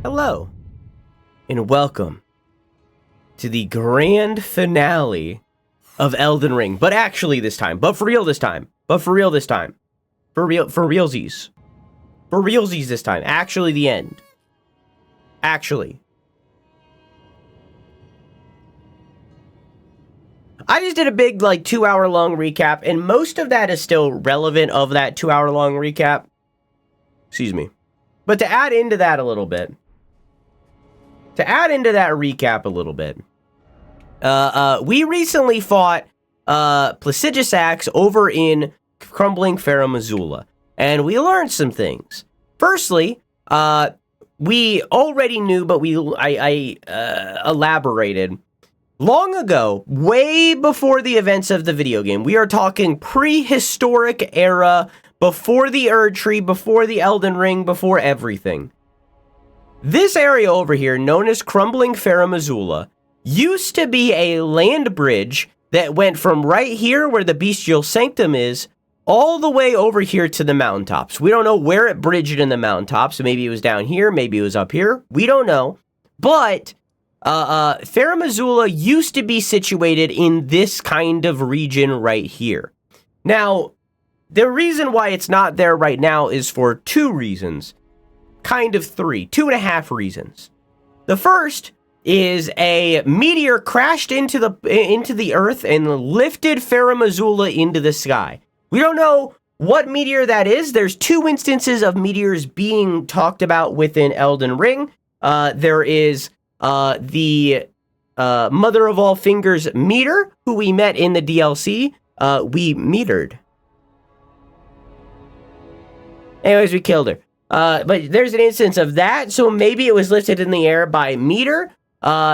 Hello, and welcome to the grand finale of Elden Ring. But actually this time. But for real this time. For realsies. For realsies this time. Actually the end. Actually. I just did a big, 2-hour-long recap, and most of that is still relevant of that 2-hour-long recap. Excuse me. But to add into that a little bit, we recently fought Placidusax over in Crumbling Farum Azula, and we learned some things. Firstly, we already knew, but I elaborated. Long ago, way before the events of the video game, we are talking prehistoric era, before the Erd Tree, before the Elden Ring, before everything. This area over here, known as Crumbling Farum Azula, used to be a land bridge that went from right here where the Bestial Sanctum is, all the way over here to the mountaintops. We don't know where it bridged in the mountaintops. Maybe it was down here, maybe it was up here. We don't know. But Farum Azula used to be situated in this kind of region right here. Now, the reason why it's not there right now is for two reasons. Kind of three. 2.5 reasons. The first is a meteor crashed into the earth and lifted Farum Azula into the sky. We don't know what meteor that is. There's two instances of meteors being talked about within Elden Ring. There is the Mother of All Fingers meter, who we met in the DLC. We metered. Anyways, we killed her. But there's an instance of that, so maybe it was lifted in the air by meteor.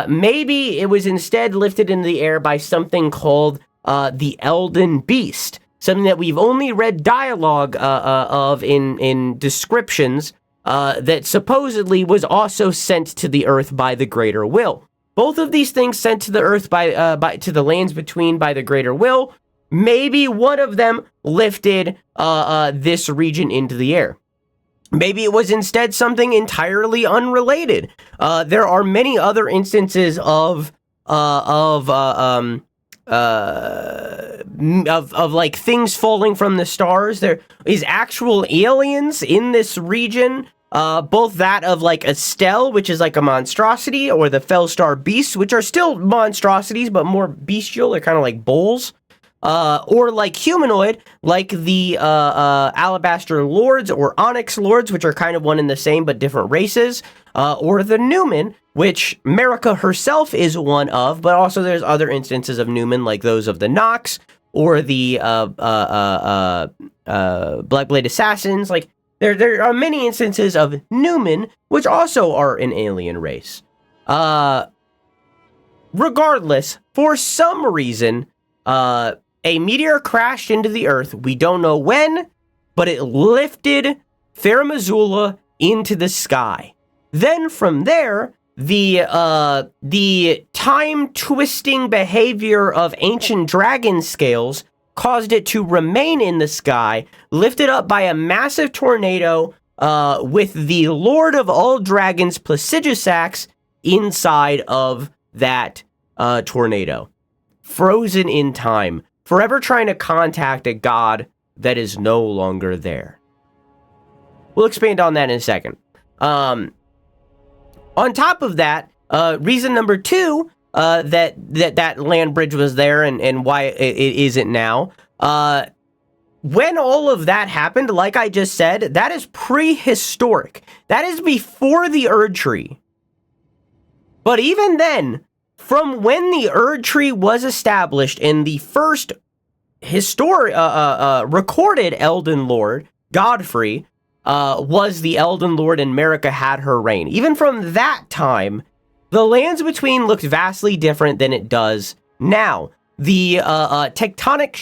Maybe it was instead lifted in the air by something called the Elden Beast. Something that we've only read dialogue of in descriptions that supposedly was also sent to the earth by the Greater Will. Both of these things sent to the earth by to the lands between by the Greater Will. Maybe one of them lifted this region into the air. Maybe it was instead something entirely unrelated. There are many other instances of things falling from the stars. There is actual aliens in this region. Both that of Estelle, which is like a monstrosity, or the Fellstar beasts, which are still monstrosities but more bestial. They're kind of like bulls. Or like humanoid, like the Alabaster Lords or Onyx Lords, which are kind of one and the same but different races, or the Newman, which Marika herself is one of, but also there's other instances of Newman, like those of the Nox, or the Blackblade Assassins. Like, there are many instances of Newman, which also are an alien race. Regardless, for some reason, a meteor crashed into the earth. We don't know when, but it lifted Farum Azula into the sky. Then from there, the time-twisting behavior of ancient dragon scales caused it to remain in the sky, lifted up by a massive tornado with the Lord of all Dragons, Placidusax, inside of that tornado. Frozen in time. Forever trying to contact a god that is no longer there. We'll expand on that in a second. On top of that, reason number 2 that land bridge was there and why it isn't now. When all of that happened, like I just said, that is prehistoric. That is before the Erd Tree. But even then, from when the Erd Tree was established in the first recorded Elden Lord, Godfrey, was the Elden Lord and Marika had her reign. Even from that time, the lands between looked vastly different than it does now. The tectonic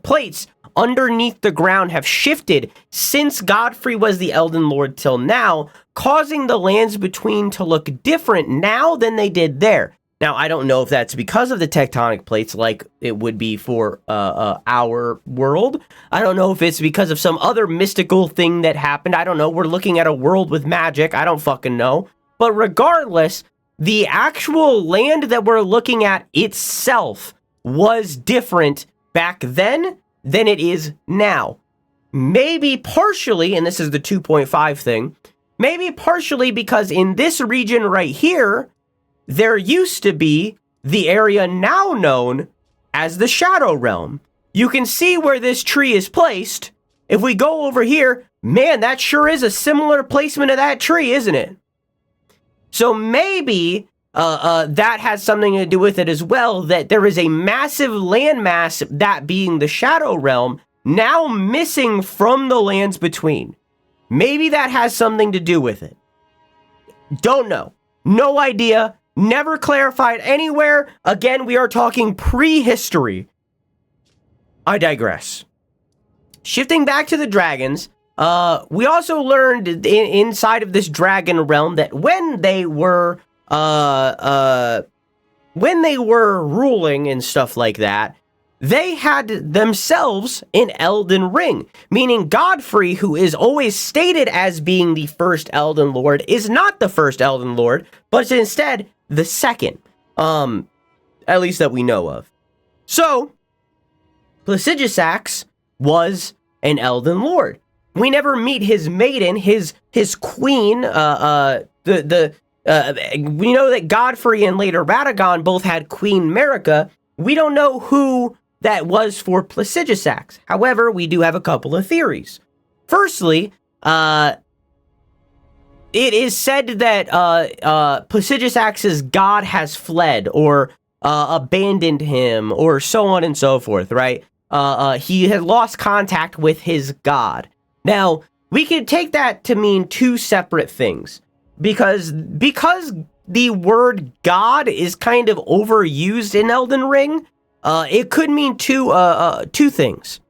plates underneath the ground have shifted since Godfrey was the Elden Lord till now, causing the lands between to look different now than they did there. Now, I don't know if that's because of the tectonic plates like it would be for our world. I don't know if it's because of some other mystical thing that happened. I don't know. We're looking at a world with magic. I don't fucking know. But regardless, the actual land that we're looking at itself was different back then than it is now. Maybe partially, and this is the 2.5 thing, maybe partially because in this region right here, there used to be the area now known as the Shadow Realm. You can see where this tree is placed. If we go over here, man, that sure is a similar placement of that tree, isn't it? So maybe that has something to do with it as well, that there is a massive landmass, that being the Shadow Realm, now missing from the lands between. Maybe that has something to do with it. Don't know. No idea. Never clarified anywhere. Again, we are talking prehistory. I digress. Shifting back to the dragons, we also learned inside of this dragon realm that when they were ruling and stuff like that, they had themselves an Elden Ring, meaning Godfrey, who is always stated as being the first Elden Lord, is not the first Elden Lord, but instead the second, at least that we know of. So, Placidusax was an Elden Lord. We never meet his maiden, his queen. We know that Godfrey and later Radagon both had Queen Marika. We don't know who that was for Placidusax. However, we do have a couple of theories. Firstly, it is said that Placidusax's god has fled or abandoned him or so on and so forth, right? He had lost contact with his god. Now, we could take that to mean two separate things. Because the word god is kind of overused in Elden Ring, it could mean two things.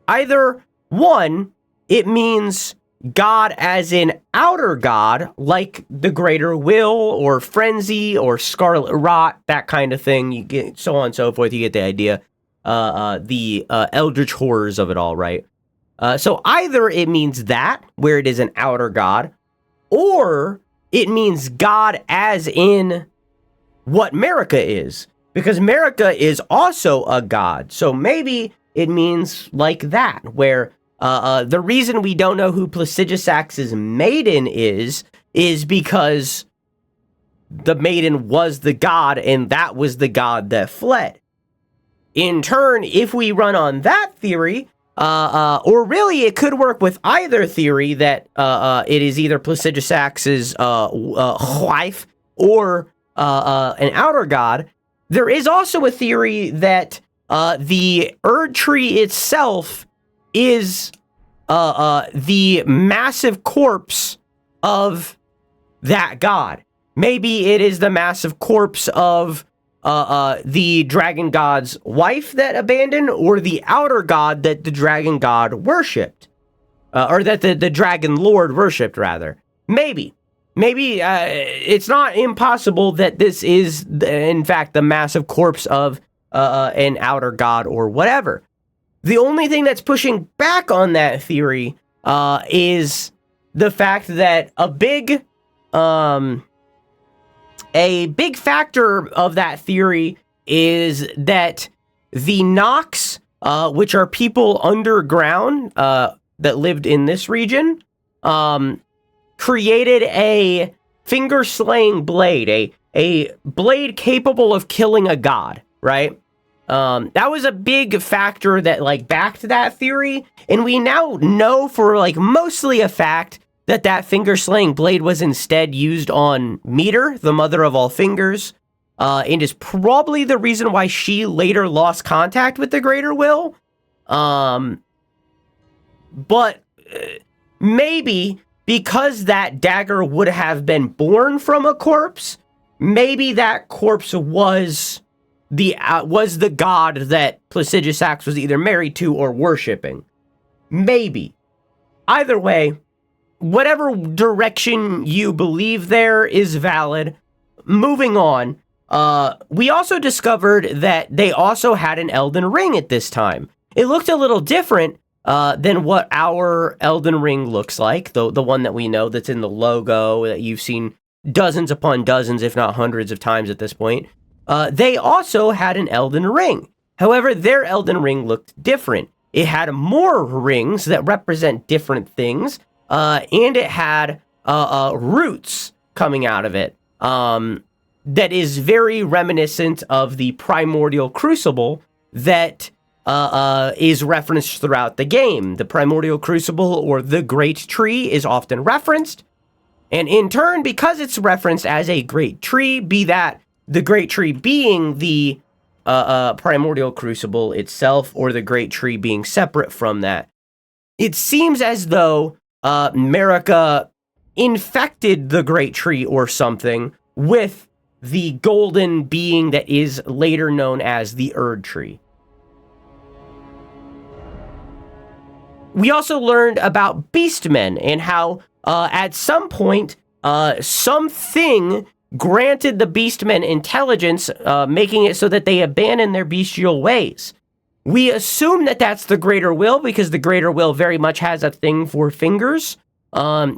Either, one, it means God as in outer God, like the Greater Will or Frenzy or Scarlet Rot, that kind of thing. You get so on and so forth. You get the idea. The eldritch horrors of it all, right? So either it means that, where it is an outer God, or it means God as in what Marika is, because Marika is also a god. So maybe it means like that, where the reason we don't know who Placidusax's maiden is because the maiden was the god, and that was the god that fled. In turn, if we run on that theory, or really it could work with either theory, that it is either Placidusax's wife or an outer god, there is also a theory that the Erd Tree itself is the massive corpse of that god. Maybe it is the massive corpse of the dragon god's wife that abandoned, or the outer god that the dragon god worshipped. Or that the dragon lord worshipped, rather. Maybe it's not impossible that this is, in fact, the massive corpse of an outer god or whatever. The only thing that's pushing back on that theory is the fact that a big factor of that theory is that the Nox, which are people underground that lived in this region, created a finger-slaying blade, a blade capable of killing a god, right? That was a big factor that, backed that theory, and we now know for, mostly a fact that finger-slaying blade was instead used on Meter, the mother of all fingers, and is probably the reason why she later lost contact with the Greater Will. But maybe because that dagger would have been born from a corpse, maybe that corpse was the god that Placidusax was either married to or worshipping. Maybe. Either way, whatever direction you believe there is valid. Moving on, we also discovered that they also had an Elden Ring at this time. It looked a little different than what our Elden Ring looks like, the one that we know that's in the logo that you've seen dozens upon dozens, if not hundreds of times at this point. They also had an Elden Ring. However, their Elden Ring looked different. It had more rings that represent different things, and it had roots coming out of it. That is very reminiscent of the primordial crucible that is referenced throughout the game. The primordial crucible, or the great tree, is often referenced. And in turn, because it's referenced as a great tree, be that the great tree being the primordial crucible itself, or the great tree being separate from that, it seems as though Marika infected the great tree or something with the golden being that is later known as the Erd tree. We also learned about beastmen and how at some point something granted the beastmen intelligence, making it so that they abandon their bestial ways. We assume that that's the Greater Will, because the Greater Will very much has a thing for fingers.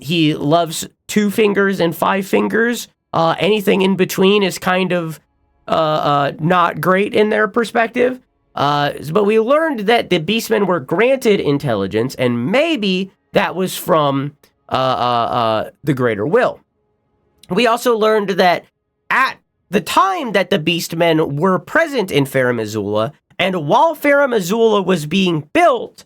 He loves 2 fingers and 5 fingers. Anything in between is kind of not great in their perspective. But we learned that the beastmen were granted intelligence, and maybe that was from the Greater Will. We also learned that at the time that the beastmen were present in Farum Azula, and while Farum Azula was being built,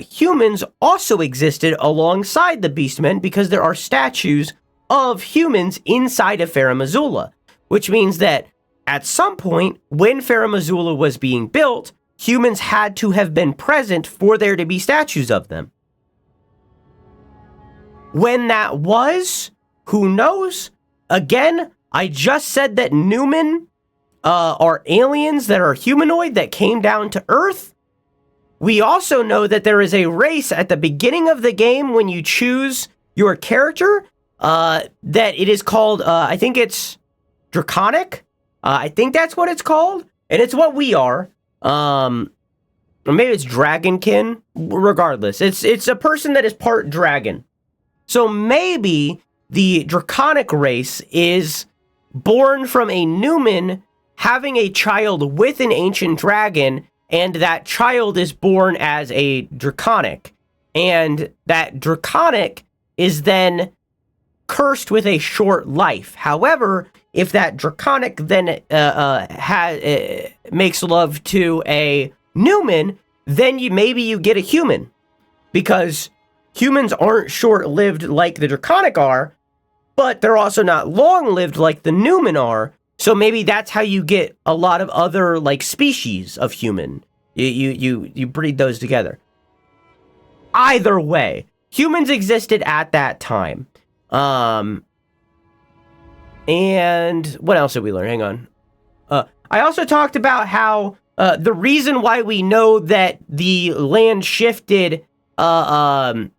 humans also existed alongside the beastmen, because there are statues of humans inside of Farum Azula, which means that at some point when Farum Azula was being built, humans had to have been present for there to be statues of them. When that was, who knows? Again, I just said that Numen are aliens that are humanoid that came down to Earth. We also know that there is a race at the beginning of the game when you choose your character, that it is called, I think it's Draconic. I think that's what it's called, and it's what we are. Or maybe it's Dragonkin. Regardless, it's a person that is part dragon. So maybe the Draconic race is born from a Numen having a child with an ancient dragon, and that child is born as a Draconic. And that Draconic is then cursed with a short life. However, if that Draconic then makes love to a Numen, then maybe you get a human. Because humans aren't short-lived like the Draconic are, but they're also not long-lived like the Numen are. So maybe that's how you get a lot of other like species of human. You breed those together. Either way, humans existed at that time. And what else did we learn? Hang on. I also talked about how the reason why we know that the land shifted after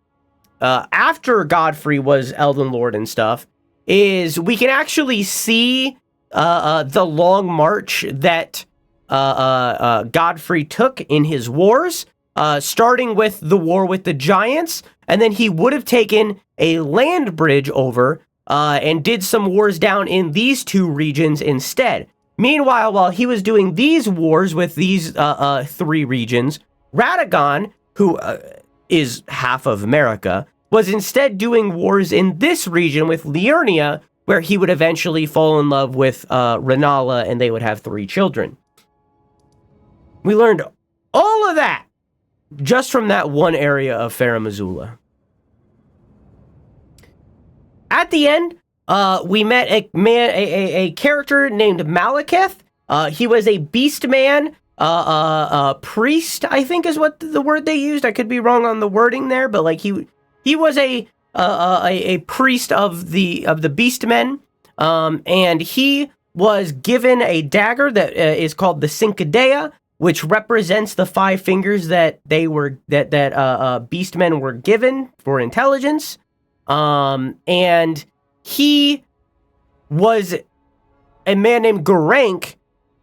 Godfrey was Elden Lord and stuff is we can actually see the long march that Godfrey took in his wars, starting with the war with the giants, and then he would have taken a land bridge over and did some wars down in these 2 regions instead. Meanwhile, while he was doing these wars with these 3 regions, Radagon, who is half of America, was instead doing wars in this region with Liurnia, where he would eventually fall in love with Renala, and they would have 3 children. We learned all of that just from that one area of Farum Azula. At the end, we met a character named Malekith. He was a beast man, priest, I think is what the word they used. I could be wrong on the wording there, but like he was a priest of the beastmen, and he was given a dagger that is called the Cincadea, which represents the 5 fingers that beastmen were given for intelligence. And he was a man named Garank,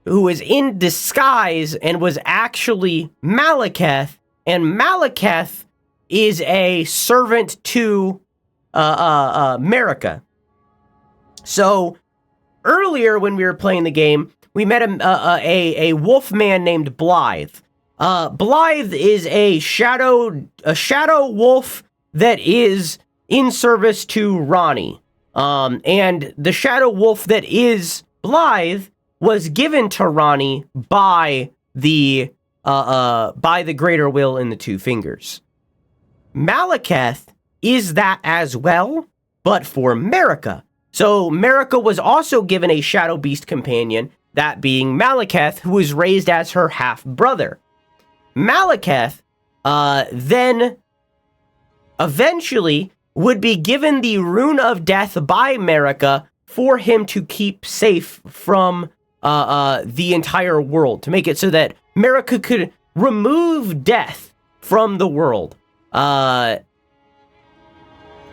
who was in disguise and was actually Malekith, and Malekith is a servant to America. So earlier when we were playing the game, we met a wolf man named Blythe. Blythe is a shadow wolf that is in service to Ronnie. And the shadow wolf that is Blythe was given to Ronnie by the greater will in the Two Fingers. Malekith is that as well, but for Marika. So Marika was also given a shadow beast companion, that being Malekith, who was raised as her half-brother. Malekith then eventually would be given the Rune of Death by Marika for him to keep safe from the entire world, to make it so that Marika could remove death from the world. And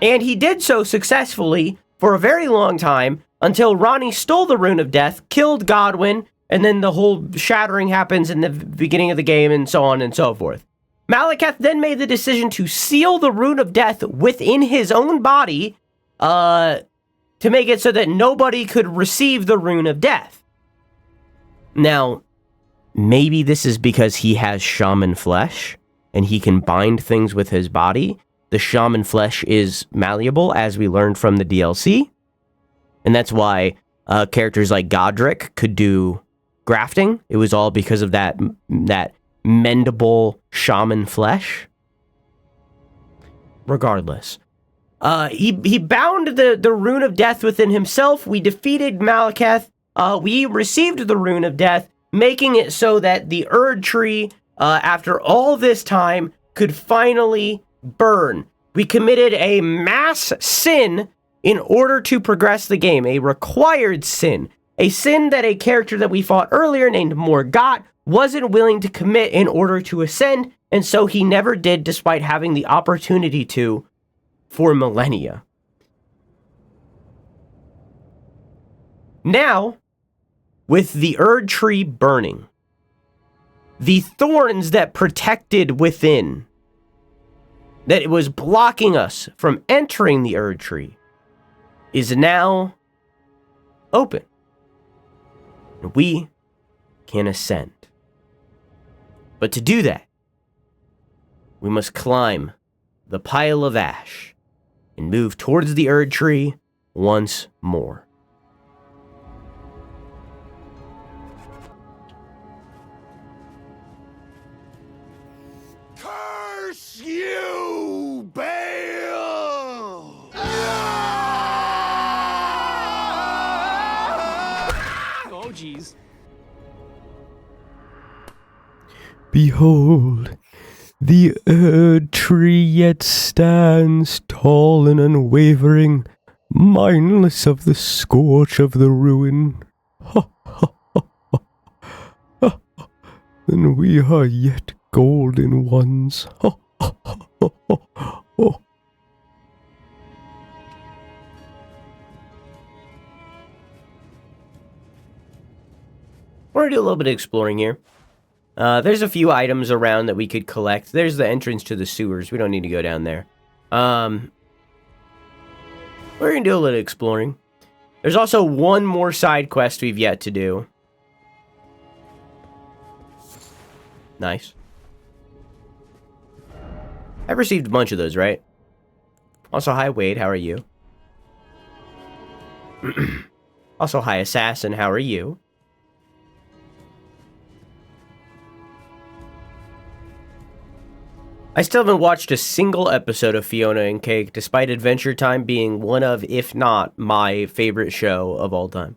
he did so successfully for a very long time, until Ronnie stole the Rune of Death, killed Godwyn, and then the whole shattering happens in the beginning of the game, and so on and so forth. Malekith then made the decision to seal the Rune of Death within his own body, to make it so that nobody could receive the Rune of Death. Now, maybe this is because he has shaman flesh, and he can bind things with his body. The shaman flesh is malleable, as we learned from the DLC. And that's why characters like Godric could do grafting. It was all because of that mendable shaman flesh. Regardless. He bound the Rune of Death within himself. We defeated Malekith. We received the Rune of Death, making it so that the Erd Tree, after all this time, could finally burn. We committed a mass sin in order to progress the game, a required sin, a sin that a character that we fought earlier named Morgott wasn't willing to commit in order to ascend, and so he never did, despite having the opportunity to for millennia. Now, with the Erd Tree burning, the thorns that protected within, that it was blocking us from entering the Erd Tree, is now open. We can ascend. But to do that, we must climb the pile of ash and move towards the Erd Tree once more. Curse you, Bale! Oh, jeez. Behold, the Erd Tree yet stands tall and unwavering, mindless of the scorch of the ruin. Ha ha ha ha ha. And we are yet golden ones. Ha ha ha ha ha. Oh. We're going to do a little bit of exploring here. There's a few items around that we could collect. There's the entrance to the sewers. We don't need to go down there. We're going to do a little exploring. There's also one more side quest we've yet to do. Nice. I've received a bunch of those, right? Also, hi, Wade. How are you? Also, hi, Assassin. How are you? I still haven't watched a single episode of Fiona and Cake, despite Adventure Time being one of, if not, my favorite show of all time.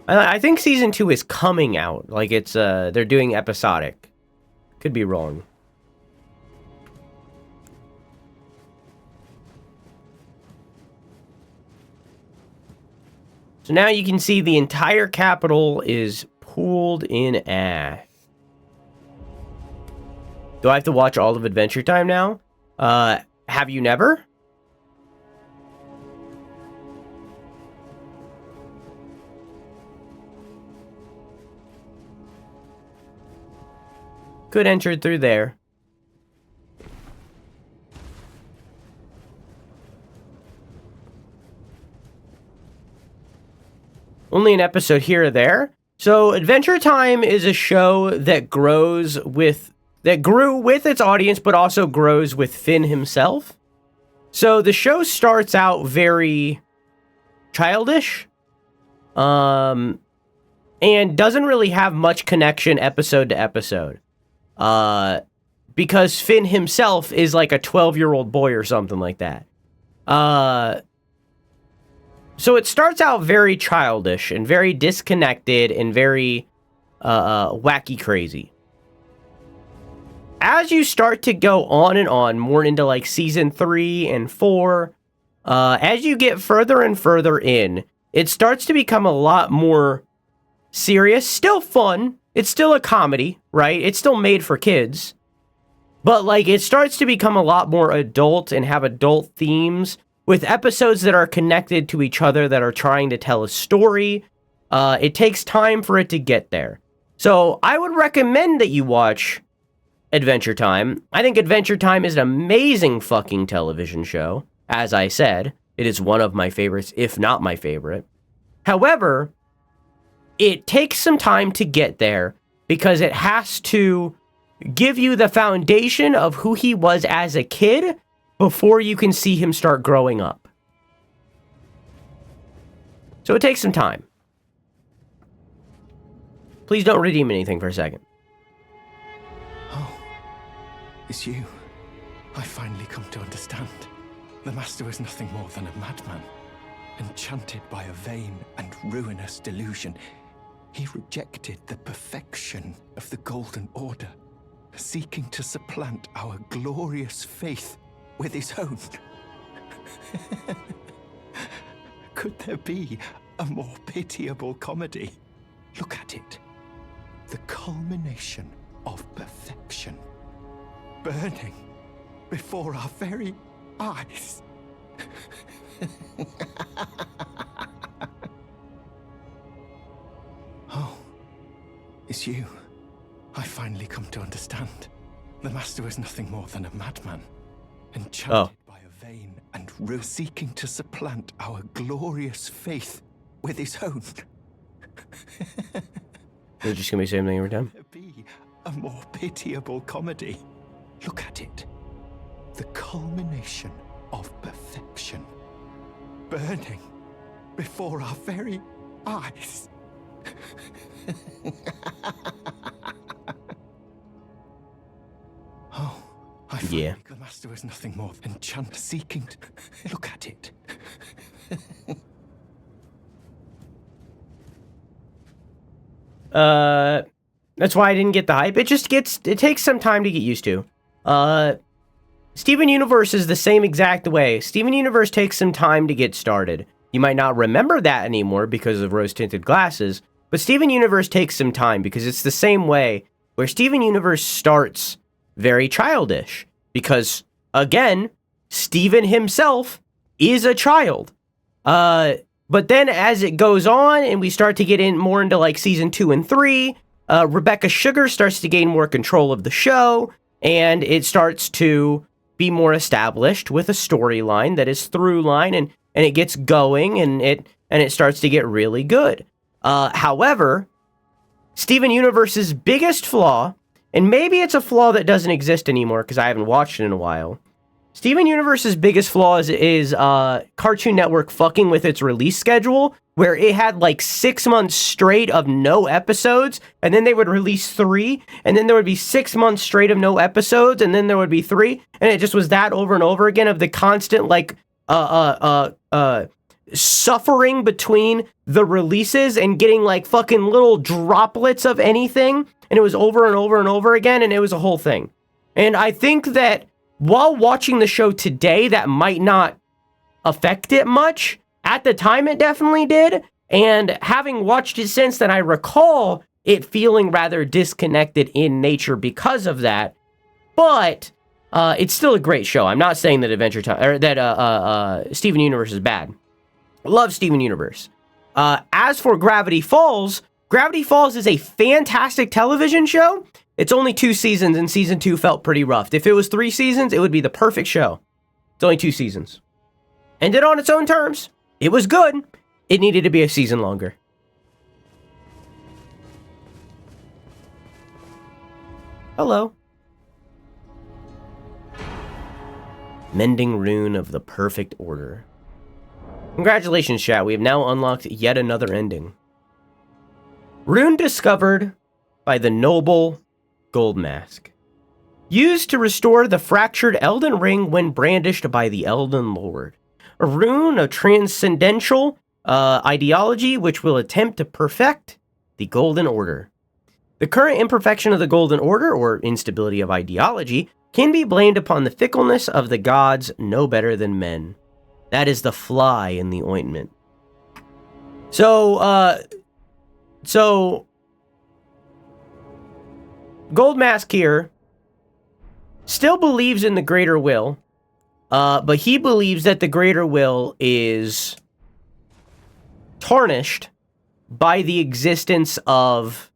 I think season 2 is coming out. Like, it's, they're doing episodic. Could be wrong. So now you can see the entire capital is pooled in ash. Do I have to watch all of Adventure Time now? Have you never? Could enter through there. Only an episode here or there. So Adventure Time is a show that grew with its audience, but also grows with Finn himself. So the show starts out very childish, and doesn't really have much connection episode to episode. Because Finn himself is like a 12-year-old boy or something like that. So it starts out very childish and very disconnected and very wacky crazy. As you start to go on and on, more into like season 3 and 4, as you get further and further in, it starts to become a lot more serious. Still fun. It's still a comedy, right? It's still made for kids. But like it starts to become a lot more adult and have adult themes with episodes that are connected to each other that are trying to tell a story. It takes time for it to get there. So I would recommend that you watch Adventure Time. I think Adventure Time is an amazing fucking television show. As I said, it is one of my favorites, if not my favorite. However, it takes some time to get there because it has to give you the foundation of who he was as a kid before you can see him start growing up. So it takes some time. Please don't redeem anything for a second. Oh, it's you. I finally come to understand. The Master was nothing more than a madman, enchanted by a vain and ruinous delusion. He rejected the perfection of the Golden Order, seeking to supplant our glorious faith with his own. Could there be a more pitiable comedy? Look at it. The culmination of perfection, burning before our very eyes. Oh, it's you. I finally come to understand. The Master was nothing more than a madman, enchanted by a vain and seeking to supplant our glorious faith with his own. They're just gonna be the same thing every time. Could there be a more pitiable comedy? Look at it. The culmination of perfection, burning before our very eyes. Oh, I finally the Master was nothing more than enchanted, seeking to look at it. That's why I didn't get the hype. It takes some time to get used to. Steven Universe is the same exact way. Steven Universe takes some time to get started. You might not remember that anymore because of rose-tinted glasses, but Steven Universe takes some time because it's the same way where Steven Universe starts very childish because, again, Steven himself is a child. But then as it goes on and we start to get in more into like season 2 and 3, Rebecca Sugar starts to gain more control of the show and it starts to be more established with a storyline that is through line and it gets going and it starts to get really good. However, Steven Universe's biggest flaw, and maybe it's a flaw that doesn't exist anymore because I haven't watched it in a while. Steven Universe's biggest flaw is Cartoon Network fucking with its release schedule, where it had like 6 months straight of no episodes, and then they would release 3, and then there would be 6 months straight of no episodes, and then there would be 3, and it just was that over and over again of the constant like suffering between the releases and getting like fucking little droplets of anything, and it was over and over and over again, and it was a whole thing. And I think that while watching the show today, that might not affect it much. At the time, it definitely did. And having watched it since then, I recall it feeling rather disconnected in nature because of that. But it's still a great show. I'm not saying that Adventure Time or that Steven Universe is bad. Love Steven Universe. As for Gravity Falls Gravity Falls is a fantastic television show. It's only 2 seasons, and season 2 felt pretty rough. If it was 3 seasons, it would be the perfect show. It's only 2 seasons. Ended on its own terms. It was good. It needed to be a season longer. Hello. Mending Rune of the Perfect Order. Congratulations, chat. We have now unlocked yet another ending. Rune discovered by the noble Gold Mask. Used to restore the fractured Elden Ring when brandished by the Elden Lord. A rune of transcendental ideology which will attempt to perfect the Golden Order. The current imperfection of the Golden Order, or instability of ideology, can be blamed upon the fickleness of the gods no better than men. That is the fly in the ointment. So Gold Mask here still believes in the greater will, but he believes that the greater will is tarnished by the existence of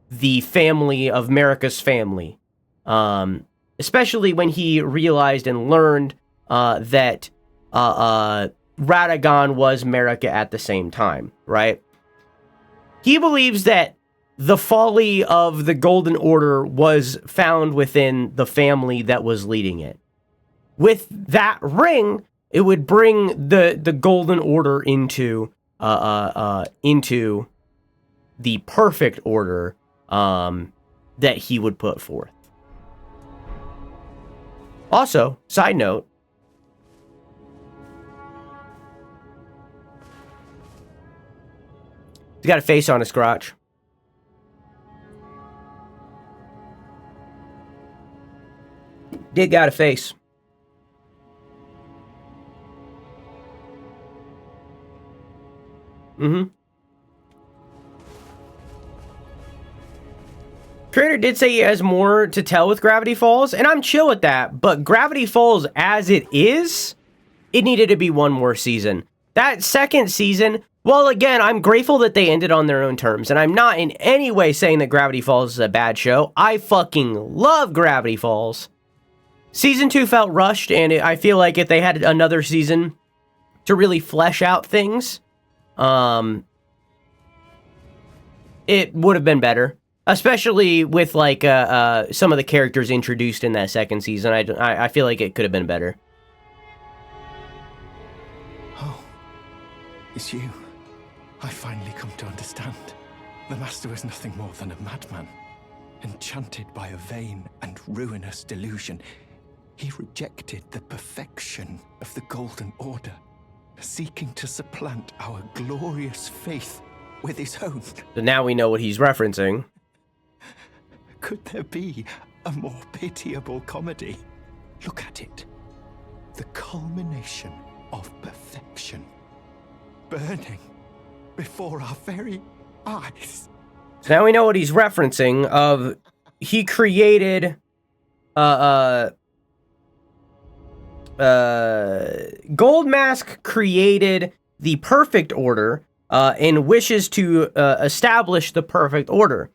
the family of Marika's family. Especially when he realized and learned that Radagon was Marika at the same time, right? He believes that the folly of the Golden Order was found within the family that was leading it. With that ring, it would bring the Golden Order into the perfect order that he would put forth. Also, side note, he's got a face on his crotch. Did got a face. Creator did say he has more to tell with Gravity Falls, and I'm chill with that, but Gravity Falls as it is, it needed to be one more season. That second season, well, again, I'm grateful that they ended on their own terms, and I'm not in any way saying that Gravity Falls is a bad show. I fucking love Gravity Falls. Season 2 felt rushed, and I feel like if they had another season to really flesh out things, it would have been better. Especially with, like, some of the characters introduced in that second season. I feel like it could have been better. Oh, it's you. I finally come to understand. The Master was nothing more than a madman. Enchanted by a vain and ruinous delusion, he rejected the perfection of the Golden Order, seeking to supplant our glorious faith with his own. So now we know what he's referencing. Could there be a more pitiable comedy? Look at it. The culmination of perfection. Burning before our very eyes. So now we know what he's referencing of he created Gold Mask created the perfect order and wishes to establish the perfect order.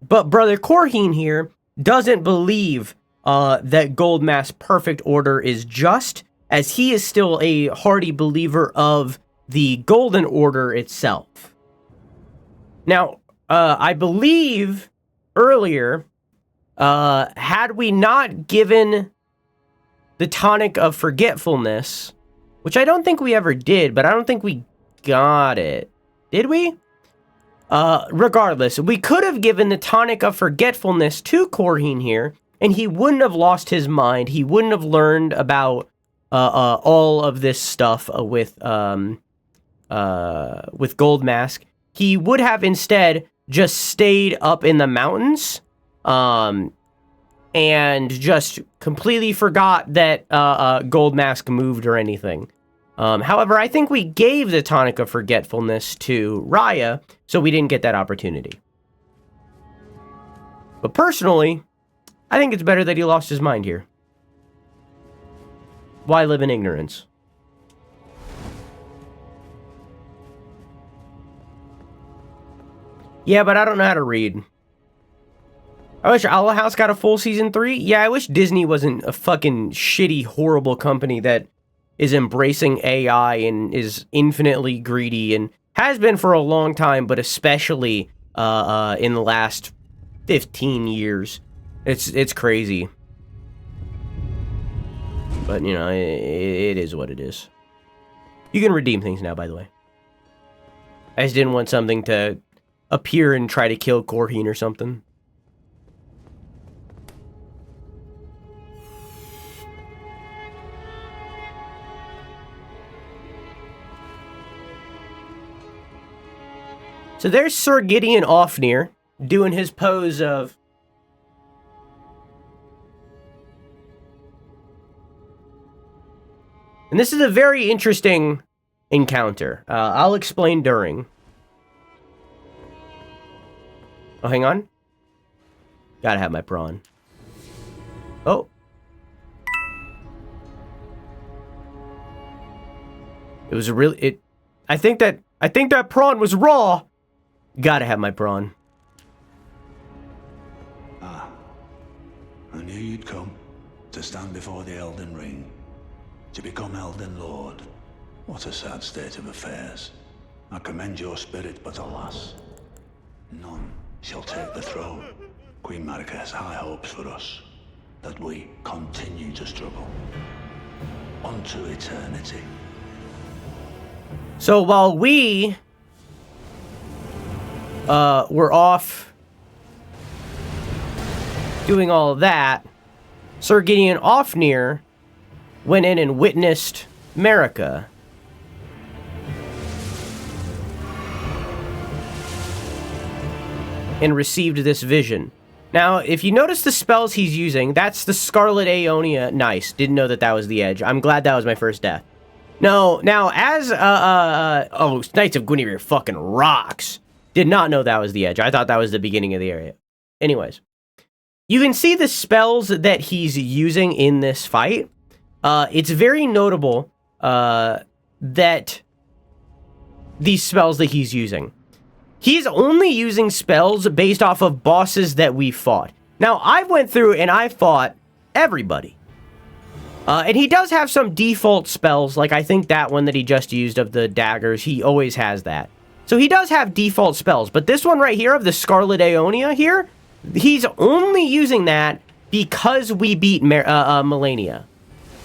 But Brother Korheen here doesn't believe that Gold Mask's perfect order is just, as he is still a hearty believer of the Golden Order itself. Now, I believe earlier, had we not given the tonic of forgetfulness, which I don't think we ever did, but I don't think we got it. Did we? Regardless, we could have given the tonic of forgetfulness to Korheen here, and he wouldn't have lost his mind. He wouldn't have learned about all of this stuff with Gold Mask. He would have instead just stayed up in the mountains, and just completely forgot that Gold Mask moved or anything. However, I think we gave the tonic of forgetfulness to Raya, so we didn't get that opportunity. But personally, I think it's better that he lost his mind here. Why live in ignorance? Yeah, but I don't know how to read. I wish Owl House got a full season 3. Yeah, I wish Disney wasn't a fucking shitty, horrible company that is embracing AI and is infinitely greedy and has been for a long time, but especially in the last 15 years. It's crazy. But, you know, it is what it is. You can redeem things now, by the way. I just didn't want something to appear and try to kill Korheen or something. So there's Sir Gideon Ofnir doing his pose of... And this is a very interesting encounter. I'll explain during. Oh, hang on. Gotta have my prawn. Oh. It was a really... I think that prawn was raw. Gotta have my prawn. Ah. I knew you'd come to stand before the Elden Ring. To become Elden Lord. What a sad state of affairs. I commend your spirit, but alas, none shall take the throne. Queen Marika has high hopes for us, that we continue to struggle. Unto eternity. So while we were off doing all of that, Sir Gideon Ofnir went in and witnessed Marika. And received this vision. Now, if you notice the spells he's using, that's the Scarlet Aeonia. Nice. Didn't know that was the edge. I'm glad that was my first death. No, now, as, oh, Knights of Guinevere fucking rocks. Did not know that was the edge. I thought that was the beginning of the area. Anyways. You can see the spells that he's using in this fight. It's very notable, that these spells that he's using. He's only using spells based off of bosses that we fought. Now, I went through and I fought everybody. And he does have some default spells, like I think that one that he just used of the daggers, he always has that. So he does have default spells, but this one right here of the Scarlet Aeonia here, he's only using that because we beat Melania.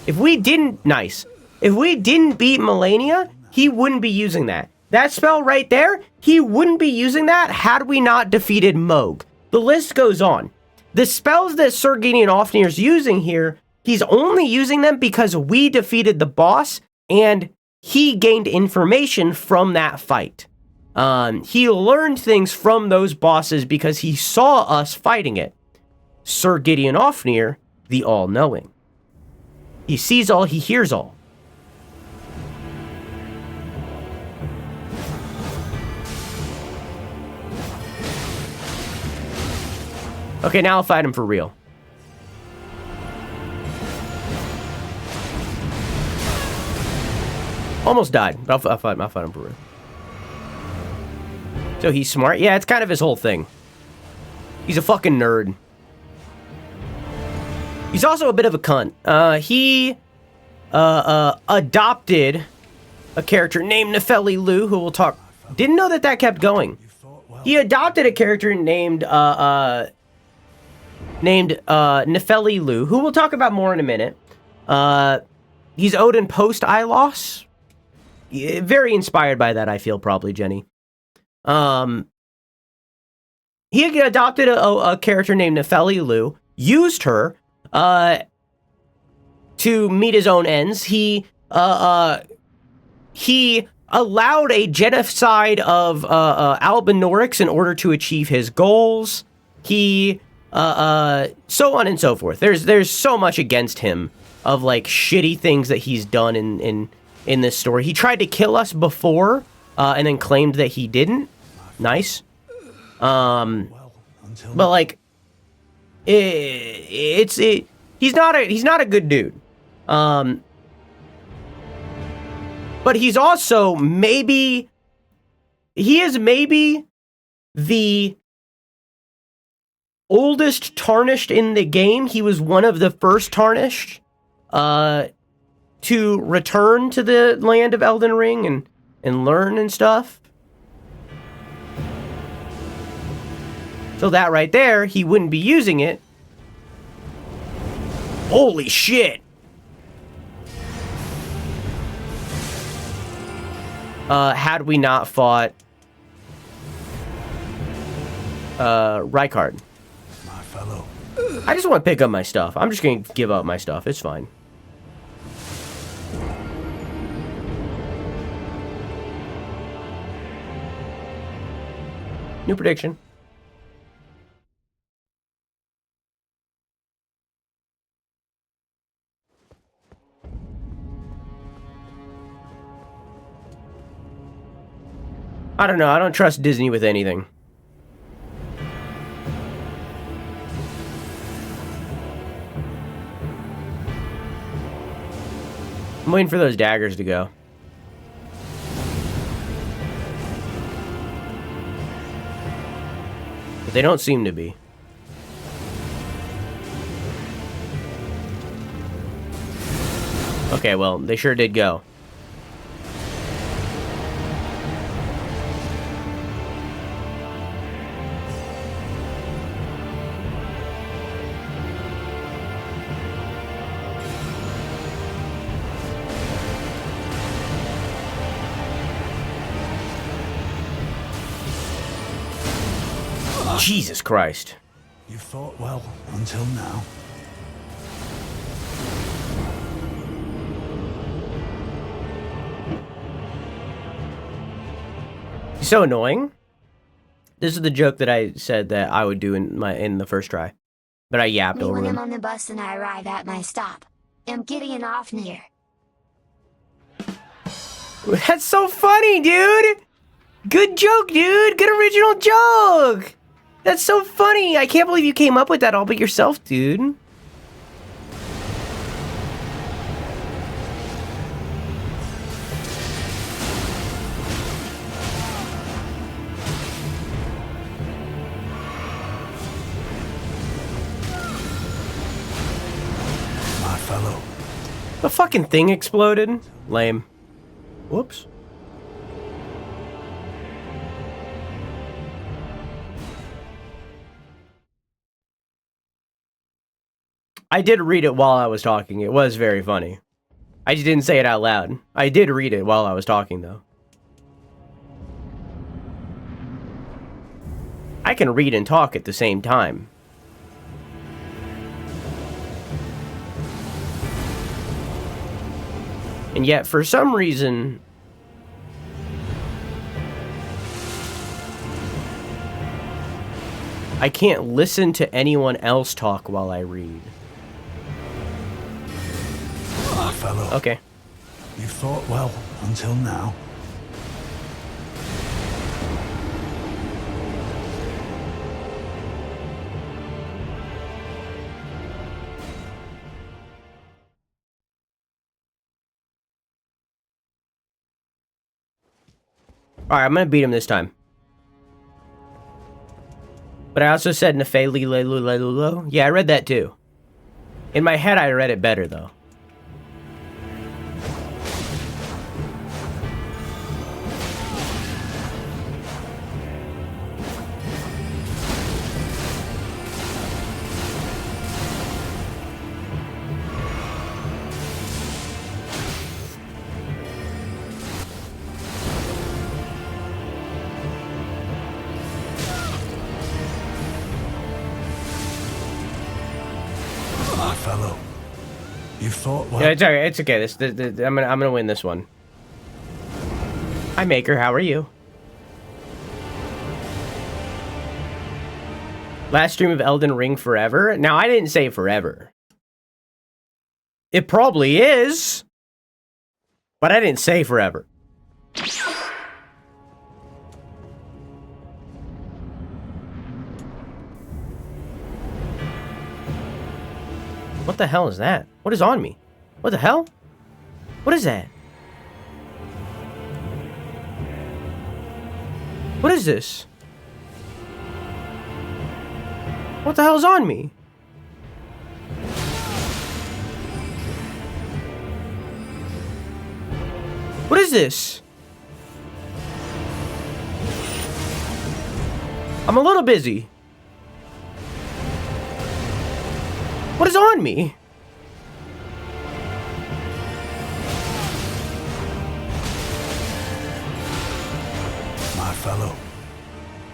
If we didn't, if we didn't beat Melania, he wouldn't be using that. That spell right there, he wouldn't be using that had we not defeated Moog. The list goes on. The spells that Sir Gideon Ofnir is using here, he's only using them because we defeated the boss and he gained information from that fight. He learned things from those bosses because he saw us fighting it. Sir Gideon Ofnir, the all-knowing. He sees all, he hears all. Okay, now I'll fight him for real. Almost died, but I'll fight him for real. So he's smart? Yeah, it's kind of his whole thing. He's a fucking nerd. He's also a bit of a cunt. He adopted a character named Nefeli Lu, who we'll talk... Didn't know that kept going. He adopted a character named Nefeli Lu, who we'll talk about more in a minute. He's Odin post-Ilos. Very inspired by that, I feel, probably, Jenny. He adopted a character named Nefeli Lu, used her to meet his own ends. He allowed a genocide of Albinorics in order to achieve his goals. He so on and so forth. There's so much against him of like shitty things that he's done in this story. He tried to kill us before and then claimed that he didn't. Nice. But like he's not a good dude. But he's also maybe the oldest Tarnished in the game. He was one of the first Tarnished to return to the land of Elden Ring and learn and stuff. So that right there, he wouldn't be using it. Holy shit! Had we not fought Rykard. My fellow. I just want to pick up my stuff. I'm just going to give up my stuff. It's fine. New prediction. I don't know. I don't trust Disney with anything. I'm waiting for those daggers to go. But they don't seem to be. Okay, well, they sure did go. Jesus Christ. You fought well until now. He's so annoying. This is the joke that I said that I would do in the first try. But I yapped Me over when I'm him. on the bus and I arrive at my stop. I'm Gideon Ofnir. That's so funny, dude! Good joke, dude! Good original joke! That's so funny! I can't believe you came up with that all by yourself, dude. My fellow. The fucking thing exploded? Lame. Whoops. I did read it while I was talking. It was very funny. I just didn't say it out loud. I did read it while I was talking, though. I can read and talk at the same time. And yet, for some reason... I can't listen to anyone else talk while I read. My fellow. Okay. You fought well until now. Alright, I'm gonna beat him this time. But I also said Nefeli Lelulo. Yeah, I read that too. In my head, I read it better, though. Fellow, you fought well. Yeah, it's okay. It's okay. I'm gonna win this one. Hi, Maker. How are you? Last stream of Elden Ring forever. Now, I didn't say forever. It probably is, but I didn't say forever. What the hell is that? What is on me? What the hell? What is that? What is this? What the hell's on me? What is this? I'm a little busy. What is on me? My fellow,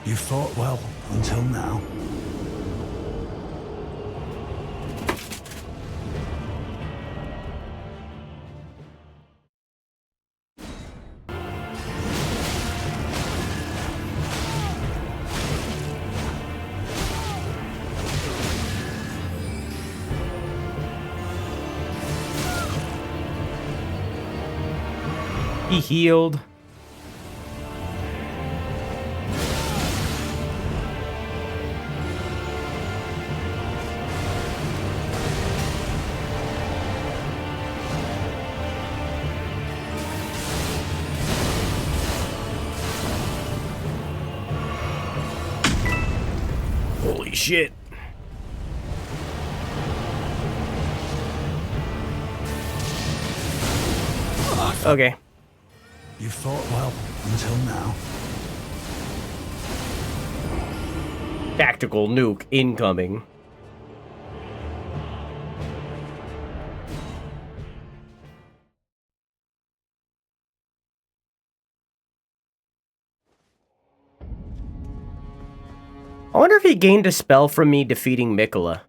you fought well until now. He healed. Holy shit. Okay. You fought well until now. Tactical nuke incoming. I wonder if he gained a spell from me defeating Mikola.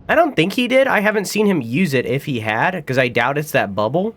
I don't think he did. I haven't seen him use it if he had, because I doubt it's that bubble.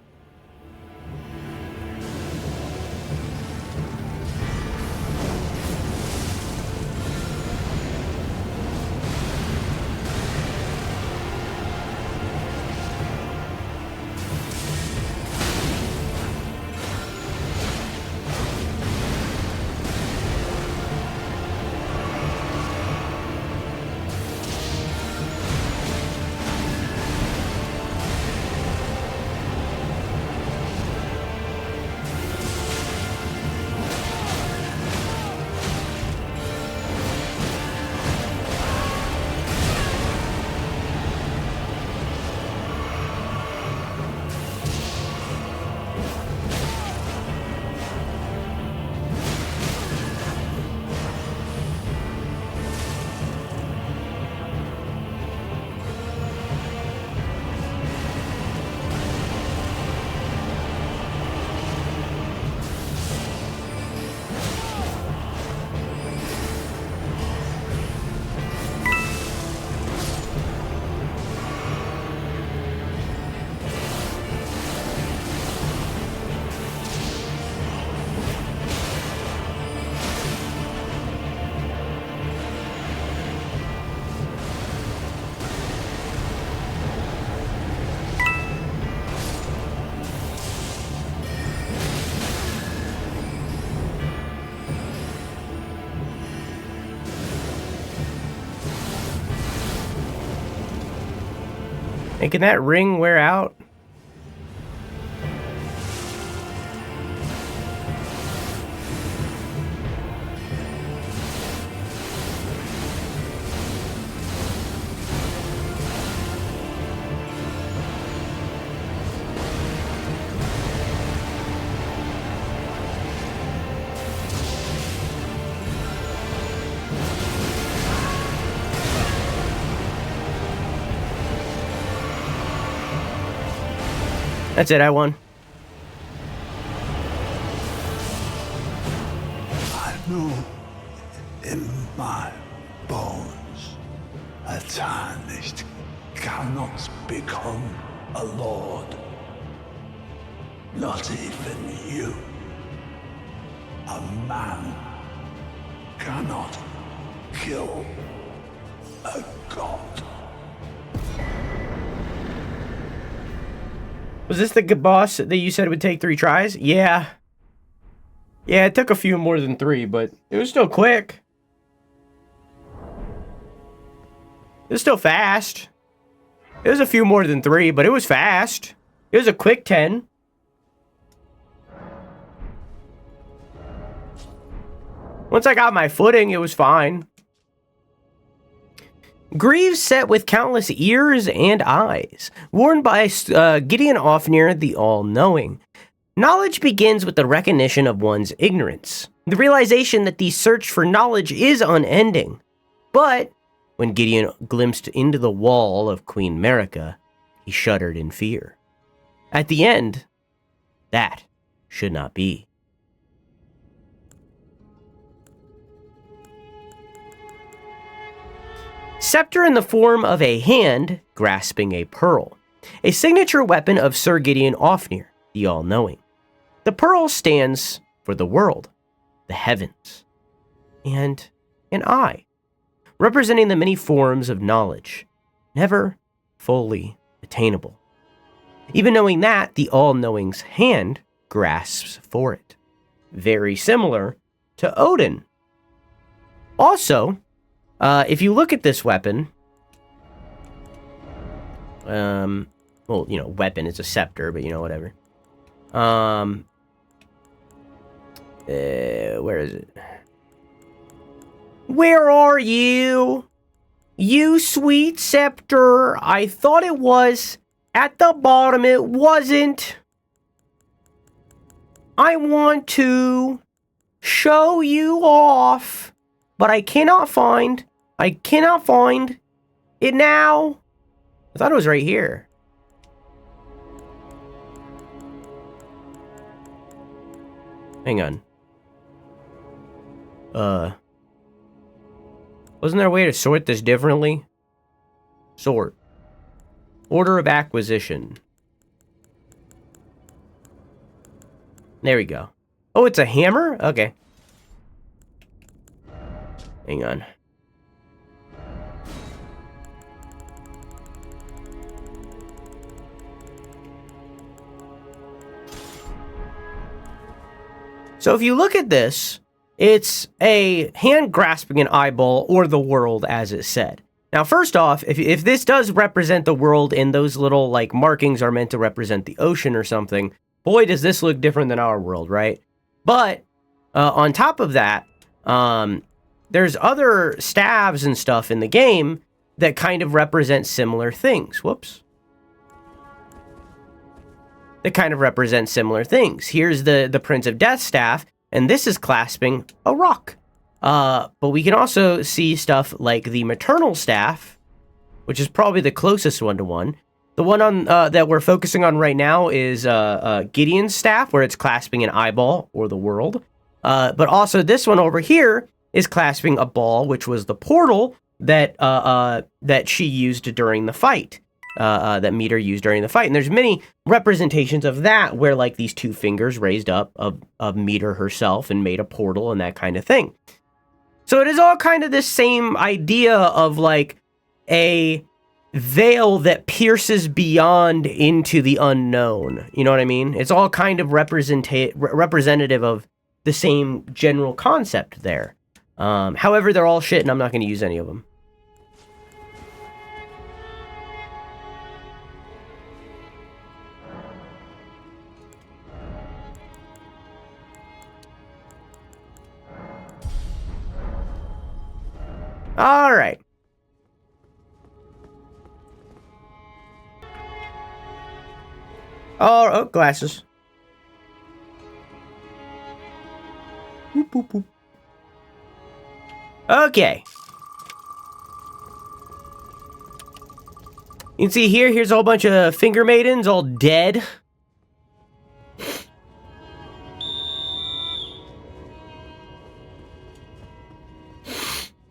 And can that ring wear out? That's it, I won. I know in my bones a Tarnished cannot become a lord. Not even you. A man cannot kill a god. Was this the boss that you said would take 3 tries? Yeah. Yeah, it took a few more than 3, but it was still quick. It was still fast. It was a few more than 3, but it was fast. It was a quick 10. Once I got my footing, it was fine. Greaves set with countless ears and eyes, worn by Gideon Ofnir, the All-Knowing. Knowledge begins with the recognition of one's ignorance, the realization that the search for knowledge is unending. But when Gideon glimpsed into the wall of Queen Marika, he shuddered in fear. At the end, that should not be. Scepter in the form of a hand grasping a pearl, a signature weapon of Sir Gideon Ofnir, the All-Knowing. The pearl stands for the world, the heavens, and an eye, representing the many forms of knowledge, never fully attainable. Even knowing that, the All-Knowing's hand grasps for it. Very similar to Odin. Also, if you look at this weapon, well, you know, weapon is a scepter, but you know, whatever. Where is it? Where are you? You sweet scepter. I thought it was at the bottom. It wasn't. I want to show you off, but I cannot find it now. I thought it was right here. Hang on. Wasn't there a way to sort this differently? Sort. Order of acquisition. There we go. Oh, it's a hammer? Okay. Hang on. So if you look at this, it's a hand grasping an eyeball or the world, as it said. Now, first off, if this does represent the world and those little like markings are meant to represent the ocean or something, boy, does this look different than our world, right? But on top of that, there's other staves and stuff in the game that kind of represent similar things. Whoops. That kind of represent similar things. Here's the Prince of Death staff, and this is clasping a rock. But we can also see stuff like the maternal staff, which is probably the closest one-to-one. The one on that we're focusing on right now is Gideon's staff, where it's clasping an eyeball or the world. But also this one over here is clasping a ball, which was the portal that that she used during the fight. That Meter used during the fight. And there's many representations of that where like these two fingers raised up of Meter herself and made a portal and that kind of thing. So it is all kind of this same idea of like a veil that pierces beyond into the unknown. You know what I mean? It's all kind of representative of the same general concept there. However, they're all shit and I'm not going to use any of them. All right. Oh, glasses. Boop, boop, boop. Okay. You can see here's a whole bunch of finger maidens all dead.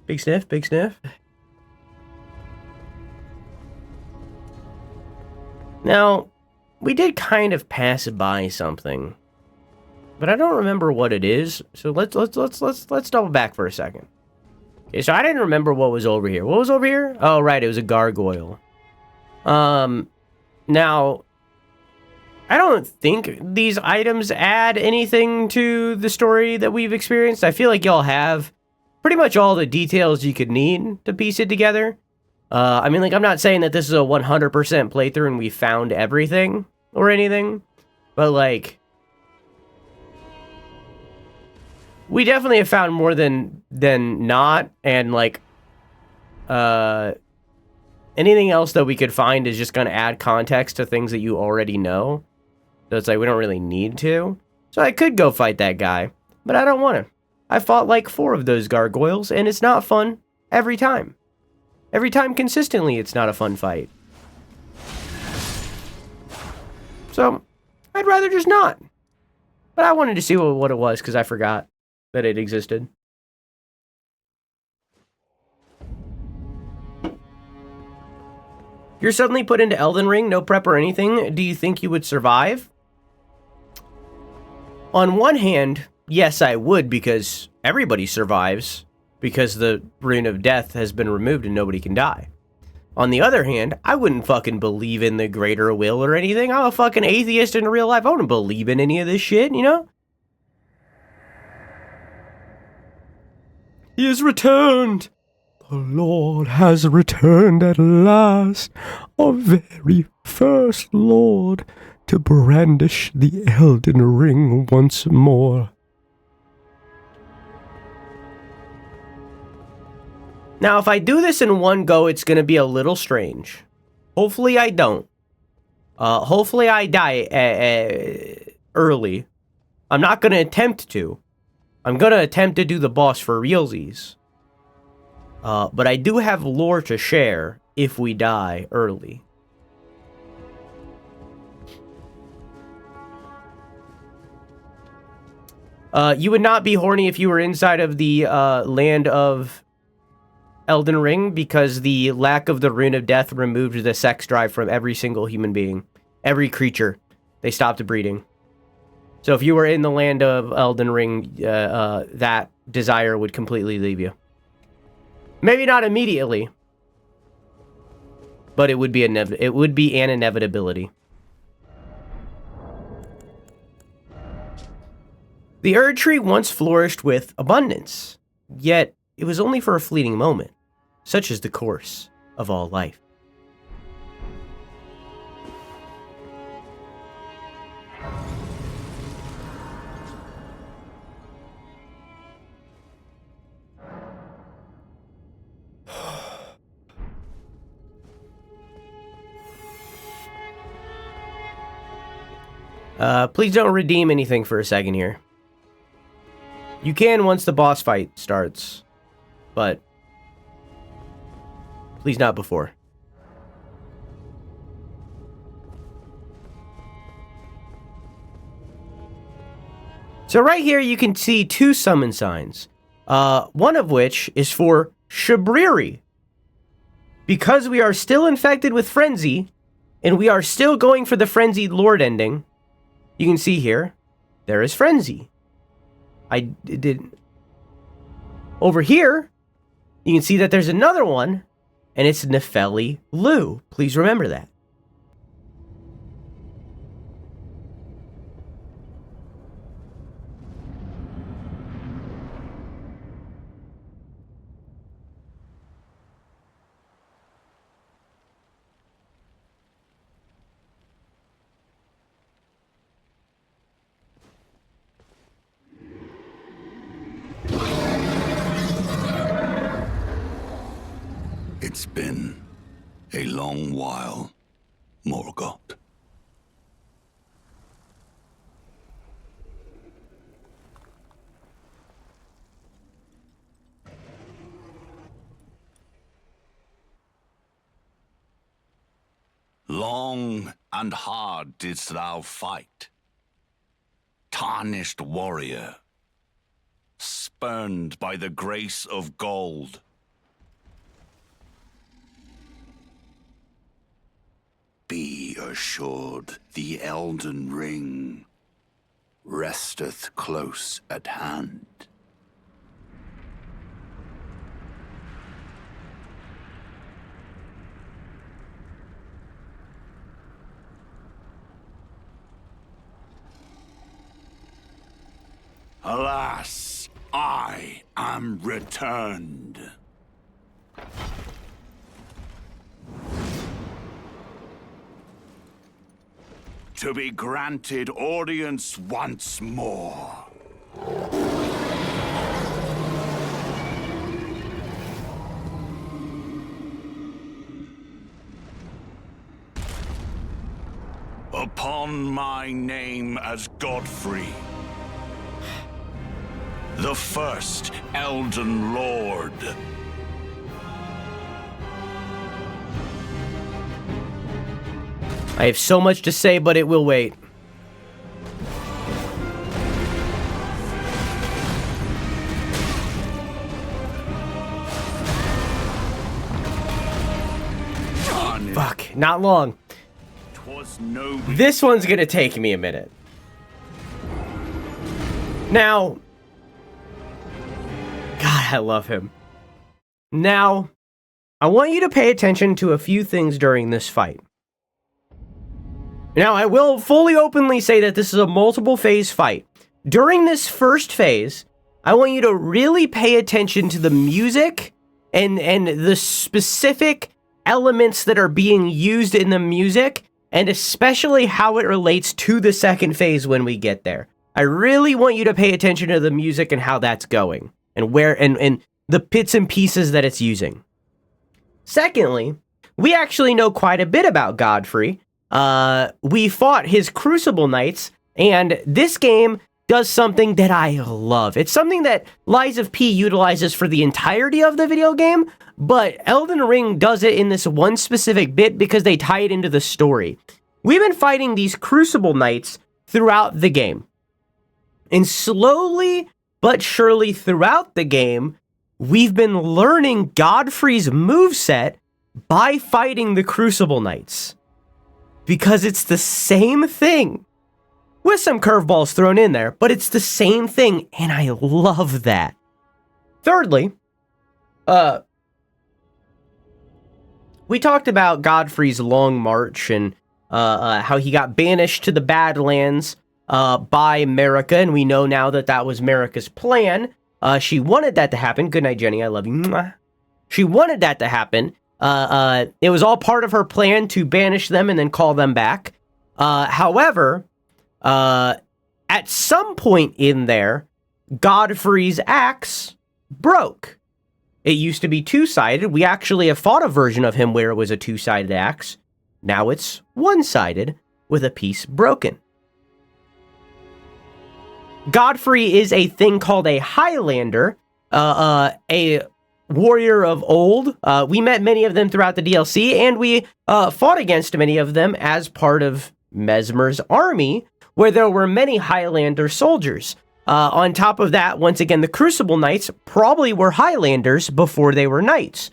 Big sniff, big sniff. Now, we did kind of pass by something, but I don't remember what it is. So let's double back for a second. Okay, so I didn't remember what was over here. What was over here? Oh, right, it was a gargoyle. Now, I don't think these items add anything to the story that we've experienced. I feel like y'all have pretty much all the details you could need to piece it together. I mean, like, I'm not saying that this is a 100% playthrough and we found everything or anything, but, like, we definitely have found more than not, and, like, anything else that we could find is just going to add context to things that you already know. So it's like, we don't really need to. So I could go fight that guy, but I don't want to. I fought like 4 of those gargoyles, and it's not fun every time. Every time consistently, it's not a fun fight. So, I'd rather just not. But I wanted to see what it was, because I forgot that it existed. You're suddenly put into Elden Ring, no prep or anything. Do you think you would survive? On one hand, yes, I would, because everybody survives, because the Rune of Death has been removed and nobody can die. On the other hand, I wouldn't fucking believe in the greater will or anything. I'm a fucking atheist in real life. I wouldn't believe in any of this shit, you know? He has returned! The Lord has returned at last, our very first Lord, to brandish the Elden Ring once more. Now, if I do this in one go, it's going to be a little strange. Hopefully I don't. Hopefully I die early. I'm not going to attempt to. I'm going to attempt to do the boss for realsies. But I do have lore to share if we die early. You would not be horny if you were inside of the land of Elden Ring, because the lack of the Rune of Death removed the sex drive from every single human being. Every creature. They stopped breeding. So if you were in the land of Elden Ring, that desire would completely leave you. Maybe not immediately, but it would be an inevitability. The Erd Tree once flourished with abundance, yet it was only for a fleeting moment. Such is the course of all life. Please don't redeem anything for a second here. You can once the boss fight starts, but please not before. So right here you can see 2 summon signs. One of which is for Shabriri. Because we are still infected with Frenzy, and we are still going for the Frenzied Lord ending, you can see here, there is Frenzy. I did. Over here, you can see that there's another one, and it's Nefeli Lu. Please remember that. It's been a long while, Morgoth. Long and hard didst thou fight, tarnished warrior, spurned by the grace of gold. Be assured, the Elden Ring resteth close at hand. Alas, I am returned. To be granted audience once more. Upon my name as Godfrey, the first Elden Lord. I have so much to say, but it will wait. Fuck, not long. This one's gonna take me a minute. Now, God, I love him. Now, I want you to pay attention to a few things during this fight. Now, I will fully openly say that this is a multiple phase fight. During this first phase, I want you to really pay attention to the music and the specific elements that are being used in the music, and especially how it relates to the second phase when we get there. I really want you to pay attention to the music and how that's going, and where and the bits and pieces that it's using. Secondly, we actually know quite a bit about Godfrey. We fought his Crucible Knights, and this game does something that I love. It's something that Lies of P utilizes for the entirety of the video game, but Elden Ring does it in this one specific bit because they tie it into the story. We've been fighting these Crucible Knights throughout the game. And slowly but surely throughout the game, we've been learning Godfrey's moveset by fighting the Crucible Knights. Because it's the same thing. With some curveballs thrown in there, but it's the same thing, and I love that. Thirdly, we talked about Godfrey's long march and how he got banished to the Badlands by Marika, and we know now that that was Marika's plan. She wanted that to happen. Good night, Jenny. I love you. Mwah. She wanted that to happen. It was all part of her plan to banish them and then call them back. However, at some point in there, Godfrey's axe broke. It used to be two-sided. We actually have fought a version of him where it was a two-sided axe. Now it's one-sided with a piece broken. Godfrey is a thing called a Highlander, a warrior of old. We met many of them throughout the DLC, and we fought against many of them as part of Mesmer's army, where there were many Highlander soldiers. On top of that, once again, the Crucible Knights probably were Highlanders before they were knights.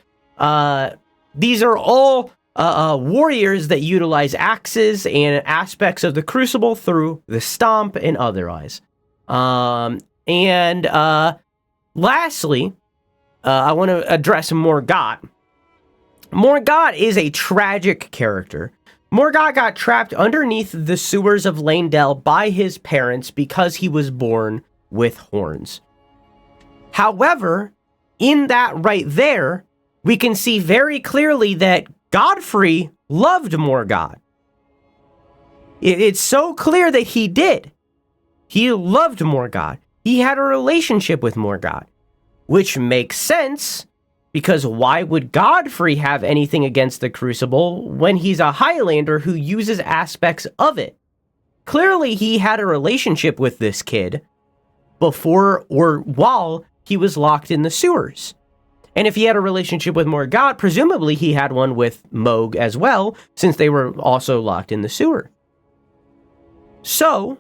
These are all warriors that utilize axes and aspects of the Crucible through the Stomp and otherwise. Lastly, I want to address Morgott. Morgott is a tragic character. Morgott got trapped underneath the sewers of Leyndell by his parents because he was born with horns. However, in that right there, we can see very clearly that Godfrey loved Morgott. It's so clear that he did. He loved Morgott. He had a relationship with Morgott, which makes sense. Because why would Godfrey have anything against the Crucible when he's a Highlander who uses aspects of it? Clearly, he had a relationship with this kid before or while he was locked in the sewers. And if he had a relationship with Morgott, presumably he had one with Mohg as well, since they were also locked in the sewer. So,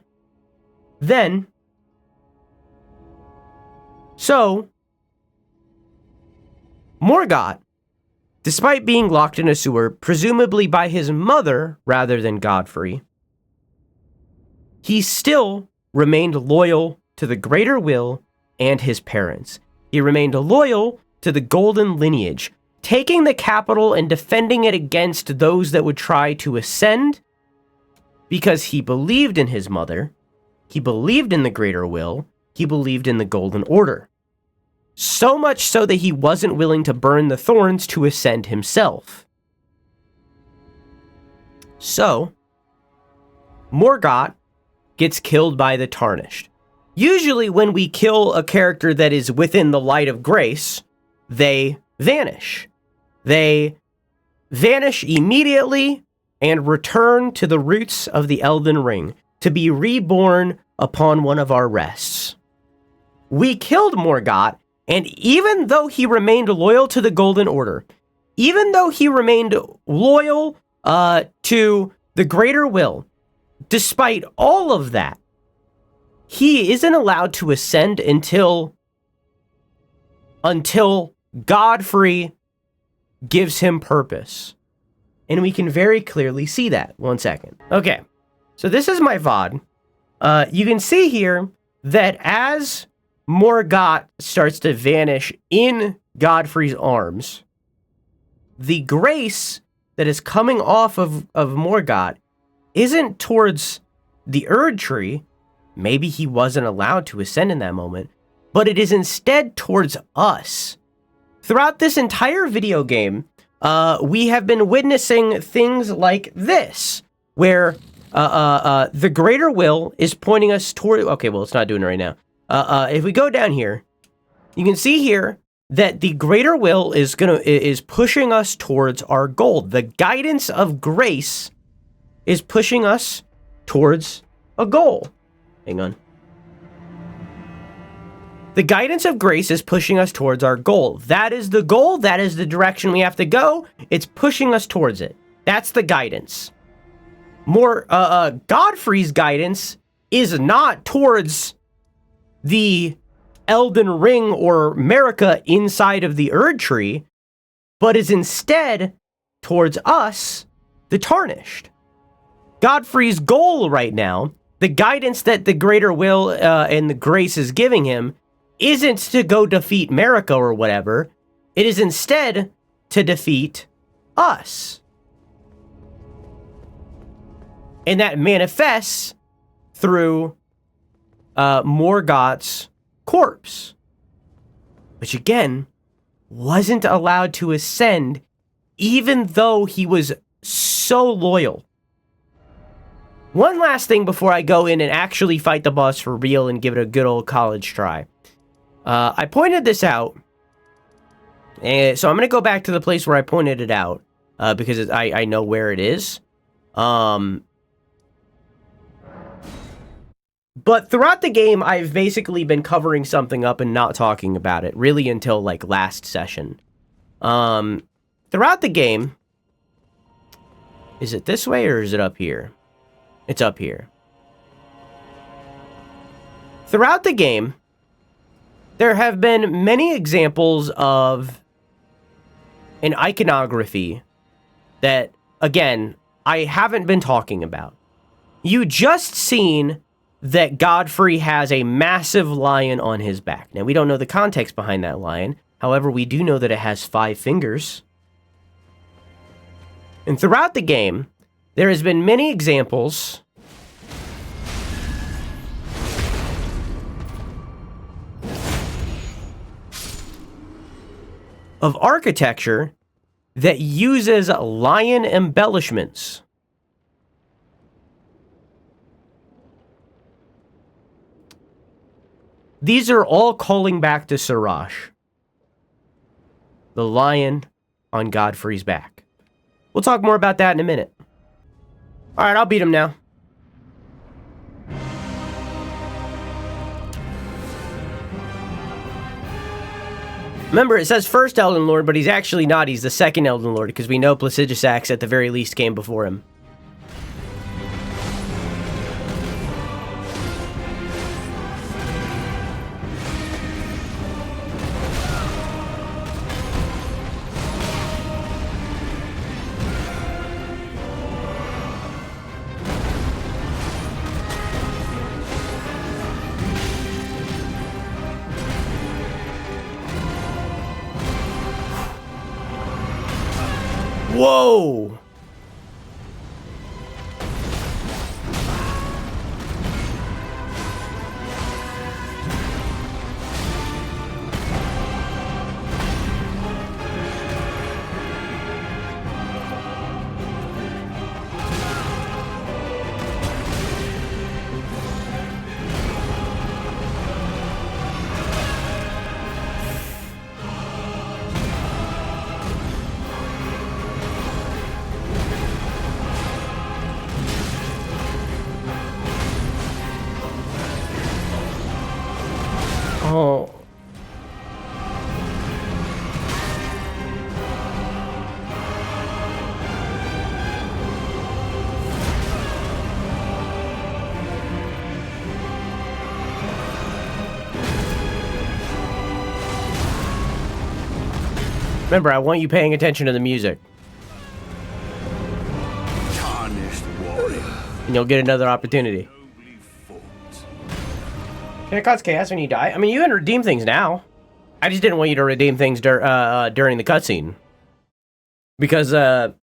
Morgott, despite being locked in a sewer, presumably by his mother rather than Godfrey, he still remained loyal to the Greater Will and his parents. He remained loyal to the Golden Lineage, taking the capital and defending it against those that would try to ascend, because he believed in his mother, he believed in the Greater Will, he believed in the Golden Order. So much so that he wasn't willing to burn the thorns to ascend himself. So, Morgott gets killed by the Tarnished. Usually when we kill a character that is within the light of grace, they vanish. They vanish immediately, and return to the roots of the Elden Ring, to be reborn upon one of our rests. We killed Morgott, and even though he remained loyal to the Golden Order, even though he remained loyal to the Greater Will, despite all of that, he isn't allowed to ascend until Godfrey gives him purpose. And we can very clearly see that. 1 second. Okay, so this is my VOD. You can see here that as Morgott starts to vanish in Godfrey's arms, the grace that is coming off of Morgott isn't towards the Erd Tree. Maybe he wasn't allowed to ascend in that moment, but it is instead towards us. Throughout this entire video game, we have been witnessing things like this, where the Greater Will is pointing us toward... Okay, well, it's not doing it right now. If we go down here, you can see here that the Greater Will is pushing us towards our goal. The guidance of grace is pushing us towards a goal. Hang on. The guidance of grace is pushing us towards our goal. That is the goal. That is the direction we have to go. It's pushing us towards it. That's the guidance. Godfrey's guidance is not towards the Elden Ring or America inside of the Erd Tree, but is instead towards us, the Tarnished. Godfrey's goal right now, the guidance that the Greater Will and the Grace is giving him, isn't to go defeat America or whatever. It is instead to defeat us. And that manifests through Morgott's corpse, which again wasn't allowed to ascend even though he was so loyal. One last thing before I go in and actually fight the boss for real and give it a good old college try. I pointed this out, and so I'm going to go back to the place where I pointed it out, because I know where it is. But throughout the game, I've basically been covering something up and not talking about it, really until, like, last session. Throughout the game... Is it this way, or is it up here? It's up here. Throughout the game, there have been many examples of an iconography that, again, I haven't been talking about. You just seen that Godfrey has a massive lion on his back. Now, we don't know the context behind that lion. However, we do know that it has 5 fingers. And throughout the game, there has been many examples of architecture that uses lion embellishments. These are all calling back to Siraj, the lion on Godfrey's back. We'll talk more about that in a minute. All right, I'll beat him now. Remember, it says first Elden Lord, but he's actually not. He's the second Elden Lord, because we know Placidusax at the very least came before him. Whoa! Oh. Remember, I want you paying attention to the music. Tarnished warrior. And you'll get another opportunity. Nobly fought. Can it cause chaos when you die? I mean, you can redeem things now. I just didn't want you to redeem things during the cutscene. Because, for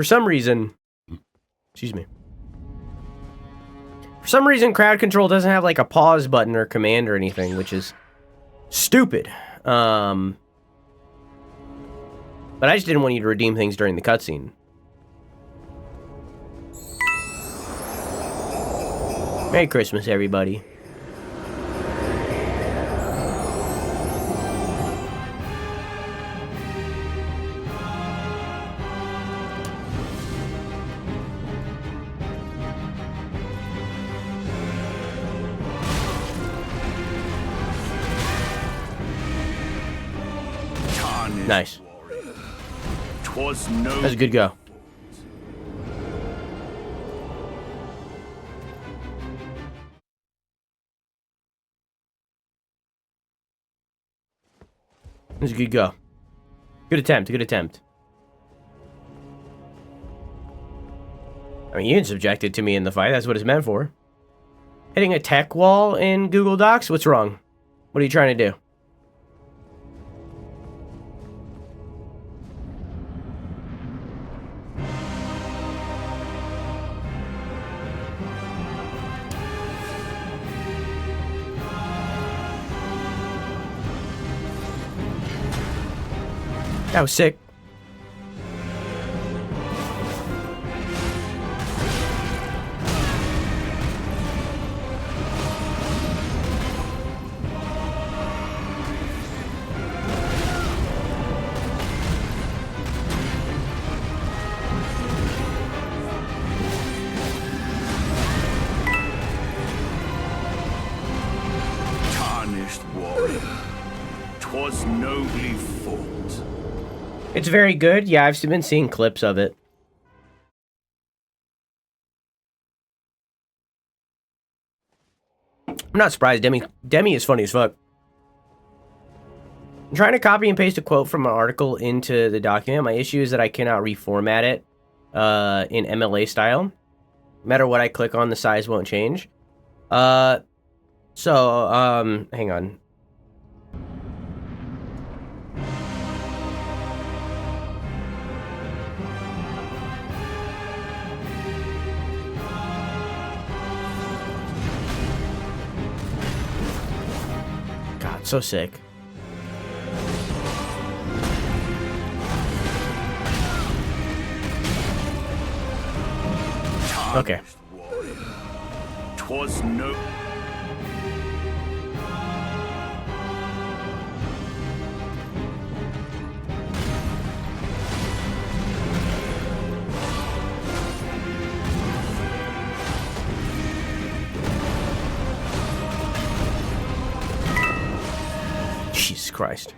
some reason... Excuse me. For some reason, crowd control doesn't have, like, a pause button or command or anything, which is stupid. But I just didn't want you to redeem things during the cutscene. Merry Christmas, everybody. Tarnished Nice. warrior. 'Twas no. That's a good go. That's a good go. Good attempt, good attempt. I mean, you didn't subject it to me in the fight. That's what it's meant for. Hitting a tech wall in Google Docs? What's wrong? What are you trying to do? That was sick. Tarnished warrior. 'Twas nobly fought. It's very good. Yeah, I've been seeing clips of it. I'm not surprised. Demi is funny as fuck. I'm trying to copy and paste a quote from an article into the document. My issue is that I cannot reformat it in MLA style. No matter what I click on, the size won't change. Hang on. God, so sick. Okay. Warrior. 'Twas no. Jesus Christ.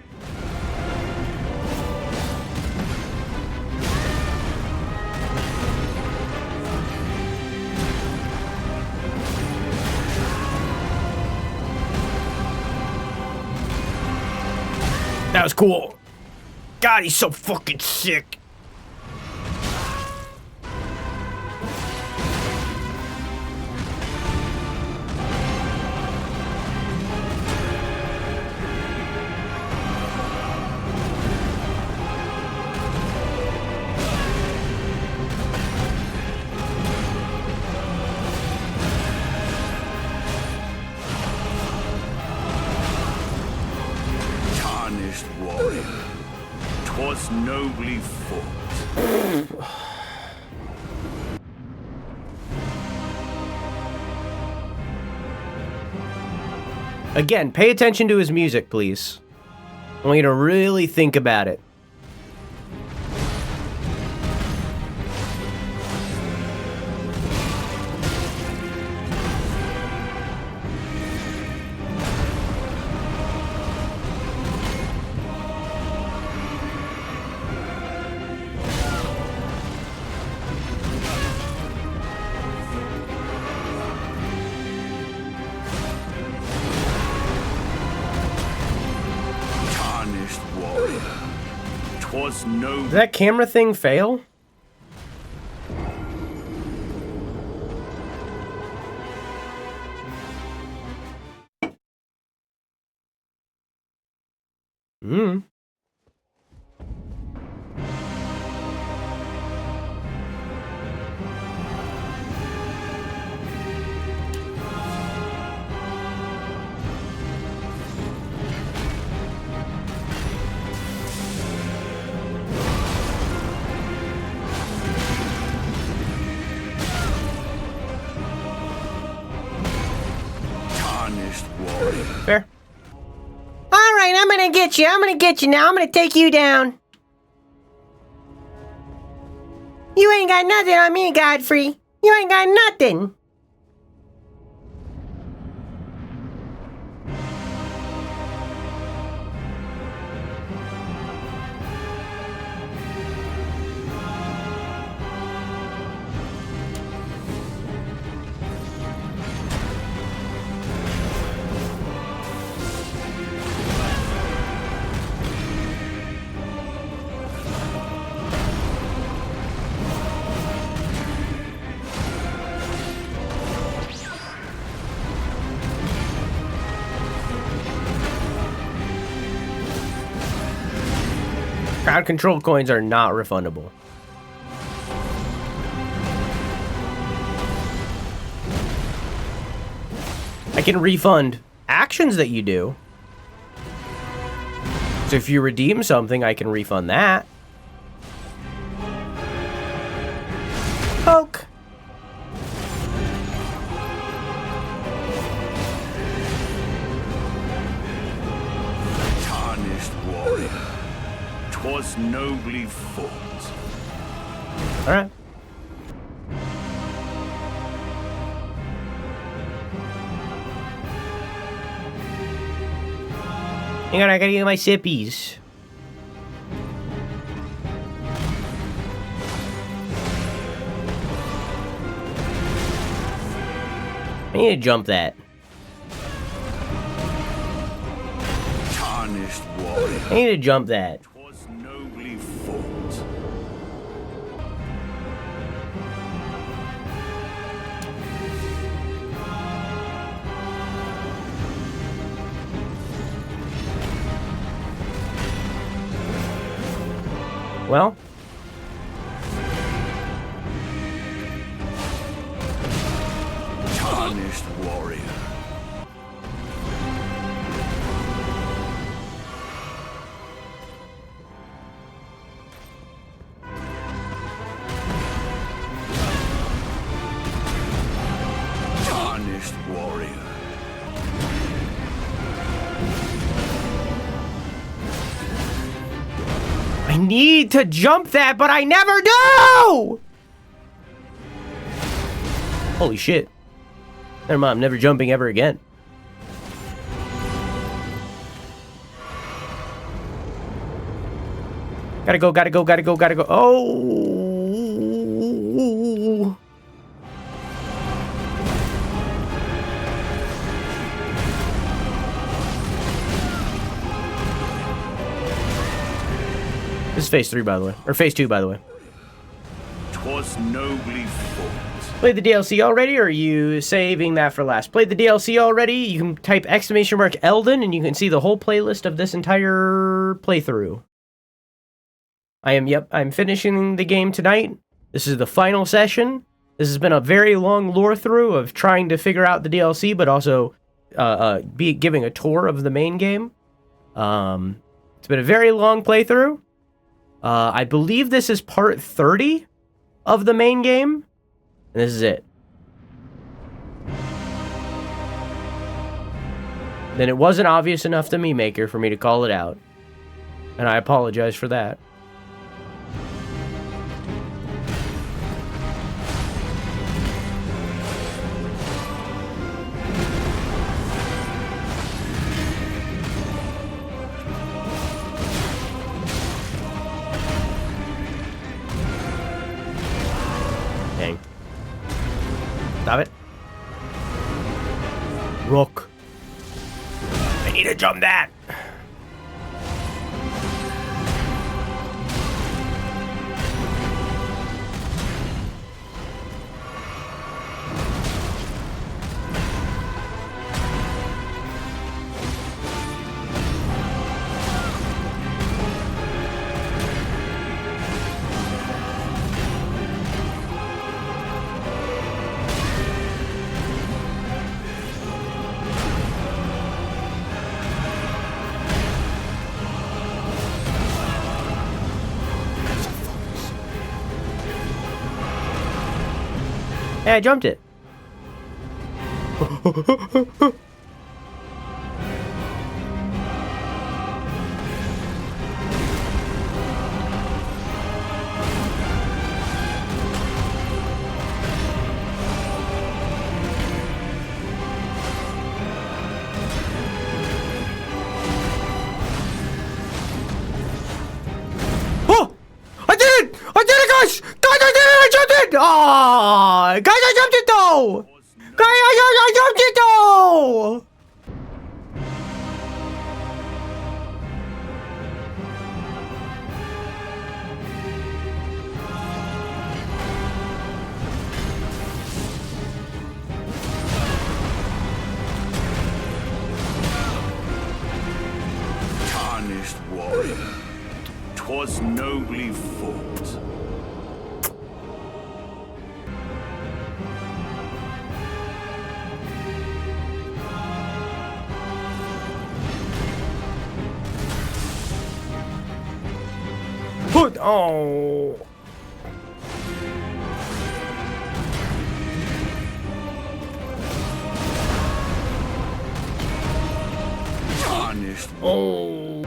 That was cool. God, he's so fucking sick. Tarnished warrior. 'Twas nobly fought. Again, pay attention to his music, please. I want you to really think about it. Did that camera thing fail? Hmm. Tarnished warrior. Fair. Alright, I'm gonna get you. I'm gonna get you now. I'm gonna take you down. You ain't got nothing on me, Godfrey. You ain't got nothing. Crowd control coins are not refundable. I can refund actions that you do. So if you redeem something, I can refund that. Poke. Tarnished warrior. 'Twas nobly fought. All right. Hang on, I gotta get my sippies. I need to jump that. Tarnished warrior. I need to jump that. 'Twas nobly fought. Well, Tarnished warrior. Tarnished warrior. I need to jump that, but I never do! Holy shit. Never mind, I'm never jumping ever again. Gotta go, gotta go, gotta go, gotta go. Oh! This is phase 3, by the way. Or phase 2, by the way. 'Twas nobly fought. Played the DLC already, or are you saving that for last? Played the DLC already? You can type ! Elden, and you can see the whole playlist of this entire playthrough. I'm finishing the game tonight. This is the final session. This has been a very long lore through of trying to figure out the DLC, but also giving a tour of the main game. It's been a very long playthrough. I believe this is part 30 of the main game. And this is it. Then it wasn't obvious enough to me, Maker, for me to call it out. And I apologize for that. Dang. Stop it. Rock. I need to jump that. Hey, I jumped it. Oh, guys, I jumped it though! Guys, I jumped it though! Tarnished warrior, 'twas nobly fought. Oh. Tarnished. Oh.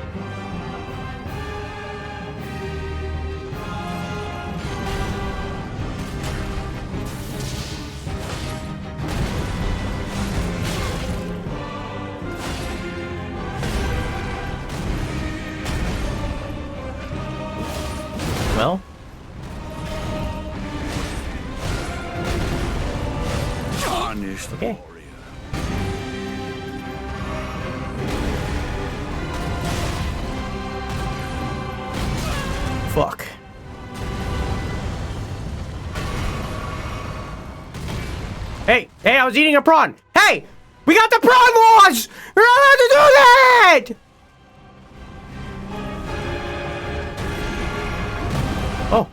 Well. Tarnished Okay. warrior. Fuck. Hey, I was eating a prawn. Hey, we got the prawn laws! You're not allowed to do that! Oh.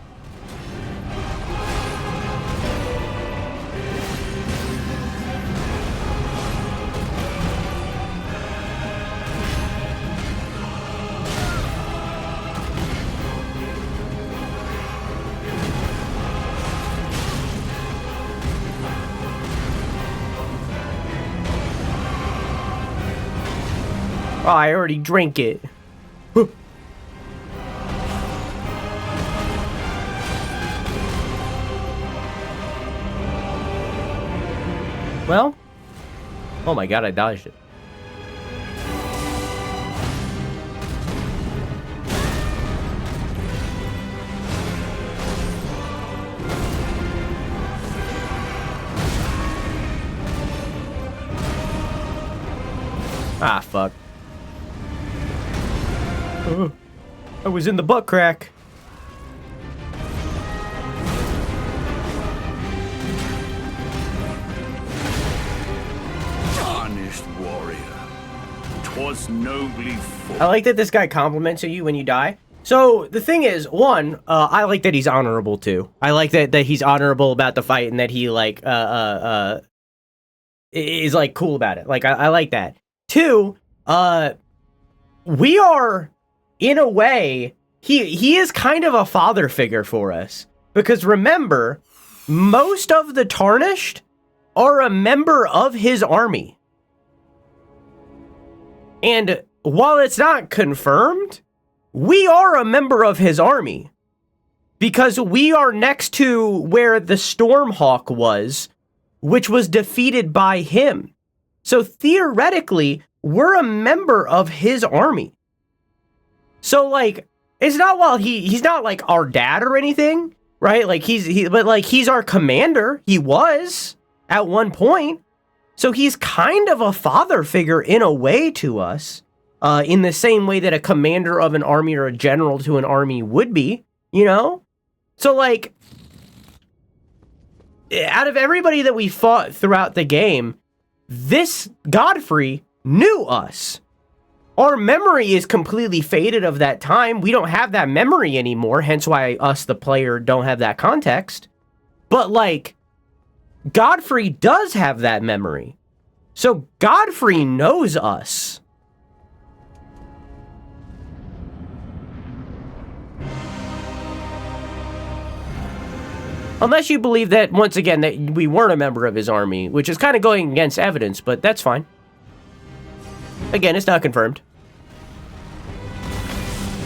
Oh, I already drank it. Well, oh my god, I dodged it. Ah, fuck. I was in the butt crack. Tarnished warrior, 'twas nobly fought. I like that this guy compliments you when you die. So the thing is, one, I like that he's honorable too. I like that he's honorable about the fight and that he like is like cool about it. Like I like that. Two, we are in a way he is kind of a father figure for us because remember, most of the Tarnished are a member of his army. And while it's not confirmed, we are a member of his army because we are next to where the Stormhawk was, which was defeated by him. So theoretically, we're a member of his army. So like, it's not while he's not like our dad or anything, right? Like but like he's our commander. He was at one point. So he's kind of a father figure in a way to us, in the same way that a commander of an army or a general to an army would be, you know? So like, out of everybody that we fought throughout the game, this Godfrey knew us. Our memory is completely faded of that time. We don't have that memory anymore, hence why us, the player, don't have that context. But like, Godfrey does have that memory. So Godfrey knows us. Unless you believe that, once again, that we weren't a member of his army, which is kind of going against evidence, but that's fine. Again, it's not confirmed.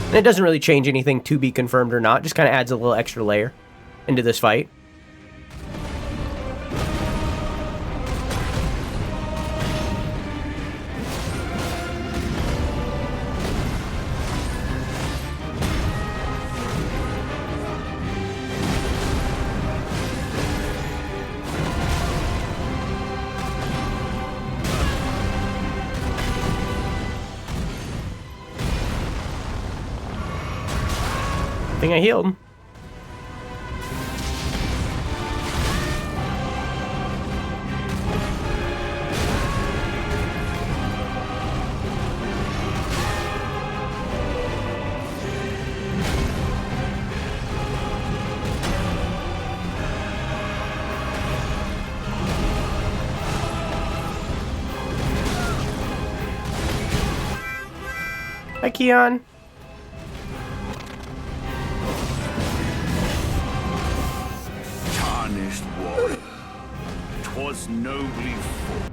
And it doesn't really change anything to be confirmed or not, just kind of adds a little extra layer into this fight. I think I healed him. Hi, Keon. Tarnished warrior, 'twas nobly fought.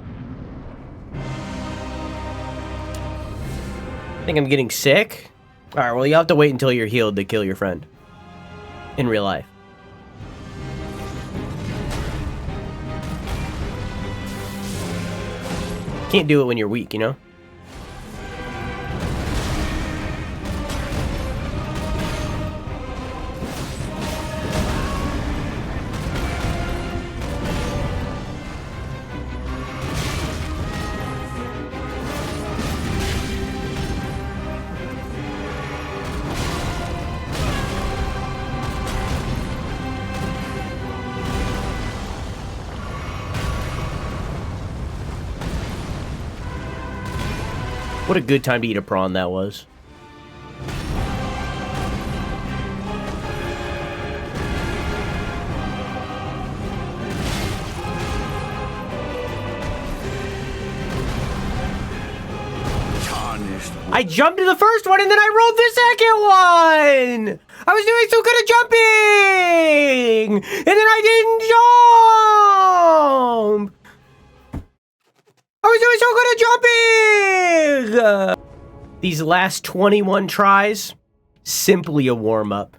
I think I'm getting sick. Alright, well, you have to wait until you're healed to kill your friend. In real life. Can't do it when you're weak, you know? What a good time to eat a prawn that was. Tarnished I jumped to the first one and then I rolled the second one! I was doing so good at jumping! And then I didn't jump! I was doing so good at jumping! These last 21 tries, simply a warm-up.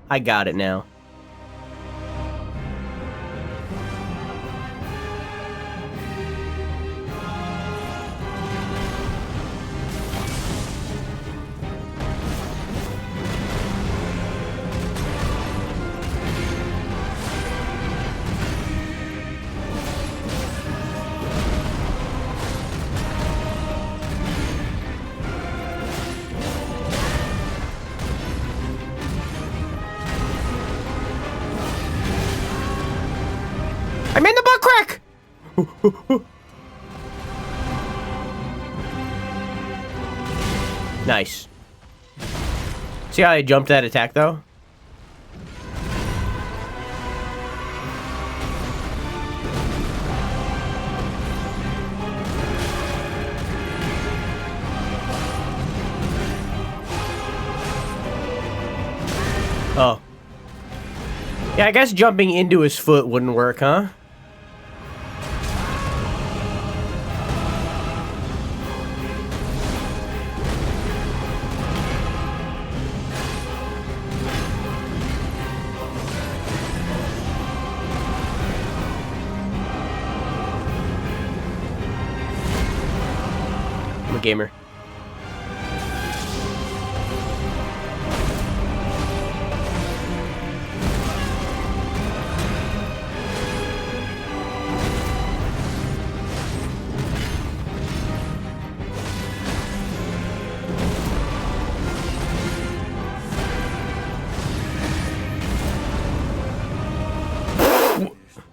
I got it now. I'm in the butt crack! Nice. See how I jumped that attack, though? Oh. Yeah, I guess jumping into his foot wouldn't work, huh? I'm a gamer.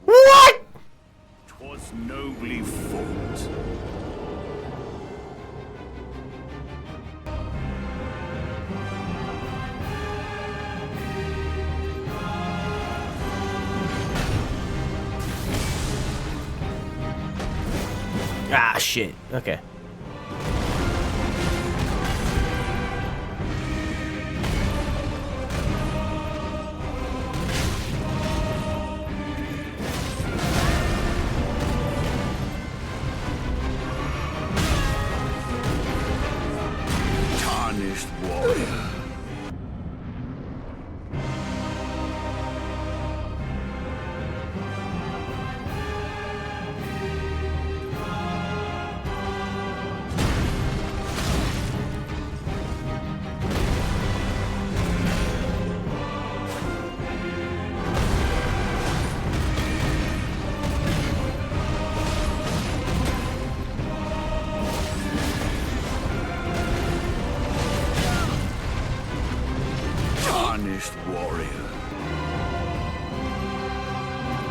What? 'twas nobly fought. Ah, shit. Okay.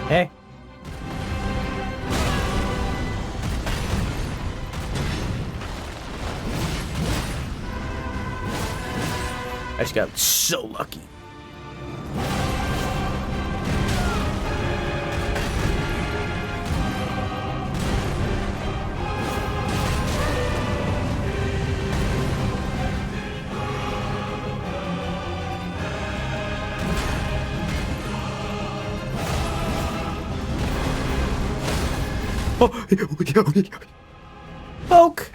Hey. I just got so lucky. Poke.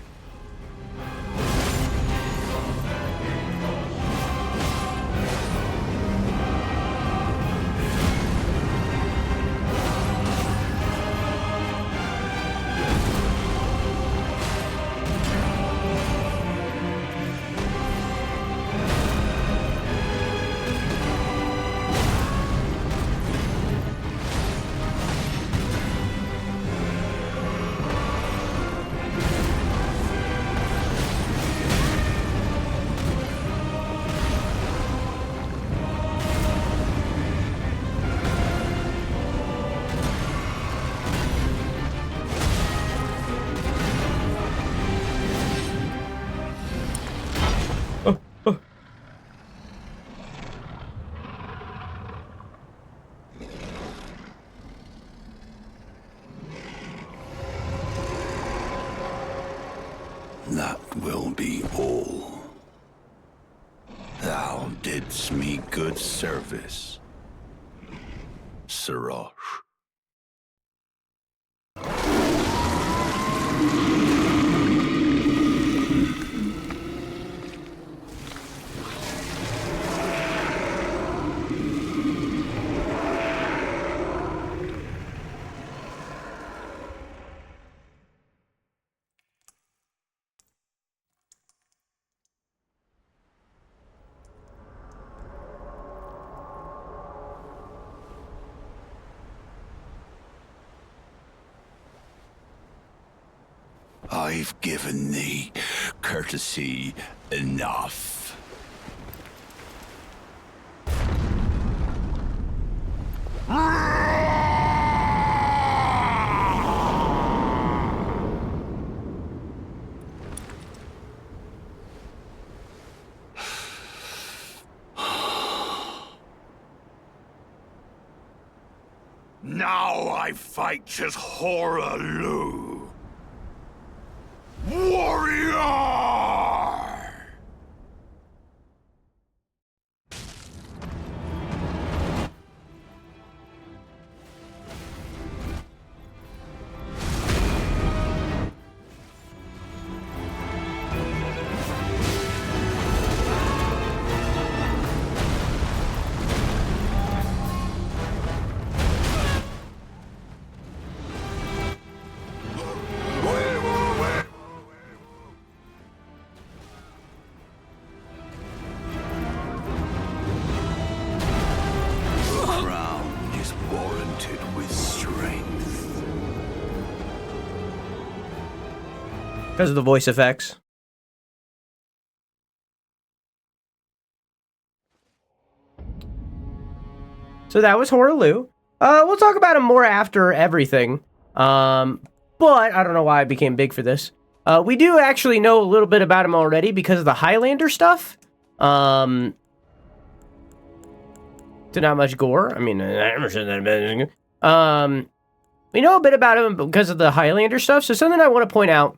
That will be all. Thou didst me good service, Siraj. I've given thee courtesy enough. Now I fight as Horalu. Warrior! Because of the voice effects. So that was Horalu. We'll talk about him more after everything. But I don't know why I became big for this. We do actually know a little bit about him already because of the Highlander stuff. So not much gore. I mean, I never said that. We know a bit about him because of the Highlander stuff. So something I want to point out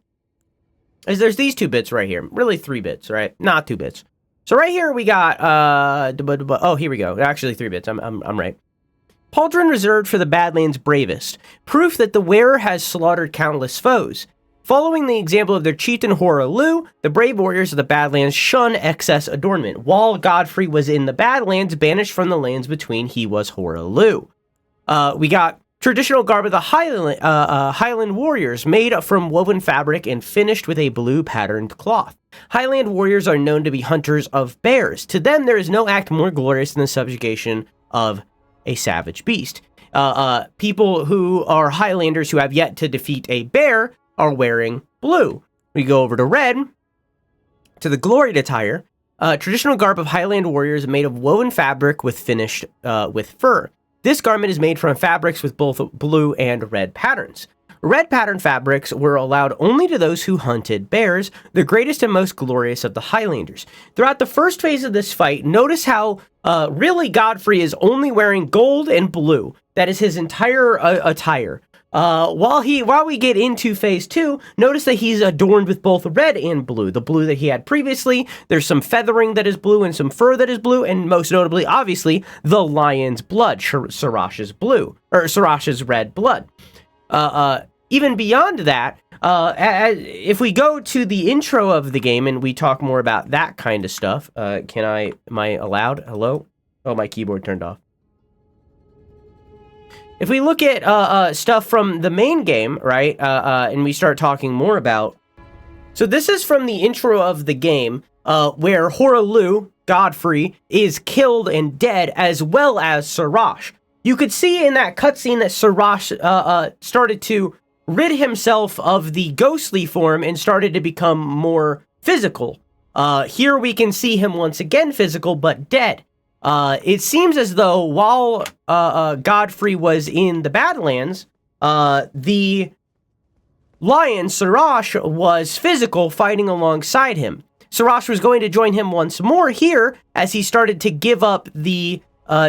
is there's these 2 bits right here. Really 3 bits, right? Not 2 bits. So right here we got, oh, here we go. Actually 3 bits. I'm right. Pauldron reserved for the Badlands' bravest. Proof that the wearer has slaughtered countless foes. Following the example of their chieftain Horalu, the brave warriors of the Badlands shun excess adornment. While Godfrey was in the Badlands, banished from the lands between, he was Horalu. We got traditional garb of the Highland warriors, made from woven fabric and finished with a blue patterned cloth. Highland warriors are known to be hunters of bears. To them, there is no act more glorious than the subjugation of a savage beast. People who are Highlanders who have yet to defeat a bear are wearing blue. We go over to red, to the gloried attire. traditional garb of Highland warriors made of woven fabric with finished with fur. This garment is made from fabrics with both blue and red patterns. Red pattern fabrics were allowed only to those who hunted bears, the greatest and most glorious of the Highlanders. Throughout the first phase of this fight, notice how really Godfrey is only wearing gold and blue. That is his entire attire. While we get into phase 2, notice that he's adorned with both red and blue. The blue that he had previously, there's some feathering that is blue and some fur that is blue, and most notably, obviously, the lion's blood, Sarash's blue, or Sarash's red blood. Even beyond that, if we go to the intro of the game and we talk more about that kind of stuff, am I allowed? Hello? Oh, my keyboard turned off. If we look at stuff from the main game, right, and we start talking more about... So this is from the intro of the game, where Hoarah, Godfrey, is killed and dead, as well as Sarash. You could see in that cutscene that Sarash started to rid himself of the ghostly form and started to become more physical. Here we can see him once again physical, but dead. It seems as though while Godfrey was in the Badlands, the lion, Sarash, was physical, fighting alongside him. Sarash was going to join him once more here as he started to give up the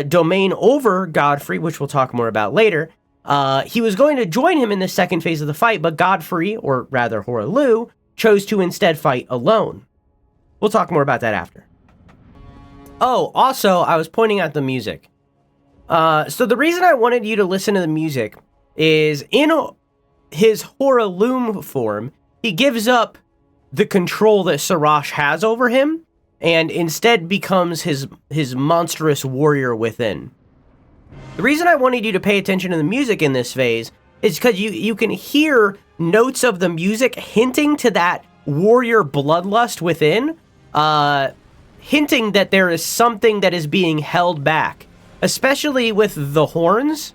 domain over Godfrey, which we'll talk more about later. He was going to join him in the second phase of the fight, but Godfrey, or rather Hoarah, chose to instead fight alone. We'll talk more about that after. Oh, also, I was pointing out the music. So the reason I wanted you to listen to the music is in his Hoarah form, he gives up the control that Sarash has over him and instead becomes his monstrous warrior within. The reason I wanted you to pay attention to the music in this phase is because you can hear notes of the music hinting to that warrior bloodlust within, hinting that there is something that is being held back, especially with the horns.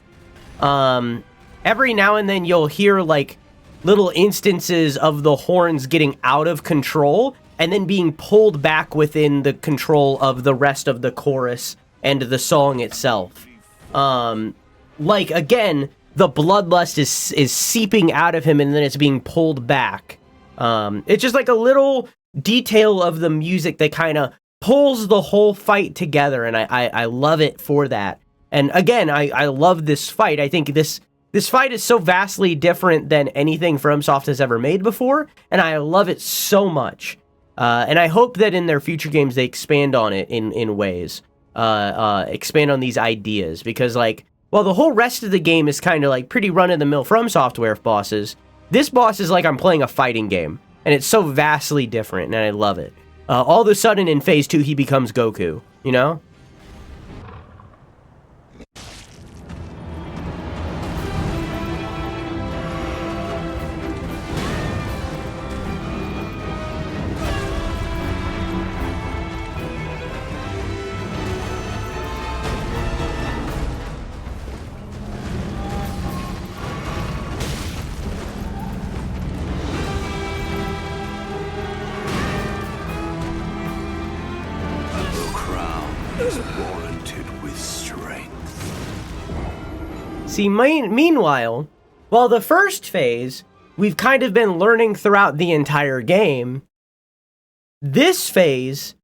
Every now and then you'll hear like little instances of the horns getting out of control and then being pulled back within the control of the rest of the chorus and the song itself. Like, again, the bloodlust is seeping out of him and then it's being pulled back. It's just like a little detail of the music that kind of pulls the whole fight together, and I love it for that. And again, I love this fight. I think this fight is so vastly different than anything FromSoft has ever made before, and I love it so much. And I hope that in their future games they expand on it in ways. Expand on these ideas, because like, while the whole rest of the game is kind of like pretty run-of-the-mill From Software bosses, this boss is like I'm playing a fighting game, and it's so vastly different, and I love it. All of a sudden in phase 2 he becomes Goku, you know? See, meanwhile, while the first phase, we've kind of been learning throughout the entire game, this phase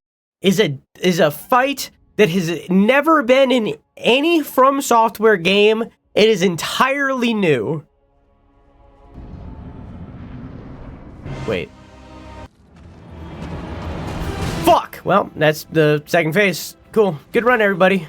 is a fight that has never been in any From Software game. It is entirely new. Wait. Fuck! Well, that's the second phase. Cool. Good run, everybody.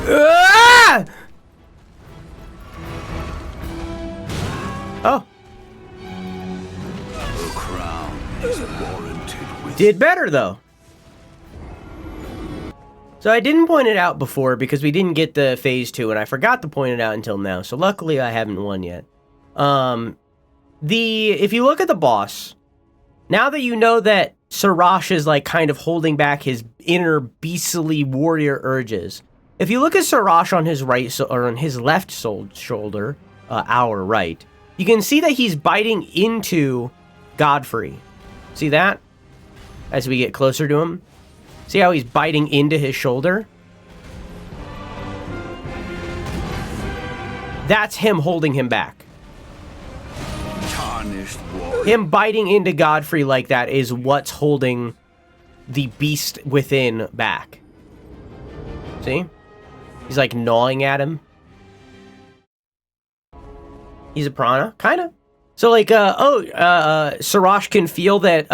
Ah! Oh. The crown is warranted with Did better, though. So I didn't point it out before because we didn't get the phase 2, and I forgot to point it out until now. So luckily I haven't won yet. If you look at the boss, now that you know that Sarash is like kind of holding back his inner beastly warrior urges, if you look at Sarash on his right or on his left shoulder, our right, you can see that he's biting into Godfrey. See that? As we get closer to him. See how he's biting into his shoulder? That's him holding him back. Tarnished warrior. Him biting into Godfrey like that is what's holding the beast within back. See? He's like gnawing at him. He's a piranha, kind of. So like, Sarash can feel that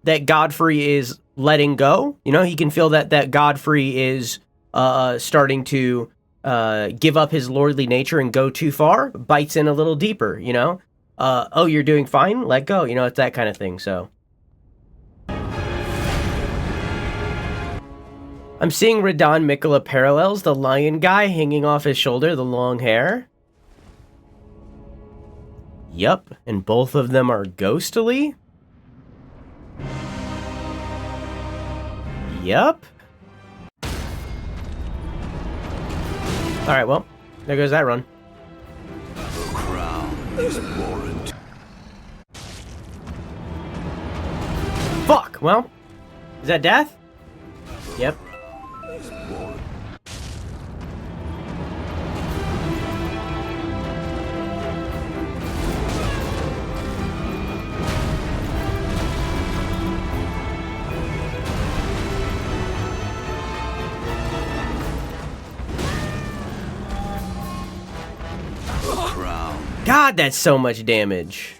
that Godfrey is letting go. You know, he can feel that Godfrey is starting to give up his lordly nature and go too far. Bites in a little deeper. You know, oh, you're doing fine. Let go. You know, it's that kind of thing. So. I'm seeing Radon Mikola parallels, the lion guy hanging off his shoulder, the long hair. Yep, and both of them are ghostly. Yep. Alright, well, there goes that run. The crown is warranted. Fuck, well, is that death? Yep. God, that's so much damage.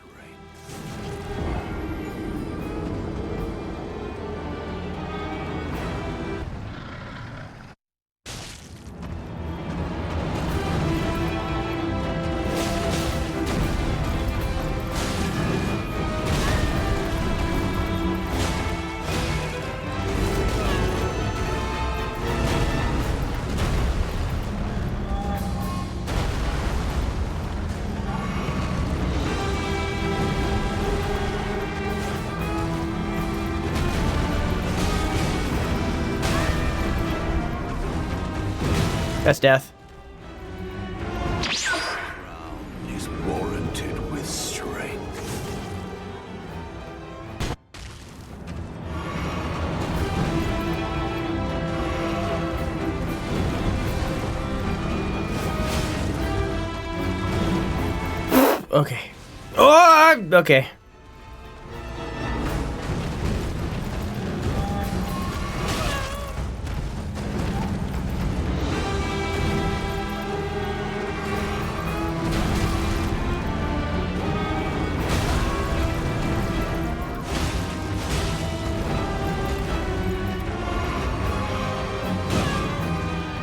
That's death. Crown is warranted with strength. Okay. Oh, okay.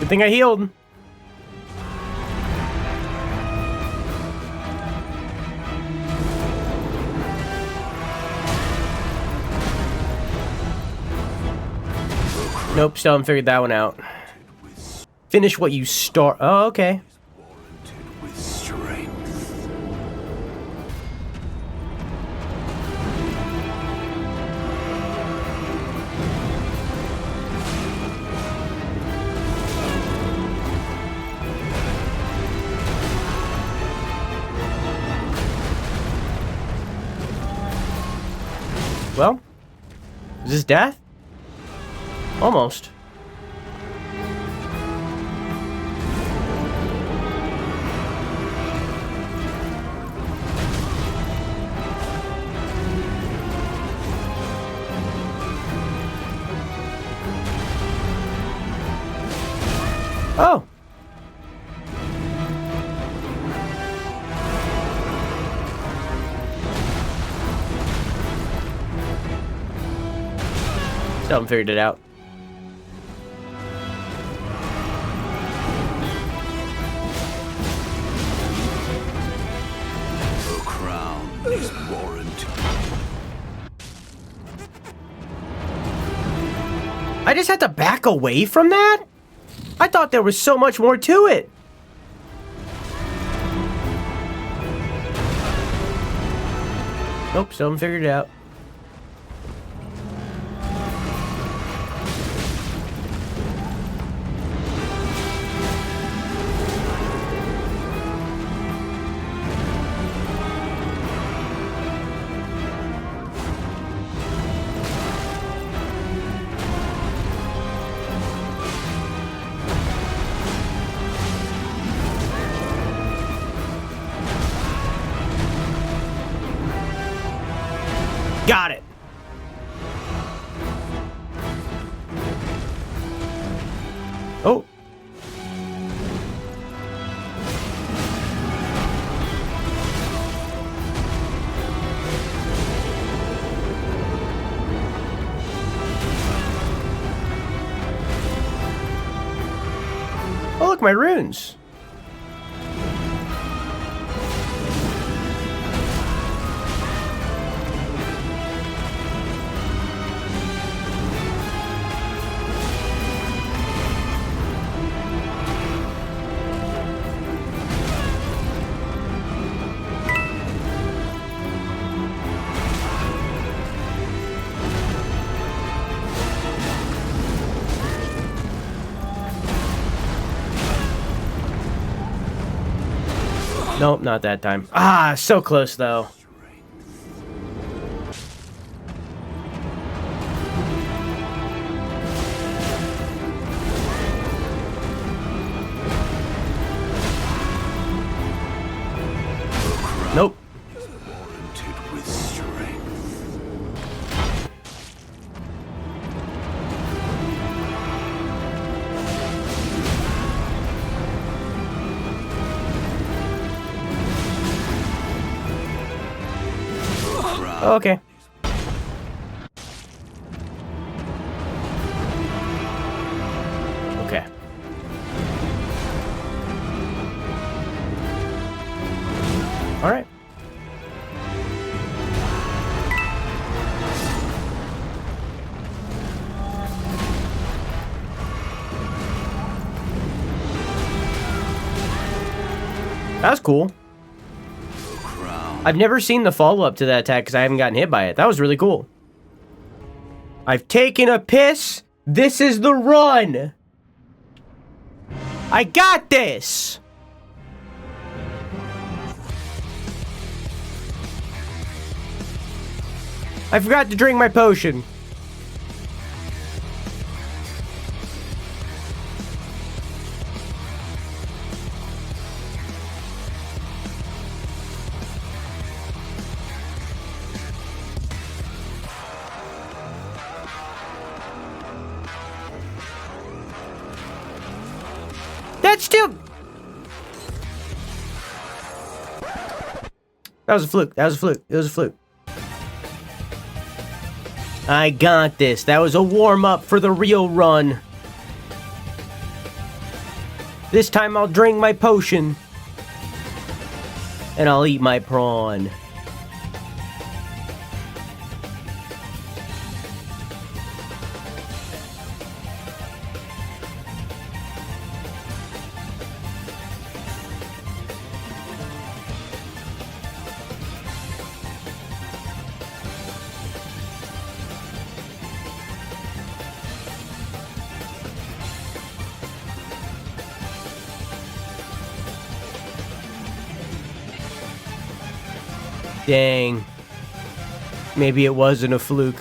Good thing I healed. Nope, still haven't figured that one out. Finish what you start. Oh, okay. Warranted with strength. Well, is this death? Almost. Oh. Still haven't figured it out. I just had to back away from that? I thought there was so much more to it. Nope, still haven't figured it out. Got it. Oh. Oh, look, my runes. Nope, not that time. Ah, so close though. Nope. Warranted with strength. Okay. Okay. All right. That was cool. I've never seen the follow-up to that attack because I haven't gotten hit by it. That was really cool. I've taken a piss. This is the run. I got this. I forgot to drink my potion. That's still... That was a fluke. That was a fluke. It was a fluke. I got this. That was a warm-up for the real run. This time I'll drink my potion. And I'll eat my prawn. Dang. Maybe it wasn't a fluke.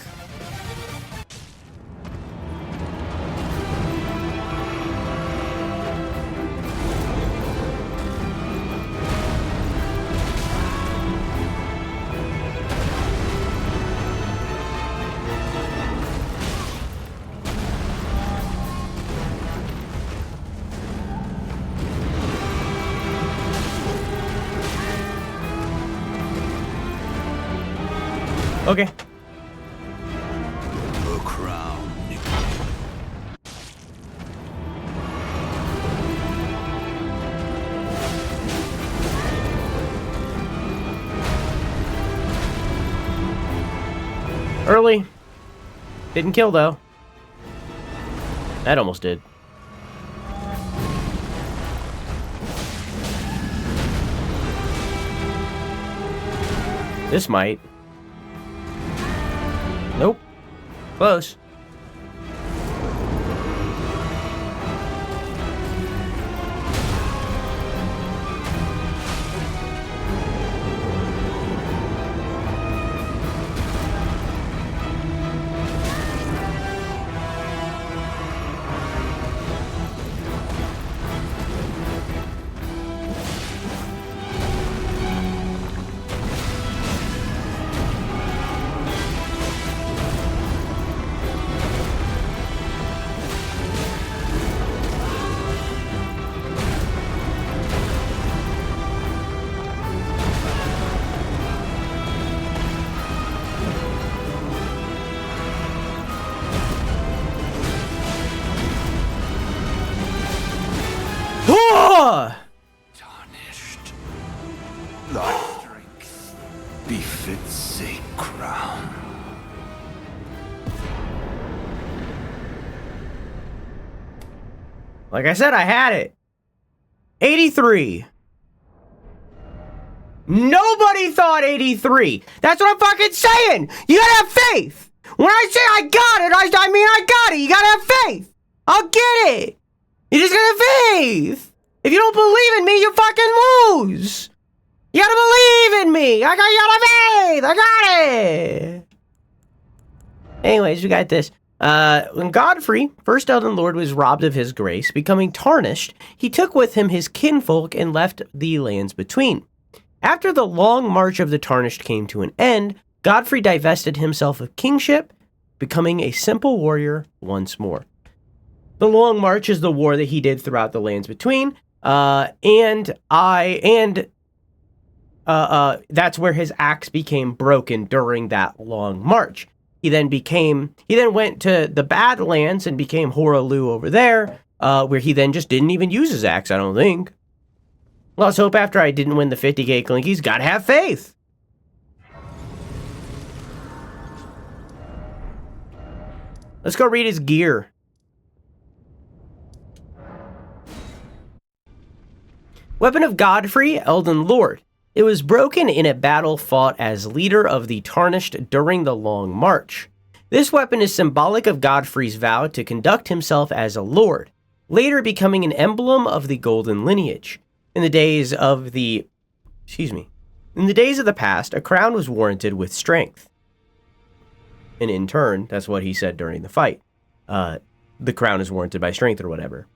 Okay. The crown. Early. Didn't kill though. That almost did. This might. Nope. Close. Tarnished. Thy strength befits a crown. Like I said, I had it. 83. Nobody thought 83. That's what I'm fucking saying. You gotta have faith. When I say I got it, I mean I got it. You gotta have faith. I'll get it. You just gotta have faith. If you don't believe in me, you fucking lose. You gotta believe in me. You gotta have faith. I got it. Anyways, we got this. When Godfrey, first Elden Lord, was robbed of his grace, becoming tarnished, he took with him his kinfolk and left the lands between. After the long march of the Tarnished came to an end, Godfrey divested himself of kingship, becoming a simple warrior once more. The Long March is the war that he did throughout the lands between, that's where his axe became broken during that long march. He then went to the Badlands and became Horaloo over there, where he then just didn't even use his axe, I don't think. Let's hope after I didn't win the 50k Clinkies, gotta have faith. Let's go read his gear. Weapon of Godfrey, Elden Lord. It was broken in a battle fought as leader of the Tarnished during the Long March. This weapon is symbolic of Godfrey's vow to conduct himself as a lord, later becoming an emblem of the golden lineage. In the days of the past, a crown was warranted with strength. And in turn, that's what he said during the fight. The crown is warranted by strength or whatever.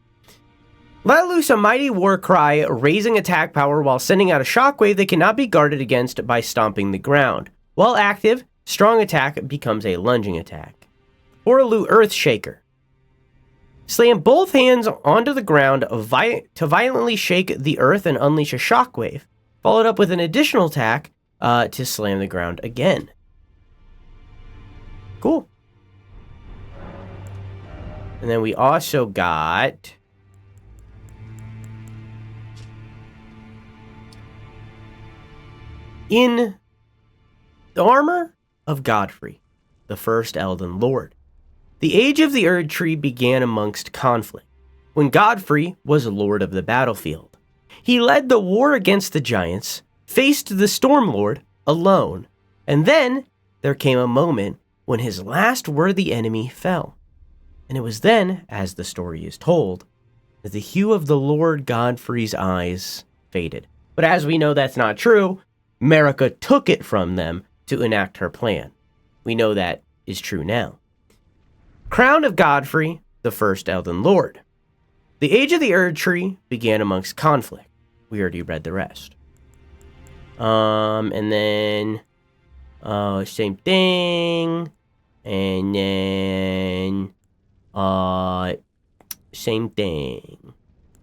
Let loose a mighty war cry, raising attack power while sending out a shockwave that cannot be guarded against by stomping the ground. While active, strong attack becomes a lunging attack. Horaloo Earthshaker. Slam both hands onto the ground to violently shake the earth and unleash a shockwave, followed up with an additional attack to slam the ground again. Cool. And then we also got... in the armor of Godfrey, the first Elden Lord. The age of the Erd Tree began amongst conflict, when Godfrey was lord of the battlefield. He led the war against the giants, faced the Stormlord alone, and then there came a moment when his last worthy enemy fell. And it was then, as the story is told, that the hue of the Lord Godfrey's eyes faded. But as we know that's not true, Marika took it from them to enact her plan. We know that is true now. Crown of Godfrey, the first Elden Lord. The age of the Erd Tree began amongst conflict. We already read the rest. And then same thing. And then same thing.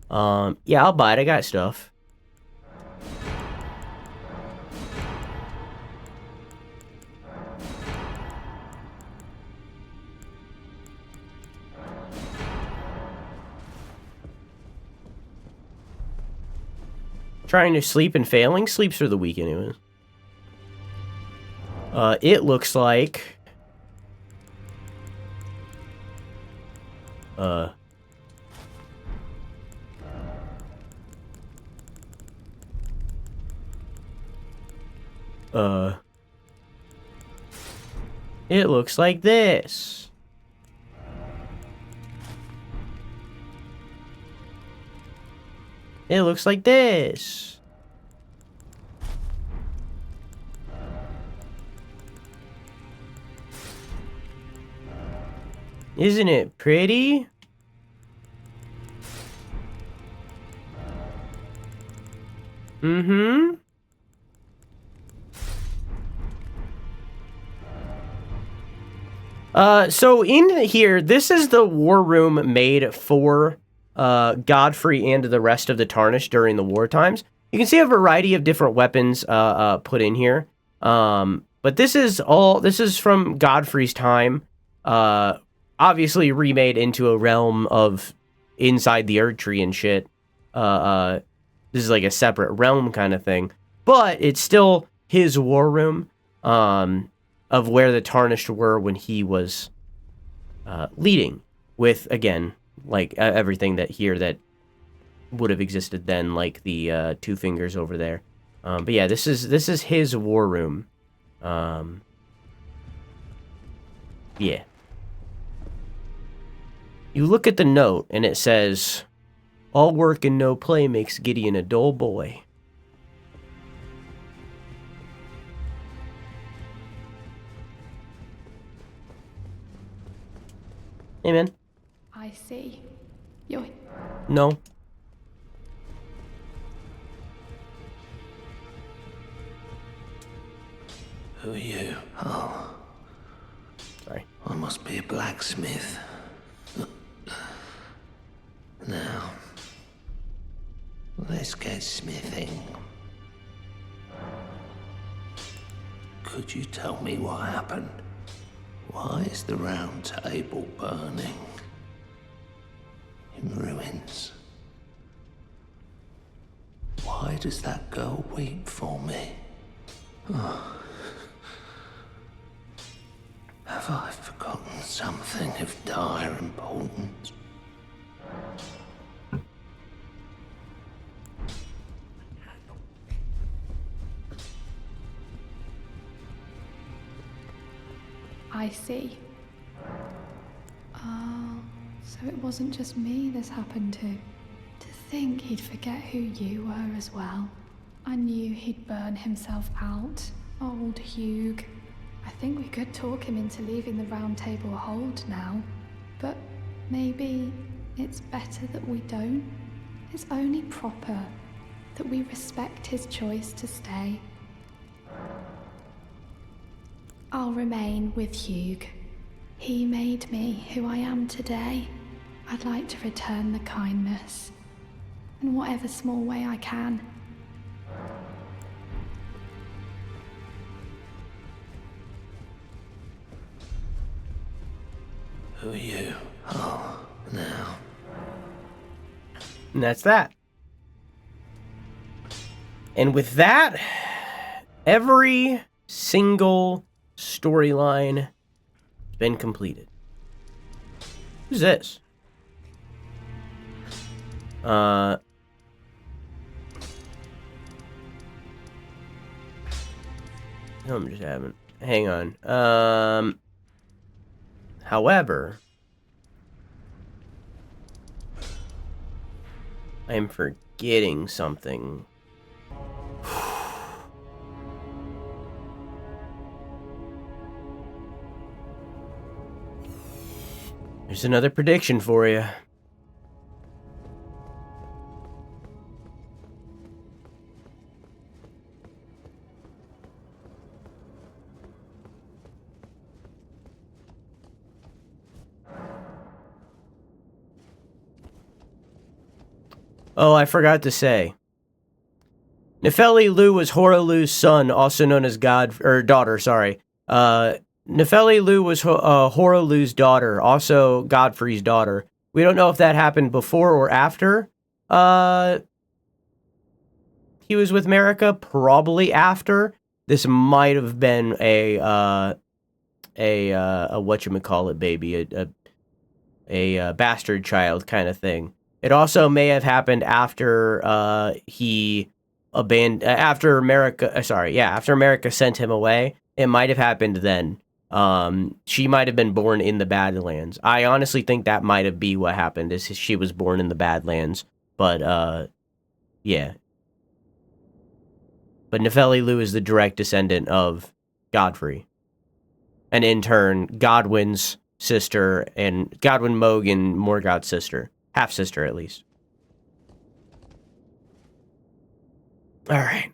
Yeah, I'll buy it. I got stuff. Trying to sleep and failing? Sleeps through the week anyways. It looks like... It looks like this. It looks like this. Isn't it pretty? Mm-hmm. So in here, this is the war room made for Godfrey and the rest of the Tarnished during the war times. You can see a variety of different weapons put in here. But this is from Godfrey's time. Obviously remade into a realm of inside the Erd Tree and shit. This is like a separate realm kind of thing. But it's still his war room. Of where the Tarnished were when he was leading, with, again, like everything that would have existed then, like the two fingers over there. But yeah, this is his war room. Yeah. You look at the note, and it says, "All work and no play makes Gideon a dull boy." Hey, man. I see. You're... No. Who are you? Oh. Sorry. I must be a blacksmith. Now, let's get smithing. Could you tell me what happened? Why is the round table burning? In ruins. Why does that girl weep for me? Oh. Have I forgotten something of dire importance? I see. Oh, so it wasn't just me this happened to. To think he'd forget who you were as well. I knew he'd burn himself out. Old Hugh. I think we could talk him into leaving the round table hold now. But maybe it's better that we don't. It's only proper that we respect his choice to stay. I'll remain with Hugh. He made me who I am today. I'd like to return the kindness, in whatever small way I can. Who are you? Oh, now. And that's that. And with that, every single storyline has been completed. Who's this? I'm just having... Hang on. However, I am forgetting something. There's another prediction for you. Oh, I forgot to say. Nefeli Lu was Horolu's son, also known as daughter, sorry. Nefeli Lu was Horolu's daughter, also Godfrey's daughter. We don't know if that happened before or after he was with Marika. Probably after. This might have been a whatchamacallit baby, a bastard child kind of thing. It also may have happened after he after America. After America sent him away, it might have happened then. She might have been born in the Badlands. I honestly think that might have been what happened. Is she was born in the Badlands, but yeah. But Nefeli Lu is the direct descendant of Godfrey, and in turn, Godwyn's sister and Godwyn Moog and Morgoth's sister, half sister at least. All right.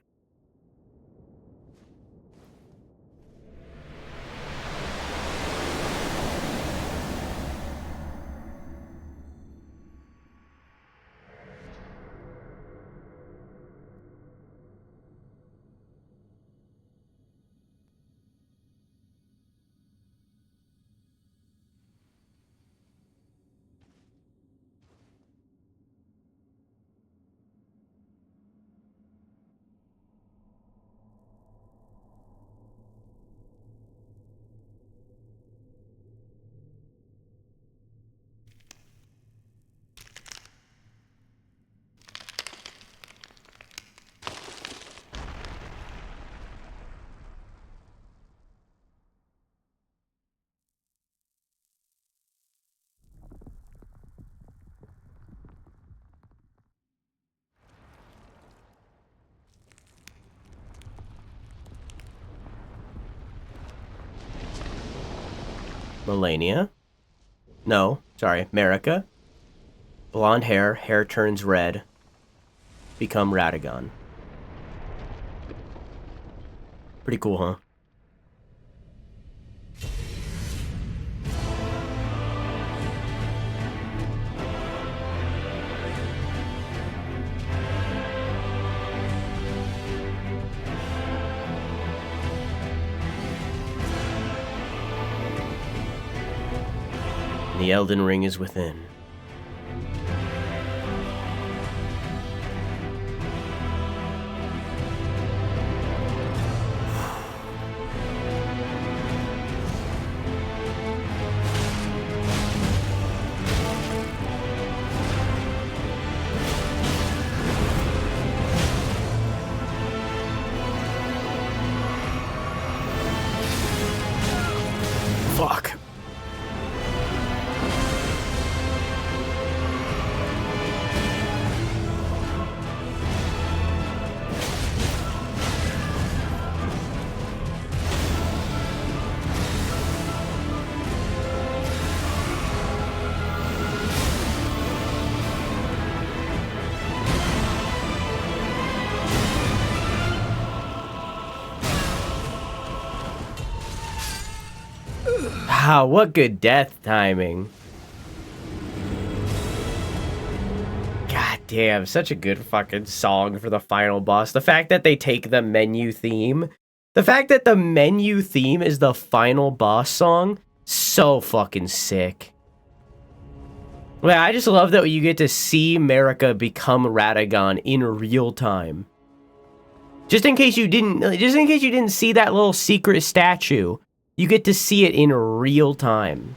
Melania. No, sorry, Marika. Blonde hair, hair turns red. Become Radagon. Pretty cool, huh? The Elden Ring is within. Fuck. Wow, what good death timing. God damn, such a good fucking song for the final boss. The fact that they take the menu theme. The fact that the menu theme is the final boss song. So fucking sick. Man, I just love that you get to see Marika become Radagon in real time. Just in case you didn't see that little secret statue. You get to see it in real time.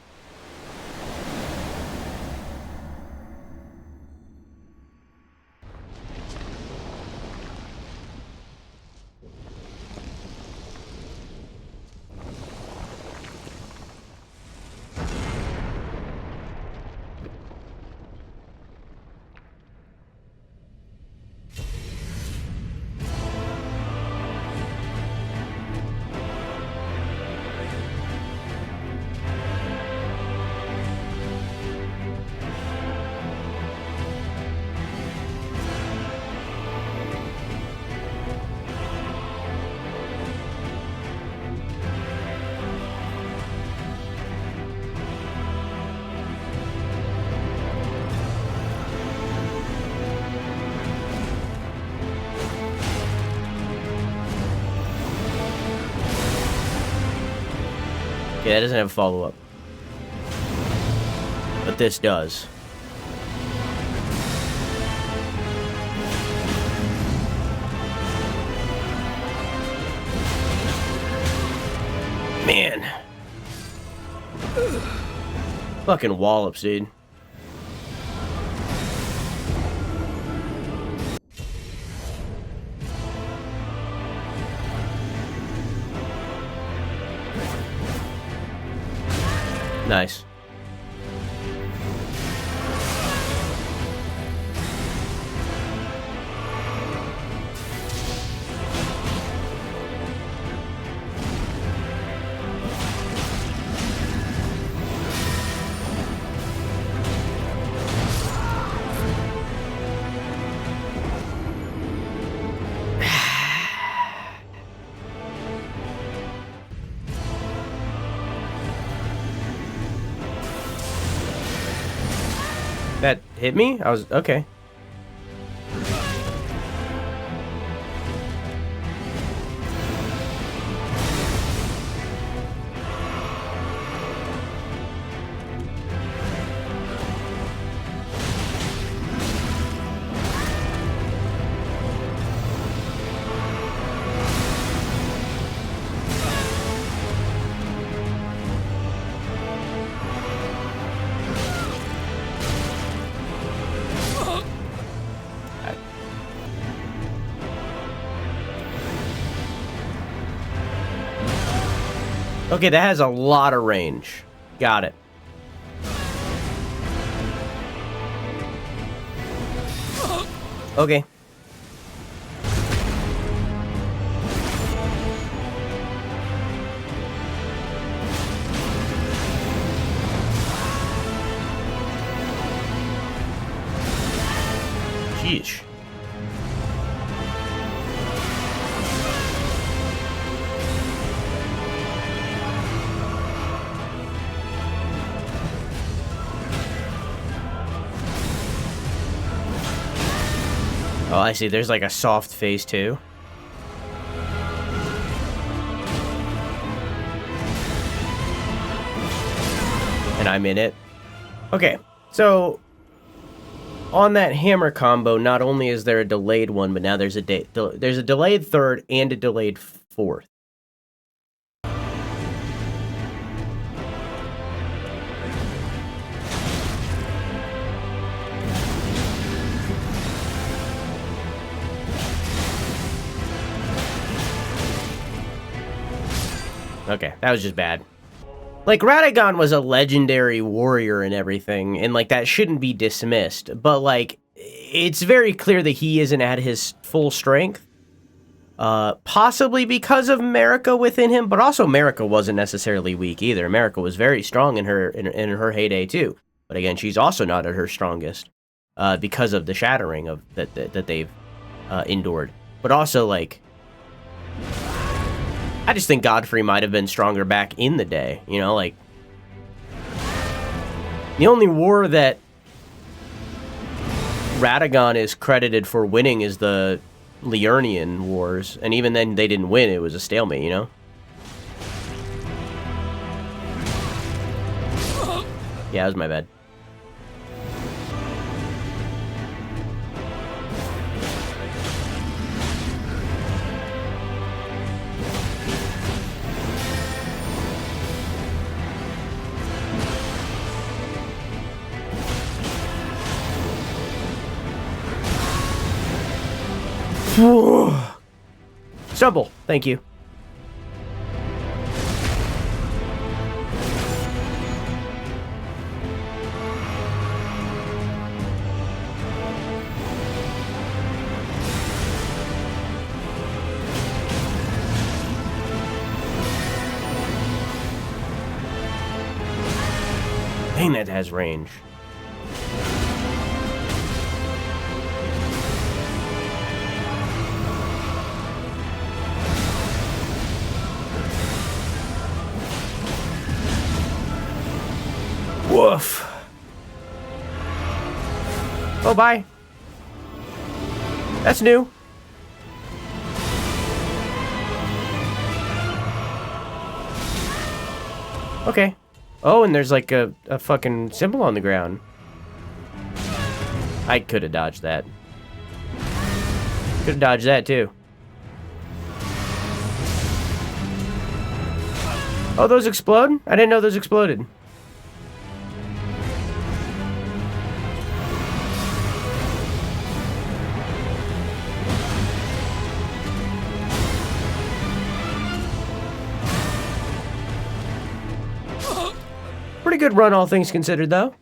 Yeah, it doesn't have a follow-up. But this does. Man. Fucking wallops, dude. Nice. That hit me? I was okay. Okay, that has a lot of range. Got it. Okay. Sheesh. Oh, I see. There's like a soft phase too. And I'm in it. Okay, so on that hammer combo, not only is there a delayed one, but now there's a delayed third and a delayed fourth. Okay, that was just bad. Like, Radagon was a legendary warrior and everything, and, like, that shouldn't be dismissed. But, like, it's very clear that he isn't at his full strength. Possibly because of Marika within him, but also Marika wasn't necessarily weak either. Marika was very strong in her heyday, too. But again, she's also not at her strongest because of the shattering of that they've endured. But also, like, I just think Godfrey might have been stronger back in the day, you know, like, the only war that Radagon is credited for winning is the Liurnian Wars, and even then they didn't win, it was a stalemate, you know? Yeah, that was my bad. Stumble, thank you. Dang, that has range. Woof. Oh, bye. That's new. Okay. Oh, and there's like a fucking symbol on the ground. I could have dodged that. Could have dodged that too. Oh, those explode? I didn't know those exploded. Pretty pretty good run, all things considered, though.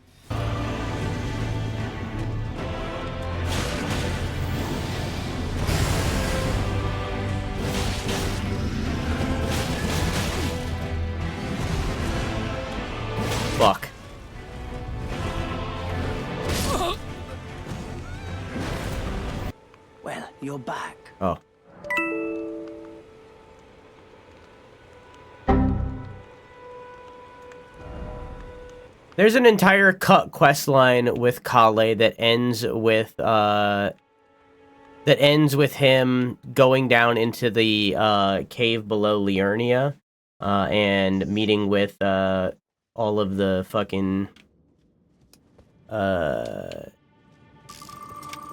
Fuck. Well, you're back. Oh. There's an entire cut quest line with Kale that ends with him going down into the cave below Liurnia and meeting with all of the fucking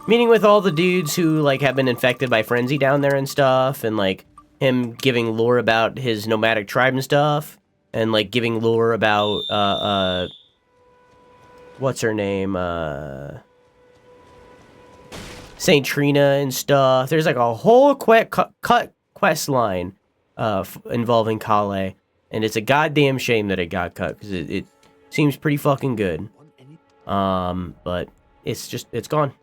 meeting with all the dudes who like have been infected by Frenzy down there and stuff, and like him giving lore about his nomadic tribe and stuff, and like giving lore about what's her name? Saint Trina and stuff. There's like a whole cut quest line involving Kale, and it's a goddamn shame that it got cut because it seems pretty fucking good. But it's gone.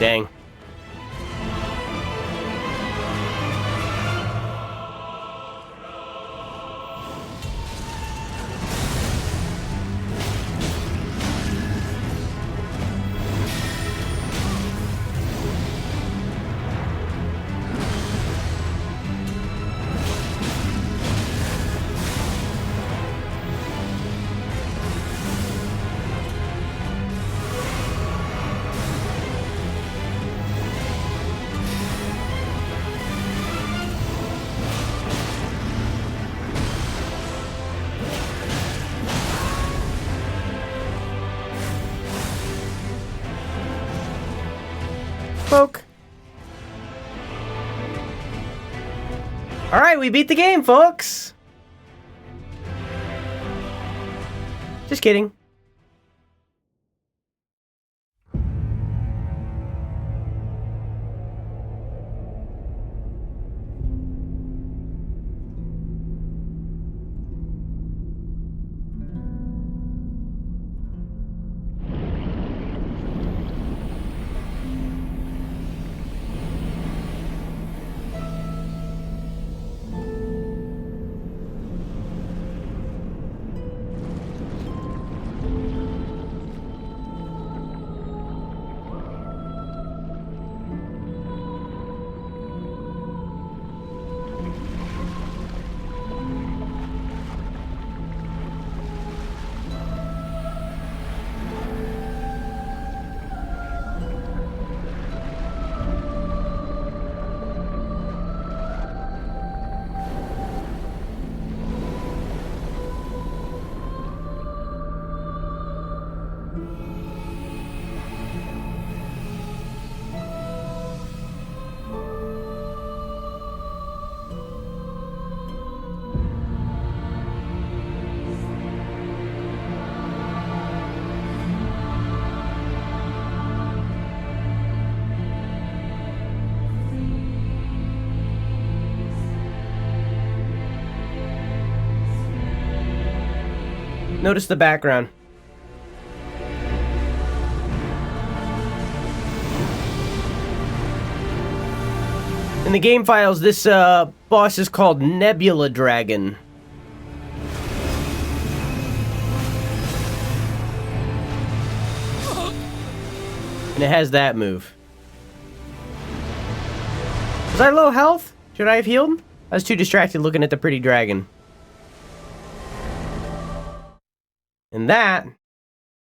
Dang. Alright, we beat the game, folks! Just kidding. Notice the background. In the game files, this boss is called Nebula Dragon. And it has that move. Was I low health? Should I have healed? I was too distracted looking at the pretty dragon. And that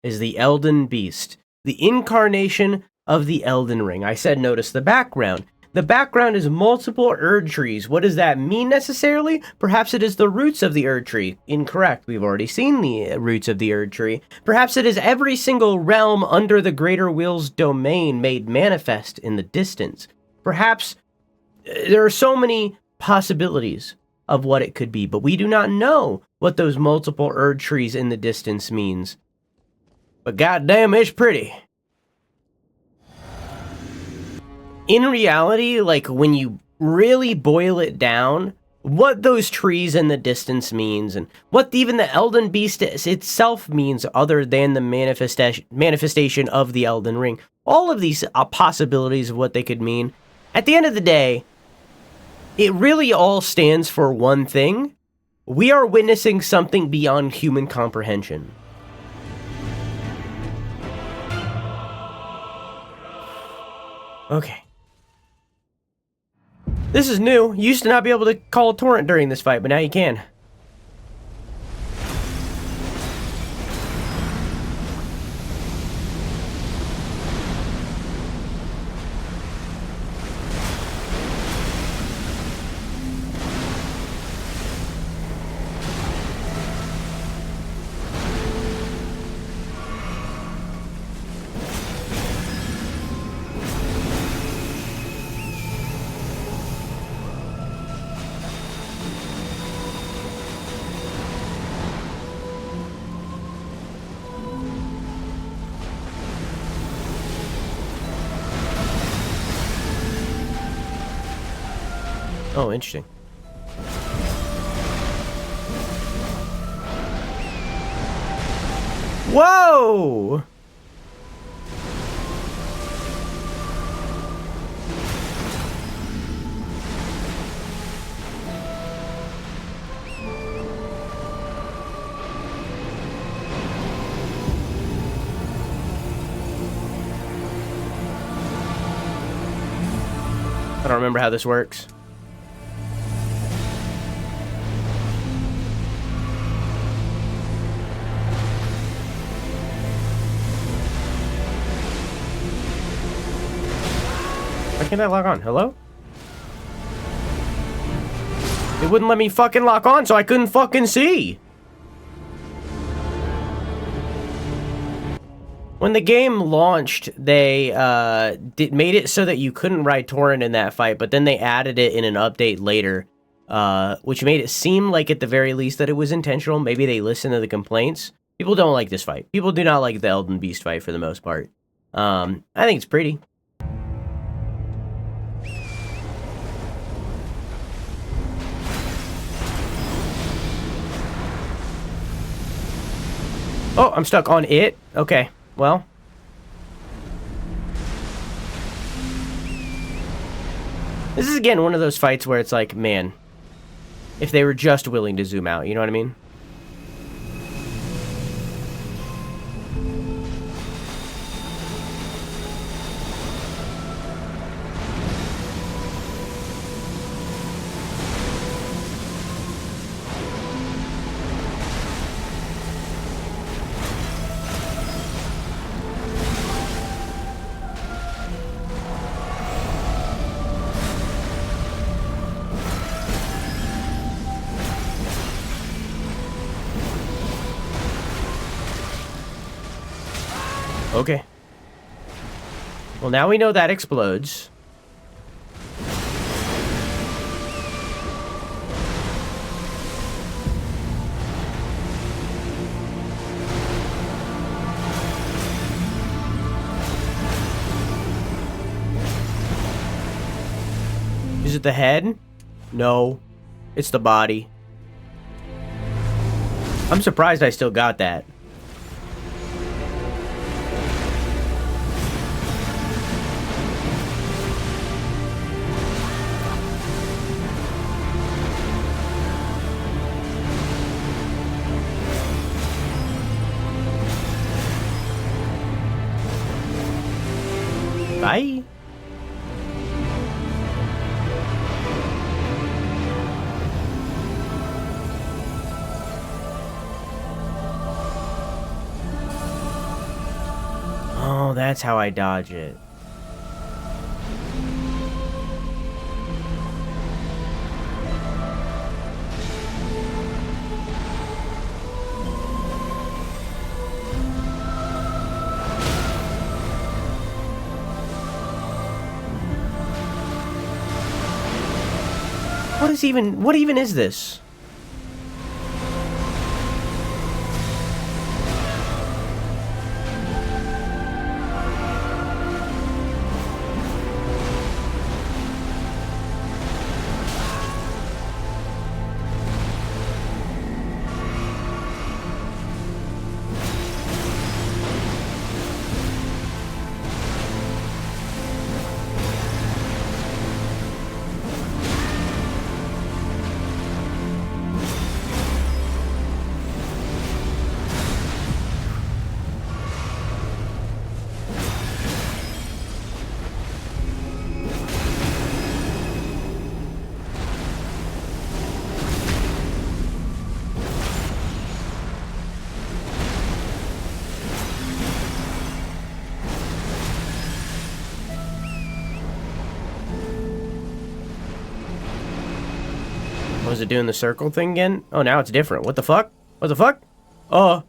is the Elden Beast, the incarnation of the Elden Ring. I said notice the background. The background is multiple Erd trees. What does that mean necessarily? Perhaps it is the roots of the Erd tree. Incorrect. We've already seen the roots of the Erd tree. Perhaps it is every single realm under the Greater Will's domain made manifest in the distance. Perhaps there are so many possibilities of what it could be, but we do not know what those multiple Erd trees in the distance means. But goddamn, it's pretty. In reality, like, when you really boil it down, what those trees in the distance means, and what even the Elden Beast itself means other than the manifestation of the Elden Ring, all of these possibilities of what they could mean, at the end of the day, it really all stands for one thing. We are witnessing something beyond human comprehension. Okay. This is new. You used to not be able to call a torrent during this fight, but now you can. Oh, interesting. Whoa! I don't remember how this works. Why can't I log on? Hello? It wouldn't let me fucking lock on, so I couldn't fucking see. When the game launched, they made it so that you couldn't ride torrent in that fight, but then they added it in an update later, which made it seem like at the very least that it was intentional. Maybe they listened to the complaints. People don't like this fight. People do not like the Elden Beast fight for the most part. I think it's pretty. Oh, I'm stuck on it? Okay, well. This is, again, one of those fights where it's like, man, if they were just willing to zoom out, you know what I mean? Okay. Well, now we know that explodes. Is it the head? No. It's the body. I'm surprised I still got that. Bye. Oh, that's how I dodge it. What even is this? Was it doing the circle thing again? Oh, now it's different. What the fuck? What the fuck? Oh.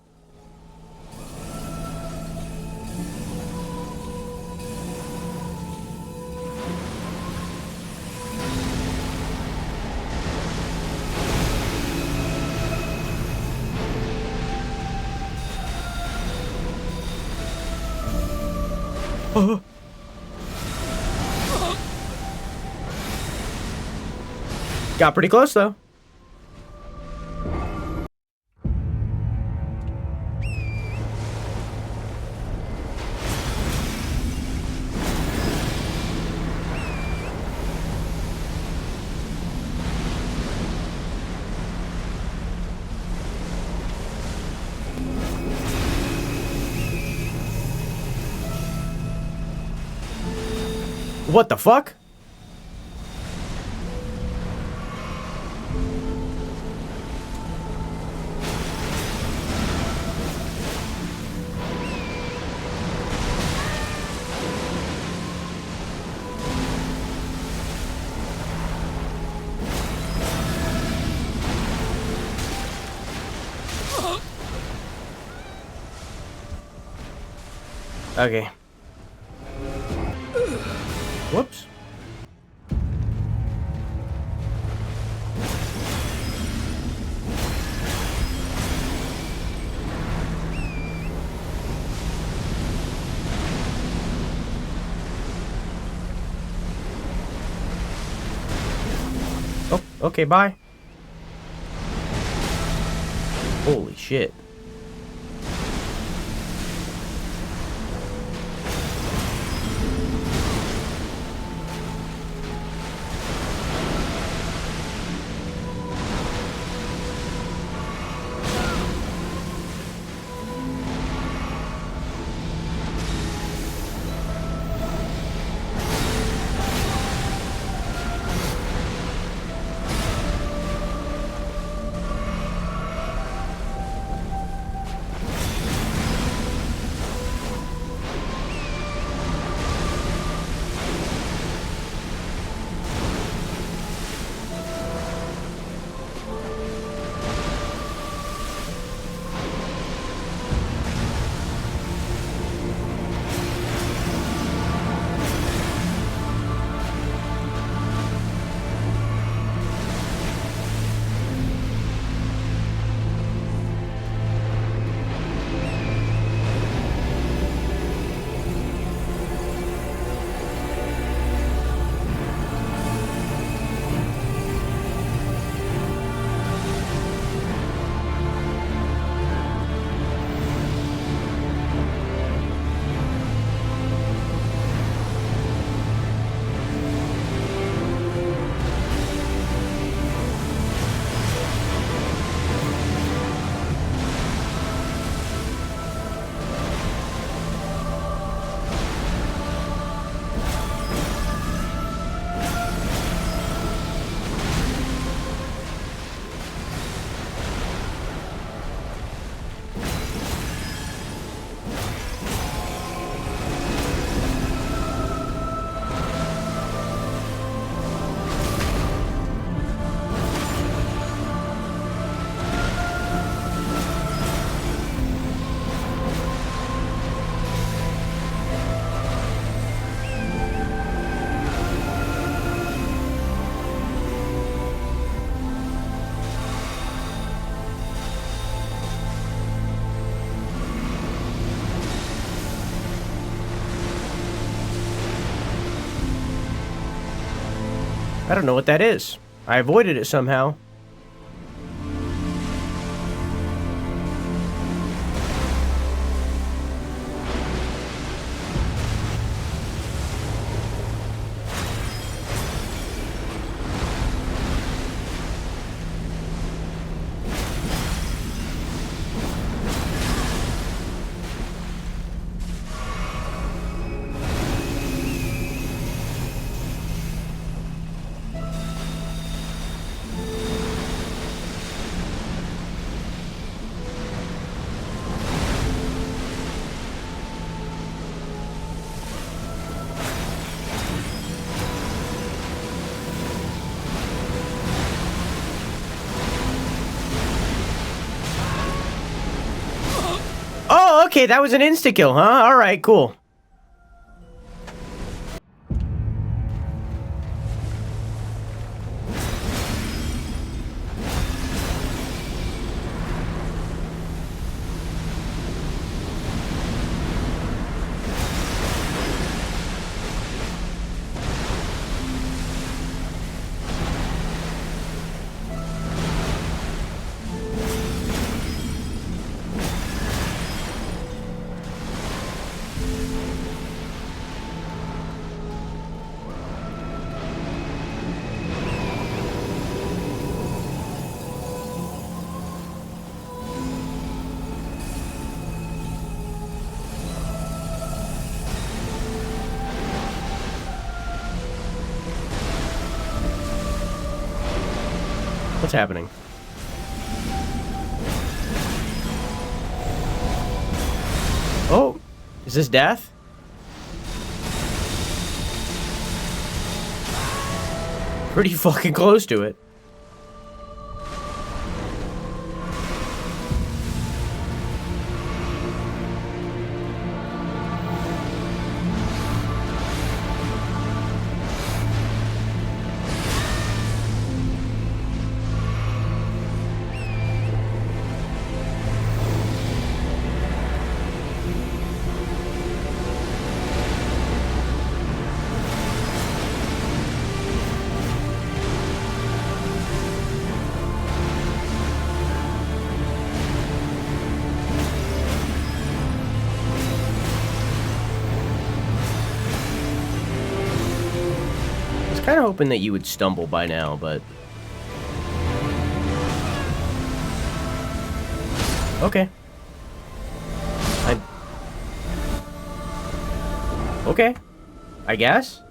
Oh. Got pretty close, though. What the fuck? Okay. Whoops. Oh, okay, bye. Holy shit. I don't know what that is. I avoided it somehow. Oh, okay, that was an insta-kill, huh? Alright, cool. What's happening? Oh, is this death? Pretty fucking close to it. Kind of hoping that you would stumble by now, but... Okay. Okay. I guess?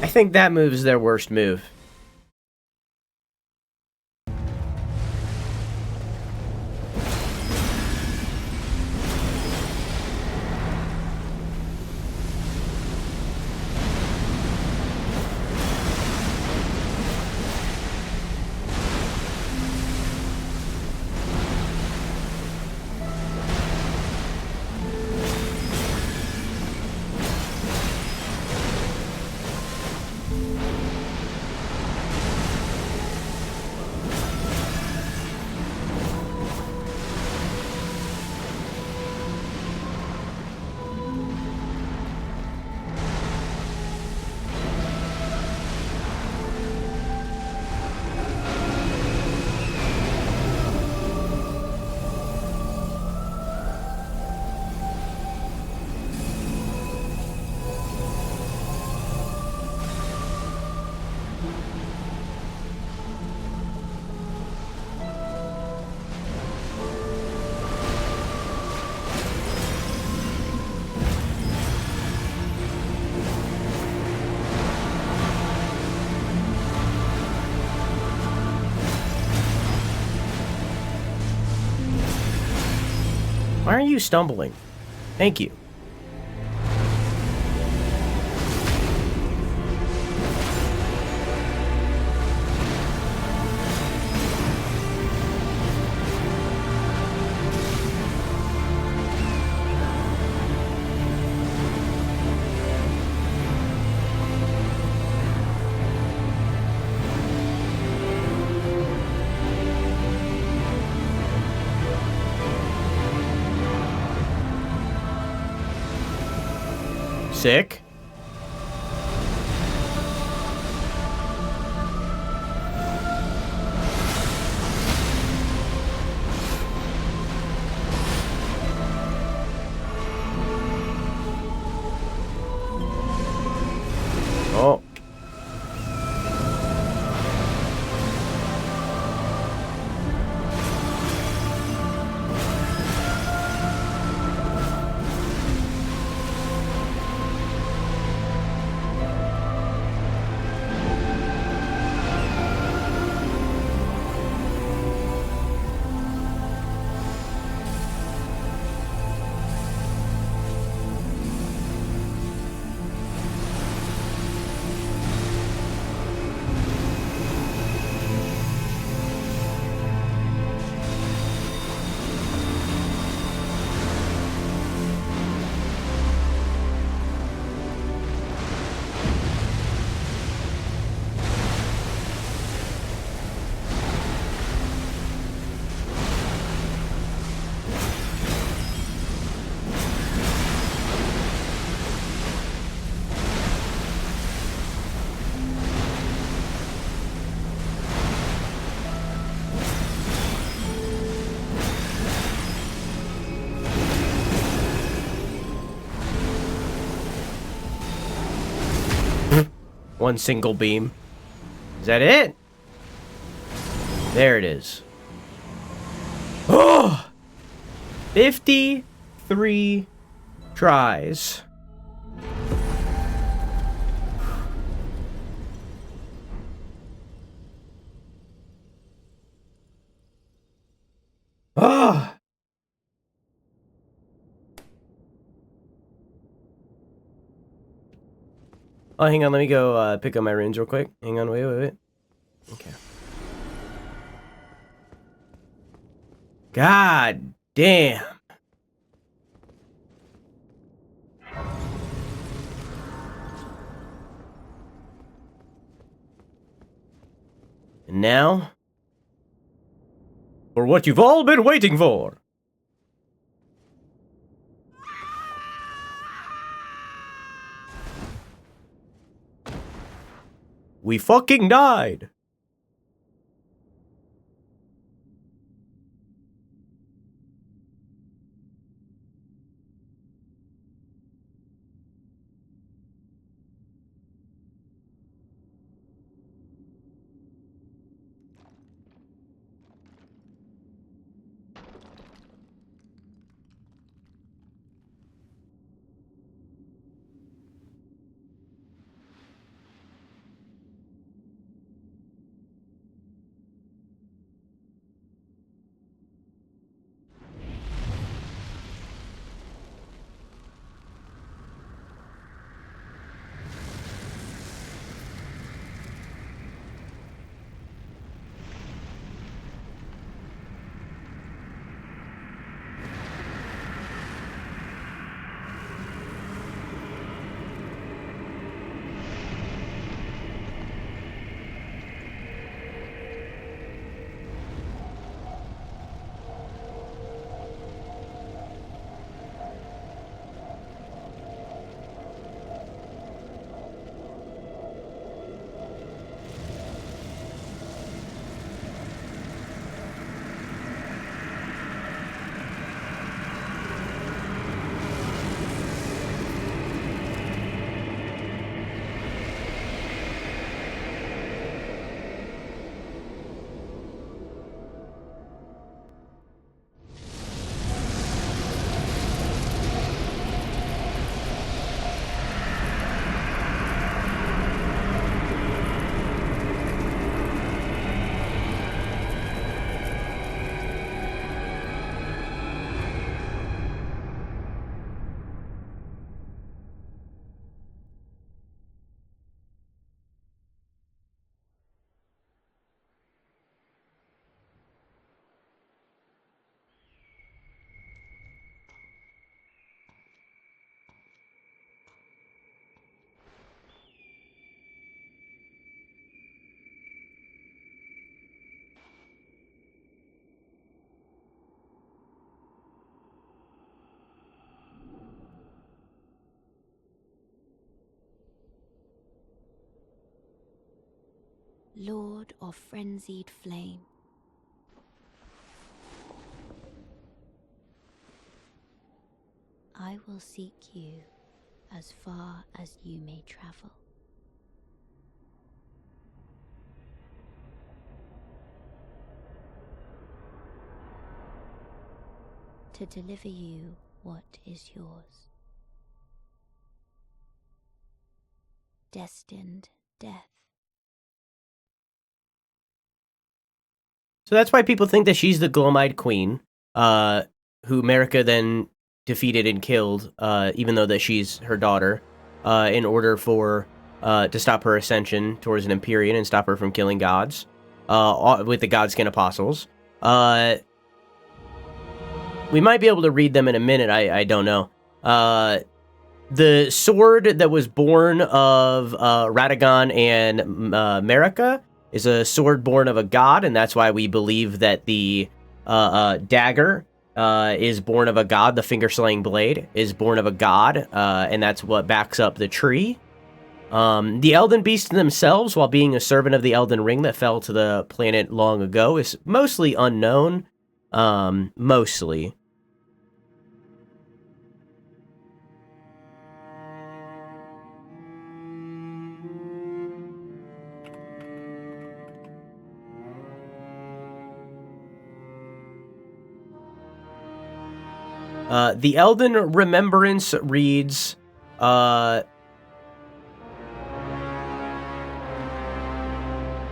I think that move is their worst move. Why are you stumbling? Thank you. Sick. One single beam. Is that it? There it is. Oh! 53 tries. Ah! Oh, hang on. Let me go pick up my runes real quick. Hang on. Wait. Okay. God damn. And now, for what you've all been waiting for. We fucking died. Lord of Frenzied Flame. I will seek you as far as you may travel. To deliver you what is yours. Destined death. So that's why people think that she's the Glomide Queen, who Marika then defeated and killed, even though that she's her daughter, in order for to stop her ascension towards an Empyrean and stop her from killing gods, with the Godskin Apostles. We might be able to read them in a minute, I don't know. The sword that was born of Radagon and Marika is a sword born of a god, and that's why we believe that the dagger is born of a god. The finger-slaying blade is born of a god, and that's what backs up the tree. The Elden Beasts themselves, while being a servant of the Elden Ring that fell to the planet long ago, is mostly unknown. Mostly. The Elden Remembrance reads,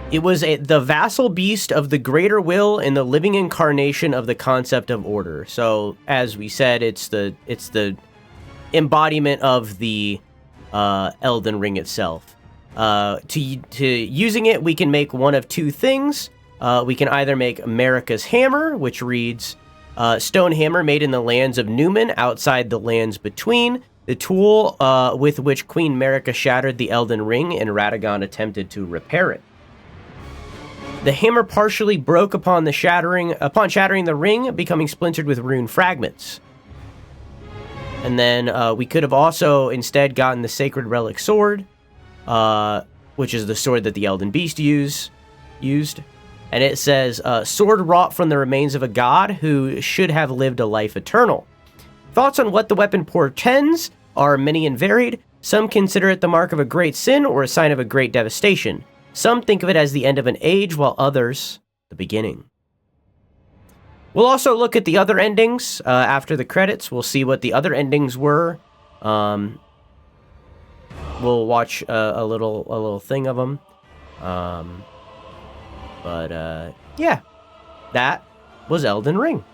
it was the vassal beast of the greater will and the living incarnation of the concept of order. So, as we said, it's the embodiment of the Elden Ring itself. To using it, we can make one of two things. We can either make Marika's hammer, which reads, stone hammer made in the lands of Newman, outside the lands between. The tool with which Queen Marika shattered the Elden Ring, and Radagon attempted to repair it. The hammer partially broke upon shattering the ring, becoming splintered with rune fragments. And then we could have also instead gotten the Sacred Relic Sword, which is the sword that the Elden Beast used. And it says, sword wrought from the remains of a god who should have lived a life eternal. Thoughts on what the weapon portends are many and varied. Some consider it the mark of a great sin or a sign of a great devastation. Some think of it as the end of an age, while others, the beginning. We'll also look at the other endings after the credits. We'll see what the other endings were. We'll watch a little thing of them. Yeah, that was Elden Ring.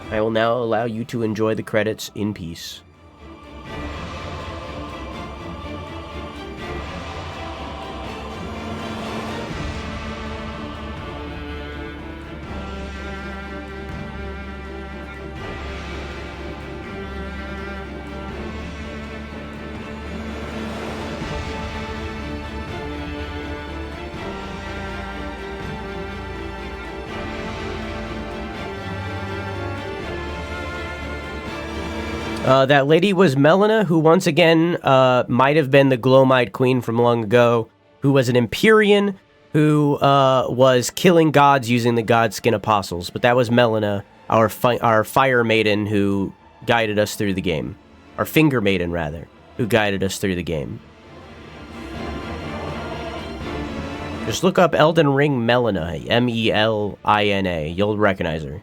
I will now allow you to enjoy the credits in peace. That lady was Melina, who once again might have been the Glow-Eyed Queen from long ago, who was an Empyrean who was killing gods using the Godskin Apostles. But that was Melina, our Fire Maiden, who guided us through the game. Our Finger Maiden, rather, who guided us through the game. Just look up Elden Ring Melina, M-E-L-I-N-A. You'll recognize her.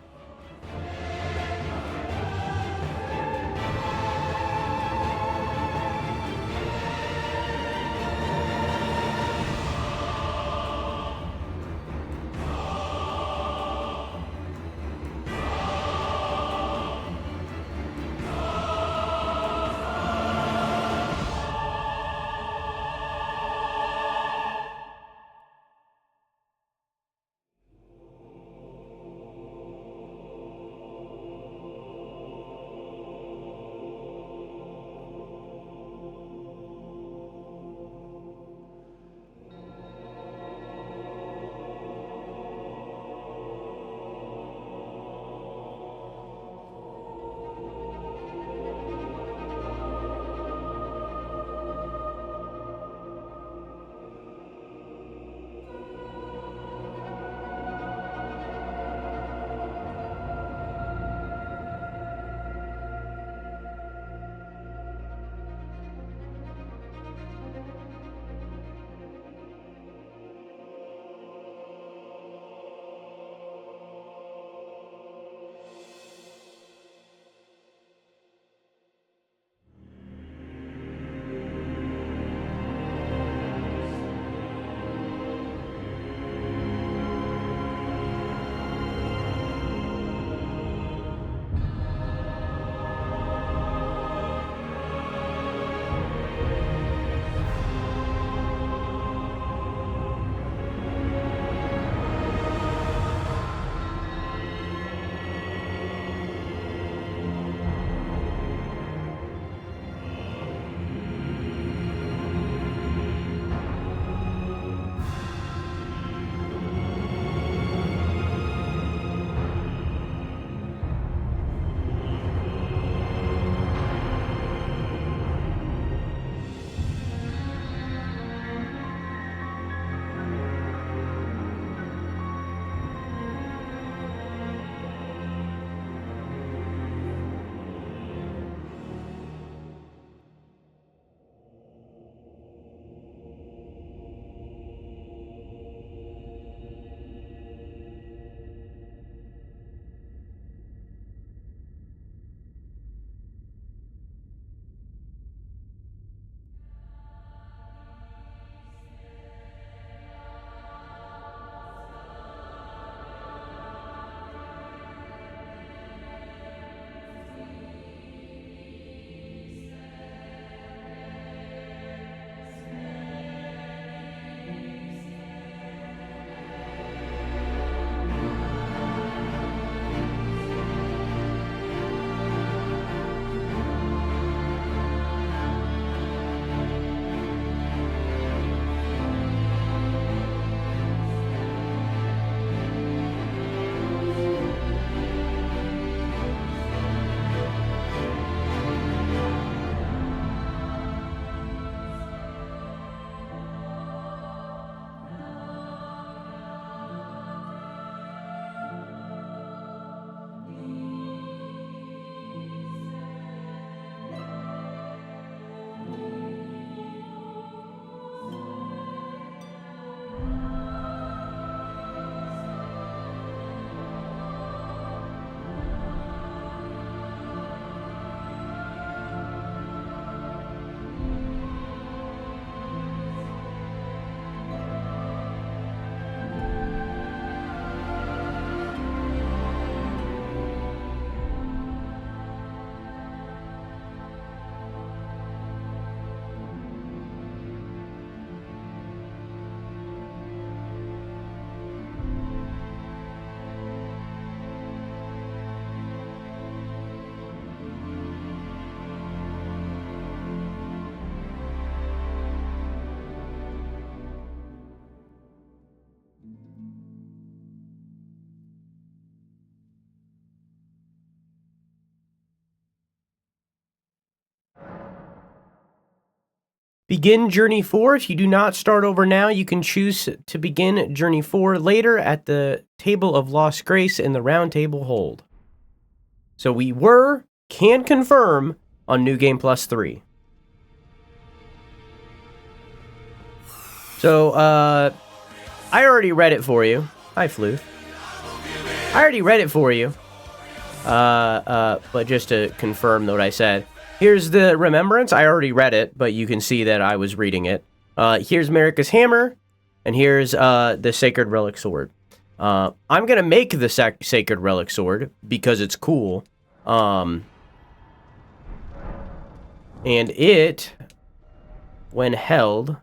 Begin Journey 4. If you do not start over now, you can choose to begin Journey 4 later at the Table of Lost Grace in the Round Table Hold. So we can confirm on New Game Plus 3. So, I already read it for you. Hi, Floof. I already read it for you. But just to confirm what I said. Here's the Remembrance. I already read it, but you can see that I was reading it. Here's Marika's Hammer, and here's the Sacred Relic Sword. I'm going to make the Sacred Relic Sword because it's cool. And it, when held...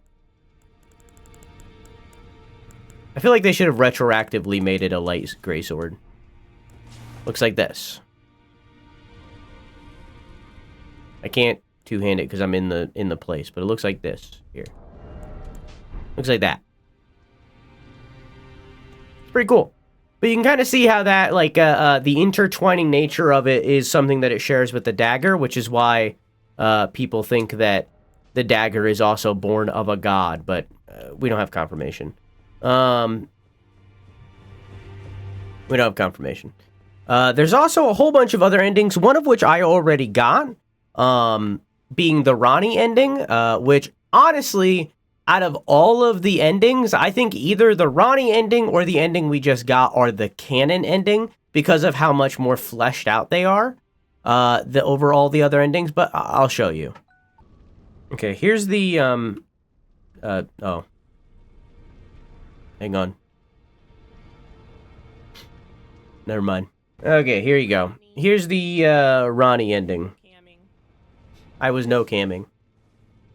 I feel like they should have retroactively made it a light gray sword. Looks like this. I can't two-hand it because I'm in the place, but it looks like this here. Looks like that. It's pretty cool. But you can kind of see how that, like, the intertwining nature of it is something that it shares with the dagger, which is why people think that the dagger is also born of a god, but we don't have confirmation. We don't have confirmation. There's also a whole bunch of other endings, one of which I already got, being the Ranni ending, which, honestly, out of all of the endings, I think either the Ranni ending or the ending we just got are the canon ending, because of how much more fleshed out they are, over all the other endings, but I'll show you. Okay, here's the, oh. Hang on. Never mind. Okay, here you go. Here's the Ranni ending. I was no camming.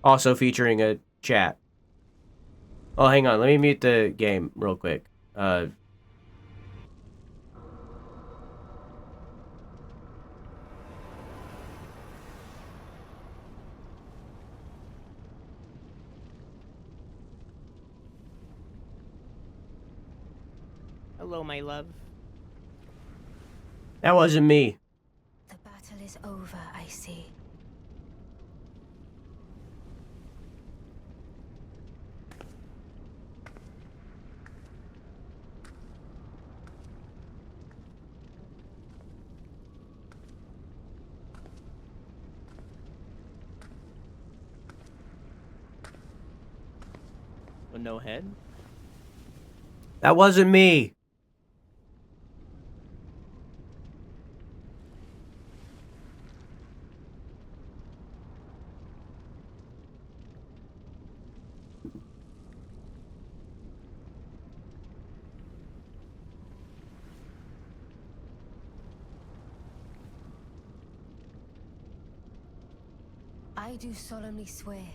Also featuring a chat. Oh, hang on. Let me mute the game real quick. Hello, my love. That wasn't me. The battle is over, I see. With no head? That wasn't me. I do solemnly swear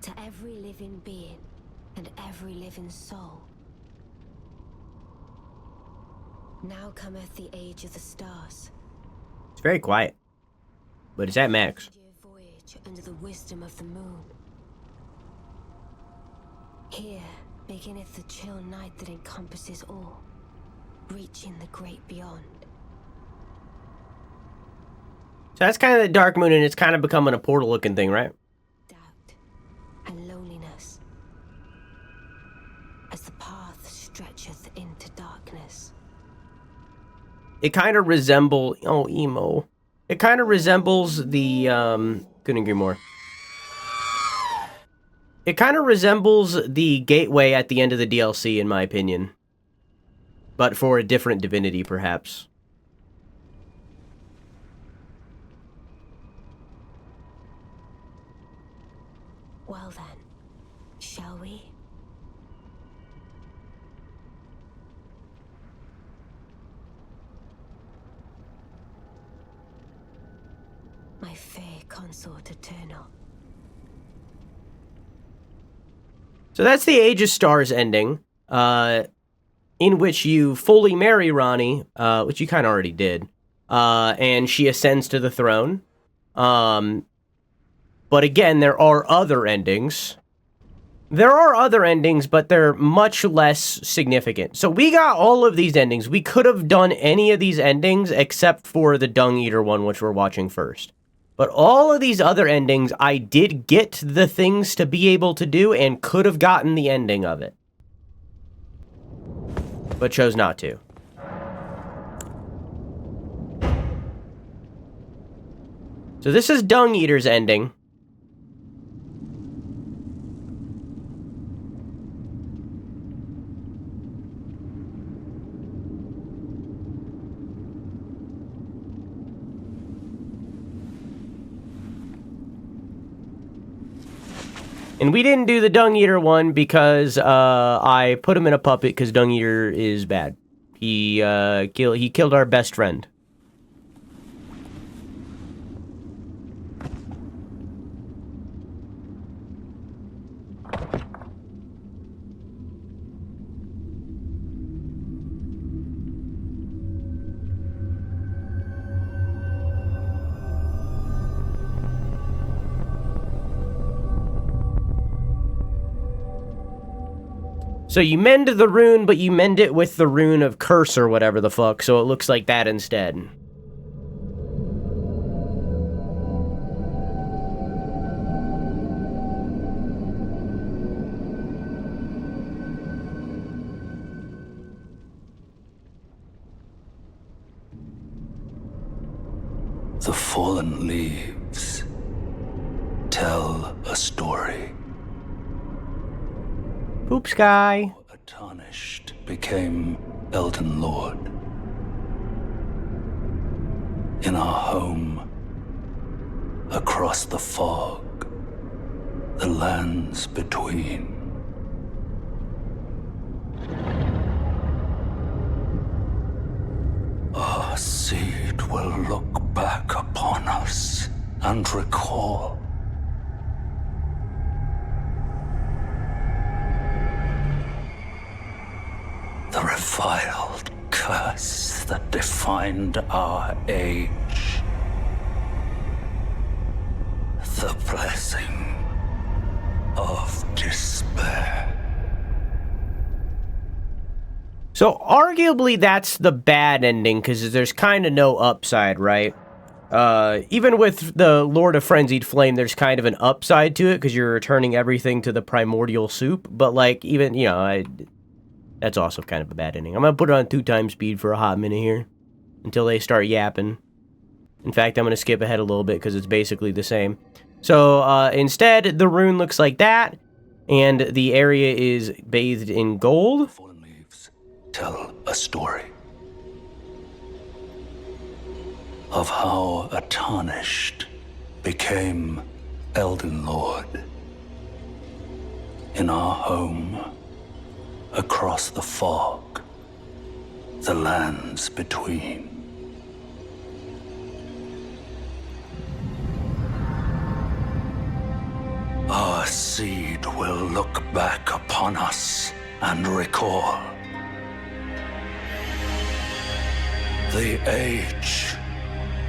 to every living being and every living soul. Now cometh the age of the stars. It's very quiet, but it's at max. Voyage under the wisdom of the moon. Here beginneth the chill night that encompasses all, reaching the great beyond. So that's kind of the dark moon, and it's kind of becoming a portal-looking thing, right? Doubt and loneliness, as the path stretcheth into darkness. It kind of resembles... Oh, emo. It kind of resembles the... Couldn't agree more. It kind of resembles the gateway at the end of the DLC, in my opinion. But for a different divinity, perhaps. Well then, shall we? My fair consort eternal. So that's the Age of Stars ending, in which you fully marry Ranni, which you kind of already did, and she ascends to the throne. But again, there are other endings. There are other endings, but they're much less significant. So we got all of these endings. We could have done any of these endings except for the Dung Eater one, which we're watching first. But all of these other endings, I did get the things to be able to do and could have gotten the ending of it. But chose not to. So this is Dung Eater's ending. And we didn't do the Dung Eater one because I put him in a puppet because Dung Eater is bad. He killed our best friend. So you mend the rune, but you mend it with the rune of curse or whatever the fuck, so it looks like that instead. The fallen leaves tell a story. Poop Sky. Tarnished became Elden Lord. In our home, across the fog, the lands between. Our seed will look back upon us and recall. The reviled curse that defined our age. The blessing of despair. So arguably that's the bad ending, because there's kind of no upside, right? Even with the Lord of Frenzied Flame, there's kind of an upside to it, because you're returning everything to the primordial soup, but like, even, you know, that's also kind of a bad ending. I'm gonna put it on 2x speed for a hot minute here, until they start yapping. In fact, I'm gonna skip ahead a little bit, because it's basically the same. So, instead, the rune looks like that, and the area is bathed in gold. Fallen leaves tell a story of how a Tarnished became Elden Lord. In our home, across the fog, the lands between. Our seed will look back upon us and recall the age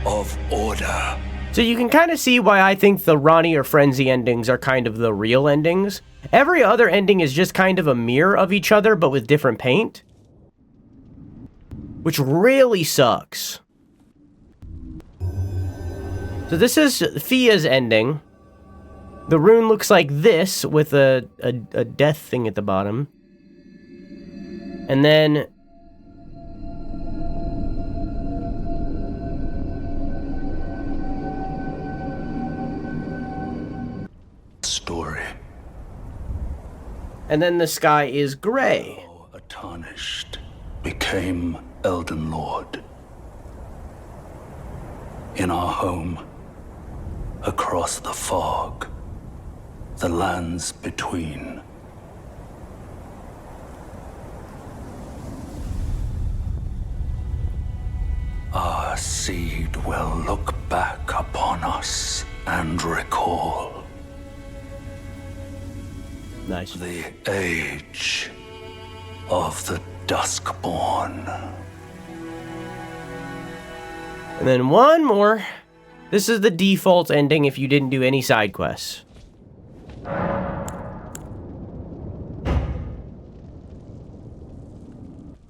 of order. So you can kind of see why I think the Ronnie or Frenzy endings are kind of the real endings. Every other ending is just kind of a mirror of each other, but with different paint. Which really sucks. So this is Fia's ending. The rune looks like this, with a death thing at the bottom. And then... story. And then the sky is gray. How a Tarnished became Elden Lord. In our home, across the fog, the lands between. Our seed will look back upon us and recall Nice. the age of the Duskborn. And then one more. This is the default ending if you didn't do any side quests.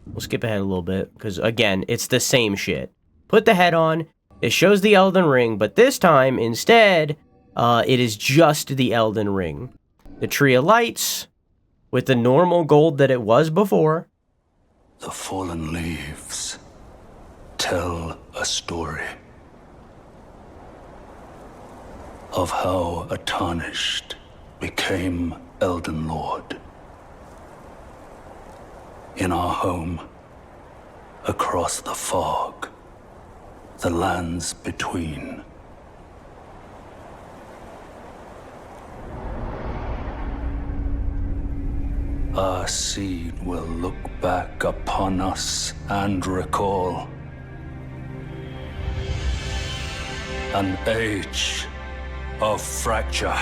We'll skip ahead a little bit, because again, it's the same shit. Put the head on, It shows the Elden Ring, but this time, instead, it is just the Elden Ring. The Tree of Lights, with the normal gold that it was before. The fallen leaves tell a story of how a Tarnished became Elden Lord. In our home, across the fog, the lands between. Our seed will look back upon us and recall an age of fracture.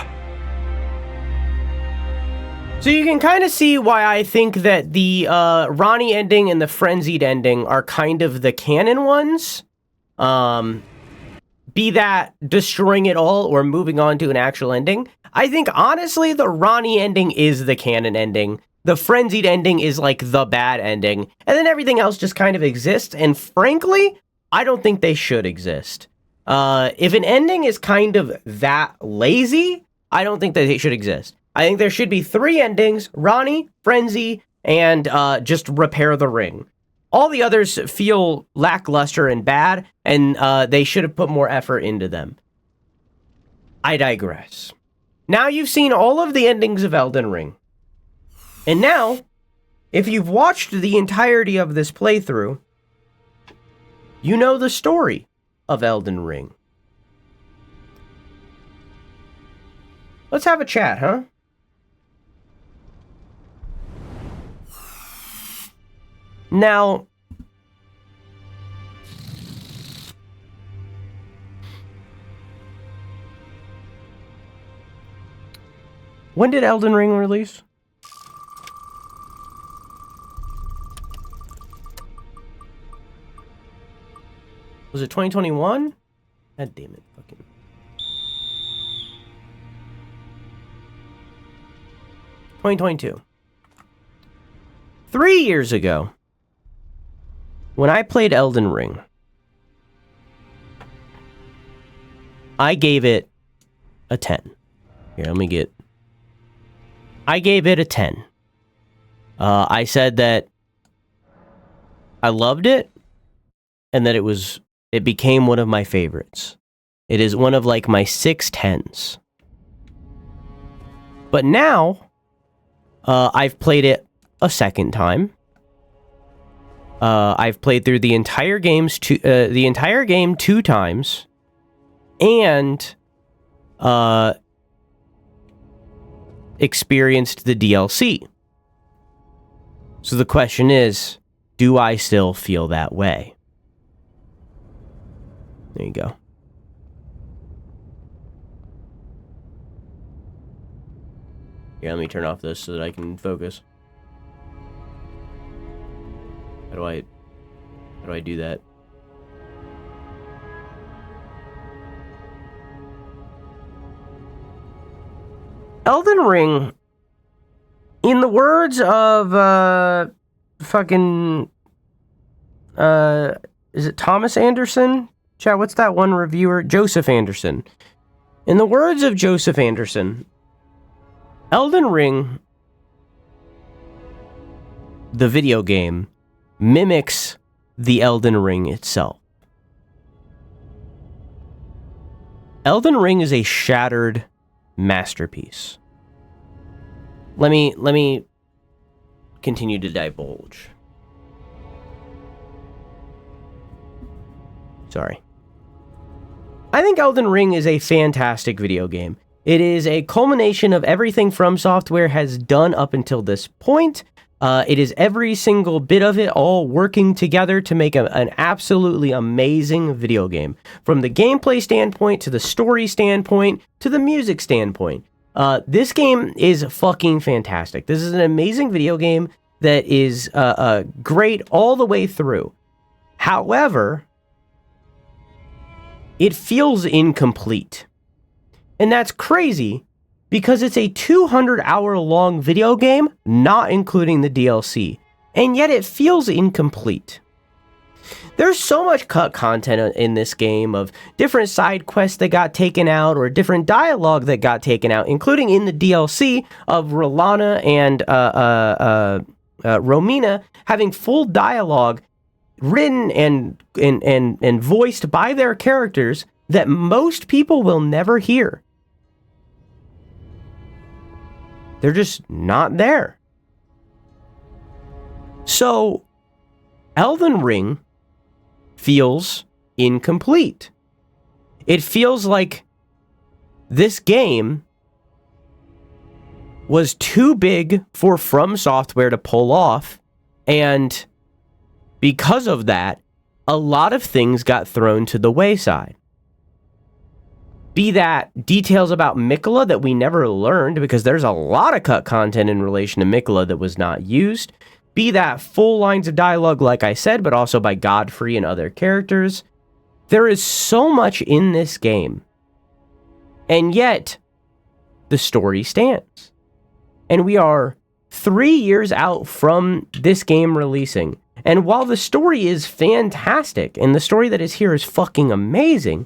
So you can kind of see why I think that the Ronnie ending and the Frenzied ending are kind of the canon ones. Be that destroying it all or moving on to an actual ending. I think, honestly, the Ronnie ending is the canon ending. The Frenzied ending is, like, the bad ending. And then everything else just kind of exists. And frankly, I don't think they should exist. If an ending is kind of that lazy, I don't think that they should exist. I think there should be 3 endings: Ronnie, Frenzy, and just repair the ring. All the others feel lackluster and bad, and they should have put more effort into them. I digress. Now you've seen all of the endings of Elden Ring. And now, if you've watched the entirety of this playthrough, you know the story of Elden Ring. Let's have a chat, huh? Now, when did Elden Ring release? Was it 2021? God damn it, fucking. 2022. 3 years ago, when I played Elden Ring, I gave it a 10. Here, let me get... I gave it a 10. I said that I loved it, and that it became one of my favorites. It is one of, like, my 6 10s. But now, I've played it a second time. I've played through the entire game 2 times, and experienced the DLC. So the question is, do I still feel that way? There you go. Here, let me turn off this so that I can focus. How do I do that? Elden Ring, in the words of is it Thomas Anderson? Chat, what's that one reviewer? Joseph Anderson. In the words of Joseph Anderson, Elden Ring, the video game, mimics the Elden Ring itself. Elden Ring is a shattered masterpiece. Let me continue to divulge. Sorry. I think Elden Ring is a fantastic video game. It is a culmination of everything From Software has done up until this point. It is every single bit of it all working together to make an absolutely amazing video game. From the gameplay standpoint, to the story standpoint, to the music standpoint. This game is fucking fantastic. This is an amazing video game that is great all the way through. However, it feels incomplete. And that's crazy, because it's a 200-hour-long video game, not including the DLC, and yet it feels incomplete. There's so much cut content in this game of different side quests that got taken out or different dialogue that got taken out, including in the DLC of Rolana and Romina having full dialogue written and voiced by their characters that most people will never hear. They're just not there. So, Elden Ring feels incomplete. It feels like this game was too big for From Software to pull off, and because of that, a lot of things got thrown to the wayside. Be that details about Miquella that we never learned because there's a lot of cut content in relation to Miquella that was not used. Be that full lines of dialogue, like I said, but also by Godfrey and other characters. There is so much in this game. And yet, the story stands. And we are 3 years out from this game releasing. And while the story is fantastic, and the story that is here is fucking amazing,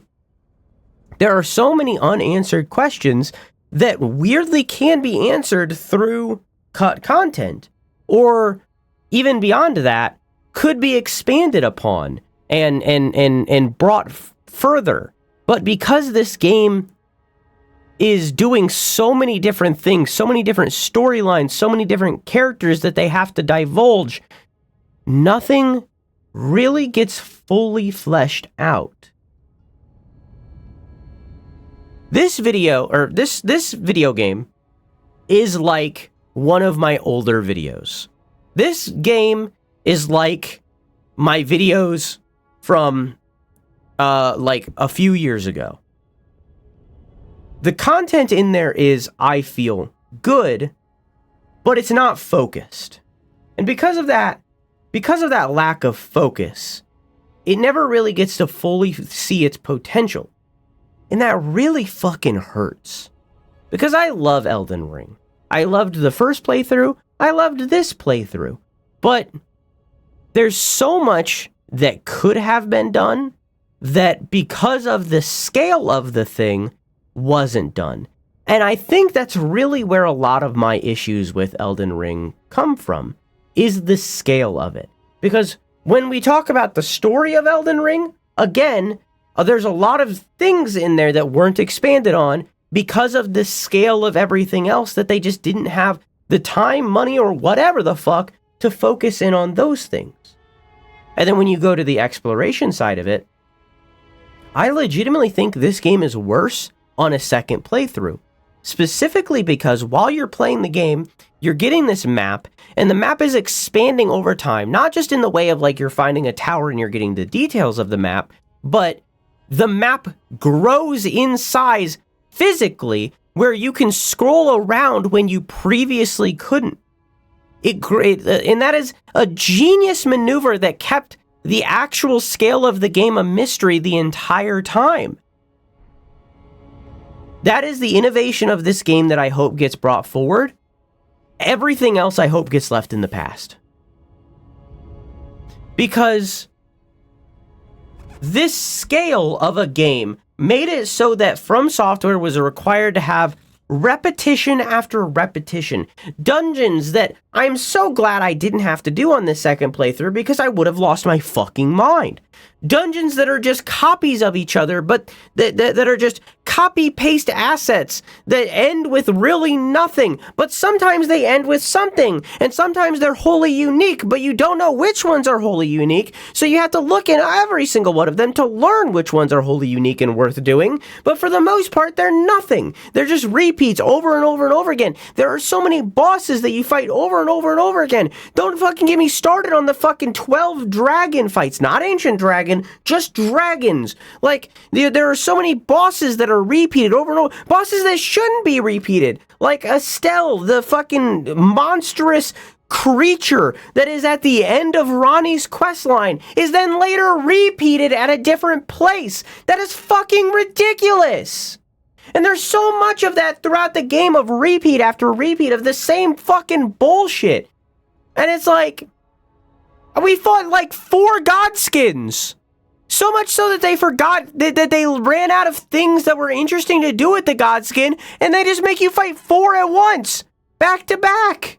there are so many unanswered questions that weirdly can be answered through cut content. Or even beyond that, could be expanded upon and brought further. But because this game is doing so many different things, so many different storylines, so many different characters that they have to divulge, nothing really gets fully fleshed out. This video game is like one of my older videos. This game is like my videos from like a few years ago. The content in there is, I feel, good, but it's not focused. And because of that lack of focus, it never really gets to fully see its potential. And that really fucking hurts. Because I love Elden Ring. I loved the first playthrough. I loved this playthrough. But there's so much that could have been done that because of the scale of the thing wasn't done. And I think that's really where a lot of my issues with Elden Ring come from, is the scale of it. Because when we talk about the story of Elden Ring, again, there's a lot of things in there that weren't expanded on because of the scale of everything else that they just didn't have the time, money, or whatever the fuck to focus in on those things. And then when you go to the exploration side of it, I legitimately think this game is worse on a second playthrough. Specifically because while you're playing the game, you're getting this map, and the map is expanding over time, not just in the way of like you're finding a tower and you're getting the details of the map, but the map grows in size physically where you can scroll around when you previously couldn't. And that is a genius maneuver that kept the actual scale of the game a mystery the entire time. That is the innovation of this game that I hope gets brought forward. Everything else I hope gets left in the past. Because this scale of a game made it so that From Software was required to have repetition after repetition. Dungeons that I'm so glad I didn't have to do on this second playthrough because I would have lost my fucking mind. Dungeons that are just copies of each other, but that are just copy-paste assets that end with really nothing. But sometimes they end with something, and sometimes they're wholly unique, but you don't know which ones are wholly unique, so you have to look in every single one of them to learn which ones are wholly unique and worth doing. But for the most part, they're nothing. They're just repeats over and over and over again. There are so many bosses that you fight over and over and over again. Don't fucking get me started on the fucking 12 dragon fights. Not ancient dragon, just dragons. Like, there are so many bosses that are repeated over and over. Bosses that shouldn't be repeated. Like Estelle, the fucking monstrous creature that is at the end of Ronnie's questline, is then later repeated at a different place. That is fucking ridiculous. And there's so much of that throughout the game of repeat after repeat of the same fucking bullshit. And it's like, We fought like 4 godskins. So much so that they forgot that they ran out of things that were interesting to do with the godskin, and they just make you fight 4 at once, back to back.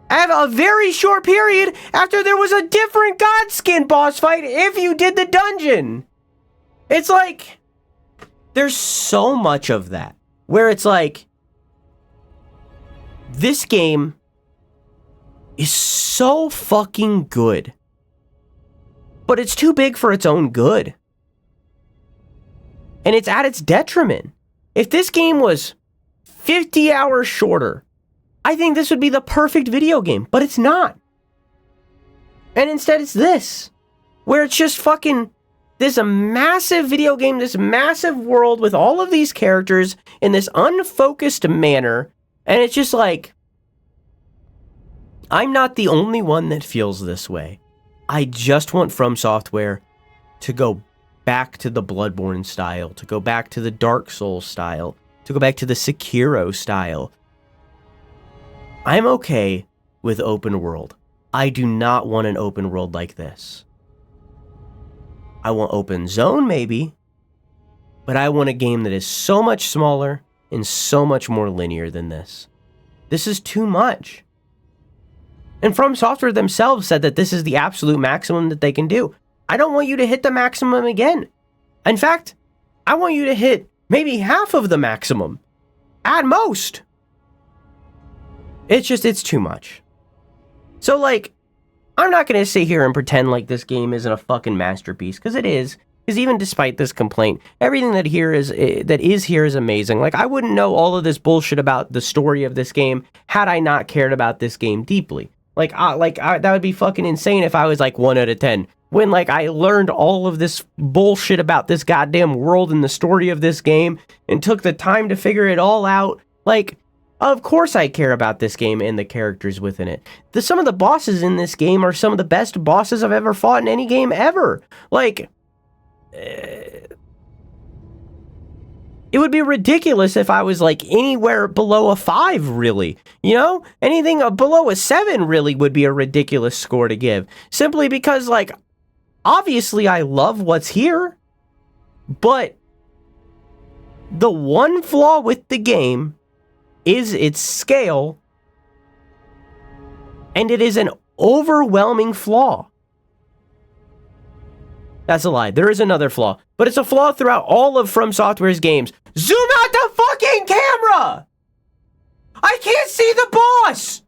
I have a very short period after there was a different godskin boss fight if you did the dungeon. It's like, there's so much of that, where it's like, this game is so fucking good, but it's too big for its own good. And it's at its detriment. If this game was 50 hours shorter, I think this would be the perfect video game, but it's not. And instead it's this, where it's just fucking this massive video game, this massive world with all of these characters in this unfocused manner, and it's just like, I'm not the only one that feels this way. I just want From Software to go back to the Bloodborne style, to go back to the Dark Souls style, to go back to the Sekiro style. I'm okay with open world. I do not want an open world like this. I want open zone maybe, but I want a game that is so much smaller and so much more linear than this. This is too much. And From Software themselves said that this is the absolute maximum that they can do. I don't want you to hit the maximum again. In fact, I want you to hit maybe half of the maximum. At most. It's too much. So, like, I'm not going to sit here and pretend like this game isn't a fucking masterpiece, because it is. Because even despite this complaint, everything that is here is amazing. Like, I wouldn't know all of this bullshit about the story of this game had I not cared about this game deeply. That would be fucking insane if I was like 1 out of 10. When, like, I learned all of this bullshit about this goddamn world and the story of this game and took the time to figure it all out. Like, of course I care about this game and the characters within it. Some of the bosses in this game are some of the best bosses I've ever fought in any game ever. Like, it would be ridiculous if I was, like, anywhere below a 5, really. You know? Anything below a 7 really would be a ridiculous score to give. Simply because, like, obviously I love what's here, but the one flaw with the game is its scale, and it is an overwhelming flaw. That's a lie. There is another flaw, but it's a flaw throughout all of From Software's games. Zoom out the fucking camera! I can't see the boss!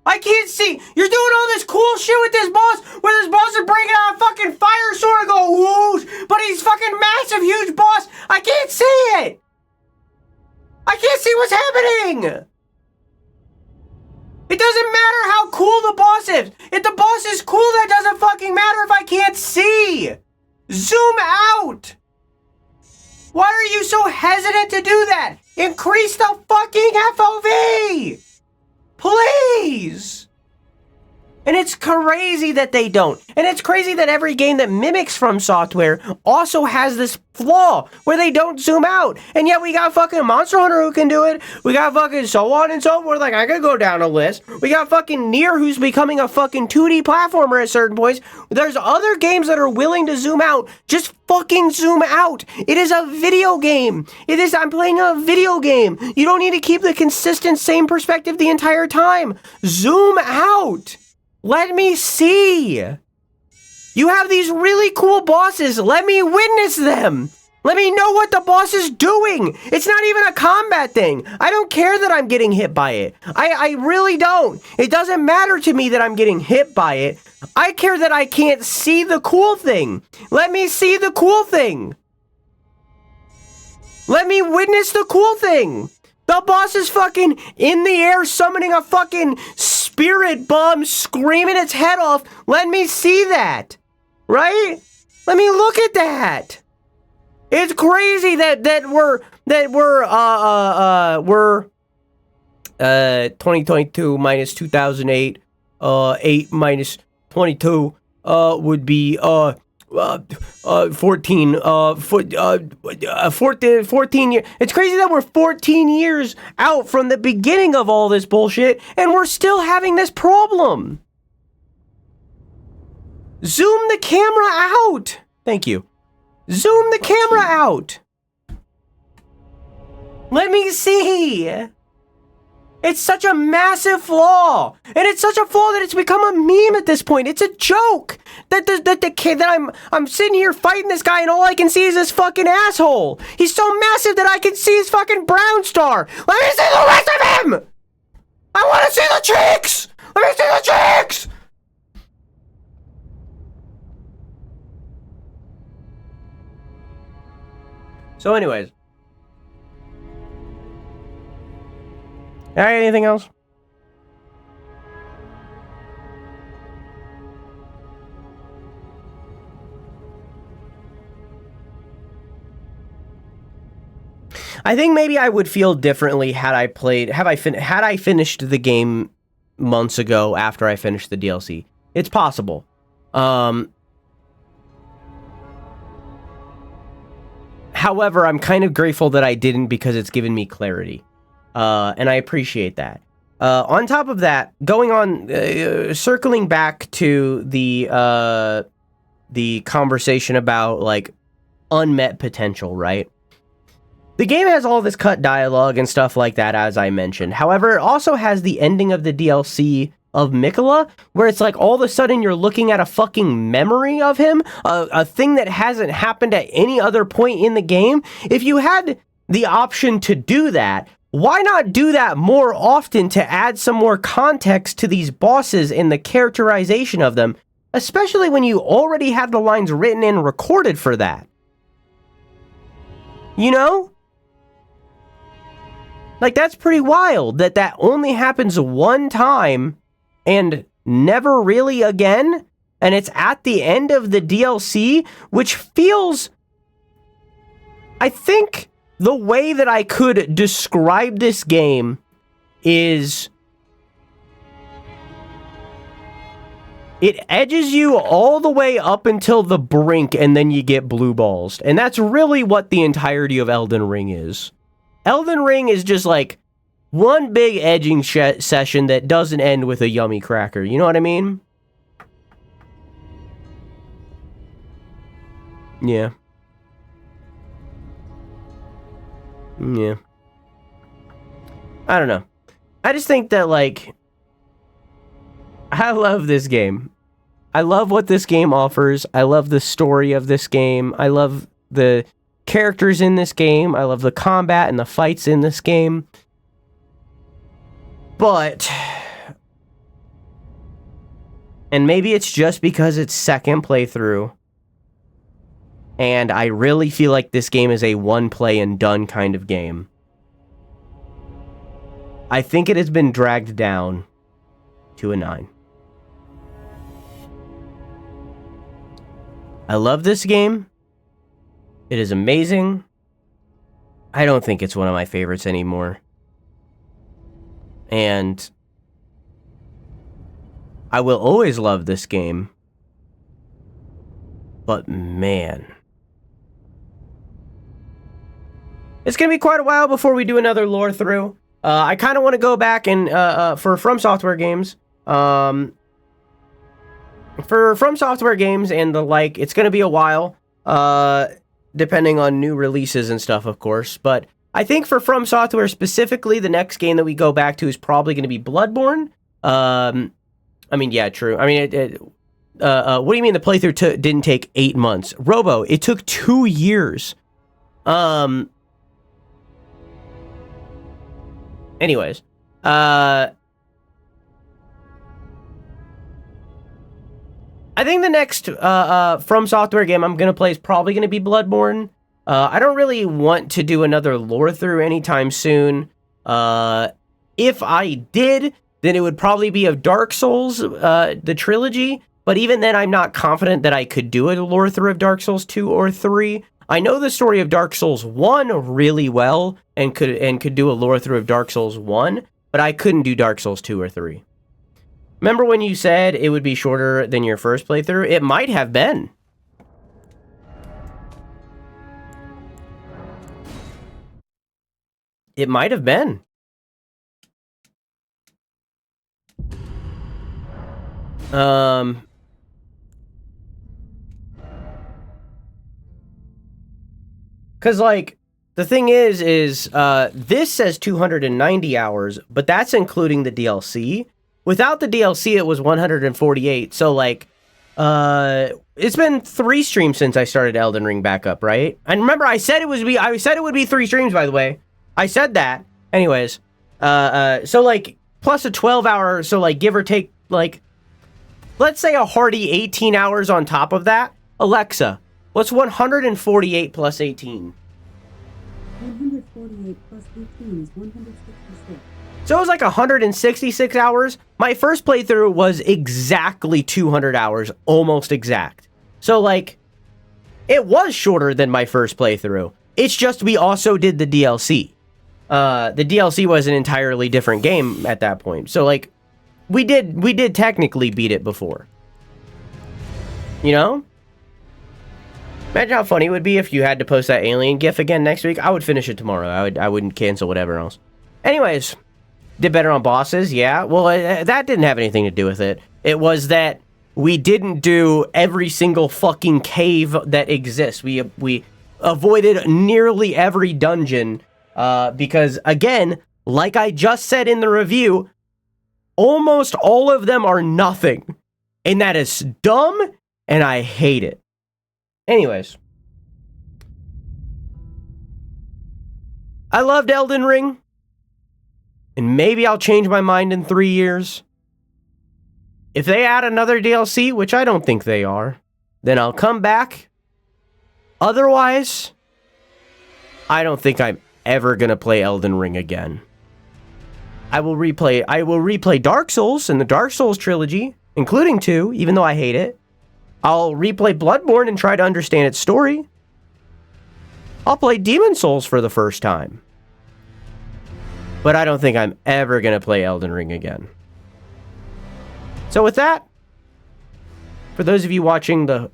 I can't see. You're doing all this cool shit with this boss, where this boss is bringing out a fucking fire sword and go whoosh, but he's fucking massive, huge boss. I can't see it. I can't see what's happening. It doesn't matter how cool the boss is. If the boss is cool, that doesn't fucking matter if I can't see. Zoom out. Why are you so hesitant to do that? Increase the fucking FOV. Please! And it's crazy that they don't. And it's crazy that every game that mimics From Software also has this flaw where they don't zoom out. And yet we got fucking Monster Hunter who can do it. We got fucking so on and so forth. Like, I could go down a list. We got fucking Nier who's becoming a fucking 2D platformer at certain points. There's other games that are willing to zoom out. Just fucking zoom out. It is a video game. I'm playing a video game. You don't need to keep the consistent same perspective the entire time. Zoom out. Let me see. You have these really cool bosses. Let me witness them. Let me know what the boss is doing. It's not even a combat thing. I don't care that I'm getting hit by it. I really don't. It doesn't matter to me that I'm getting hit by it. I care that I can't see the cool thing. Let me see the cool thing. Let me witness the cool thing. The boss is fucking in the air summoning a fucking spirit bomb, screaming its head off. Let me see that. Right? Let me look at that. It's crazy that we're 2022 minus 2008, 8 minus 22 would be 14 years. It's crazy that we're 14 years out from the beginning of all this bullshit and we're still having this problem. Zoom the camera out! Thank you. Zoom the camera out! Let me see! It's such a massive flaw! And it's such a flaw that it's become a meme at this point. It's a joke! That I'm sitting here fighting this guy and all I can see is this fucking asshole! He's so massive that I can see his fucking brown star! Let me see the rest of him! I wanna see the cheeks! Let me see the cheeks! So anyways. Alright, anything else? I think maybe I would feel differently had I finished the game months ago after I finished the DLC. It's possible. However, I'm kind of grateful that I didn't because it's given me clarity. And I appreciate that. On top of that, circling back to the conversation about, like, unmet potential, right? The game has all this cut dialogue and stuff like that, as I mentioned. However, it also has the ending of the DLC of Mikola, where it's like all of a sudden you're looking at a fucking memory of him, a thing that hasn't happened at any other point in the game. If you had the option to do that, why not do that more often to add some more context to these bosses in the characterization of them, especially when you already have the lines written and recorded for that? You know? Like, that's pretty wild that only happens one time and never really again, and it's at the end of the DLC, which feels... I think the way that I could describe this game is... it edges you all the way up until the brink, and then you get blue balls. And that's really what the entirety of Elden Ring is. Elden Ring is just like one big edging session that doesn't end with a yummy cracker. You know what I mean? Yeah. Yeah. I don't know. I just think that, like, I love this game. I love what this game offers. I love the story of this game. I love the characters in this game. I love the combat and the fights in this game. But, and maybe it's just because it's second playthrough, and I really feel like this game is a one play and done kind of game. I think it has been dragged down to a 9. I love this game. It is amazing. I don't think it's one of my favorites anymore. And I will always love this game. But man, it's going to be quite a while before we do another lore through. I kind of want to go back and, for From Software games, for From Software games and the like, it's going to be a while, depending on new releases and stuff, of course. But I think for From Software specifically, the next game that we go back to is probably going to be Bloodborne. I mean, yeah, true. I mean, what do you mean the playthrough didn't take 8 months? Robo, it took 2 years. Anyways, I think the next From Software game I'm going to play is probably going to be Bloodborne. I don't really want to do another lore through anytime soon. If I did, then it would probably be of Dark Souls, the trilogy. But even then, I'm not confident that I could do a lore through of Dark Souls 2 or 3. I know the story of Dark Souls 1 really well and could do a lore through of Dark Souls 1, but I couldn't do Dark Souls 2 or 3. Remember when you said it would be shorter than your first playthrough? It might have been. It might have been. Because, like, the thing is this says 290 hours, but that's including the DLC. Without the DLC, it was 148. So, like, it's been 3 streams since I started Elden Ring back up, right? And remember, I said it would be 3 streams, by the way. I said that. Anyways, so, like, plus a 12-hour, so, like, give or take, like, let's say a hearty 18 hours on top of that. Alexa, what's 148 plus 18? 148 plus 18 is 166. So it was like 166 hours. My first playthrough was exactly 200 hours, almost exact. So, like, it was shorter than my first playthrough. It's just we also did the DLC. The DLC was an entirely different game at that point. So, like, we did technically beat it before. You know? Imagine how funny it would be if you had to post that alien gif again next week. I would finish it tomorrow. I wouldn't cancel whatever else. Anyways, did better on bosses, yeah. Well, that didn't have anything to do with it. It was that we didn't do every single fucking cave that exists. We avoided nearly every dungeon because, again, like I just said in the review, almost all of them are nothing. And that is dumb, and I hate it. Anyways. I loved Elden Ring. And maybe I'll change my mind in 3 years. If they add another DLC, which I don't think they are, then I'll come back. Otherwise, I don't think I'm ever gonna play Elden Ring again. I will replay Dark Souls and the Dark Souls trilogy, including 2, even though I hate it. I'll replay Bloodborne and try to understand its story. I'll play Demon Souls for the first time. But I don't think I'm ever going to play Elden Ring again. So with that, for those of you watching the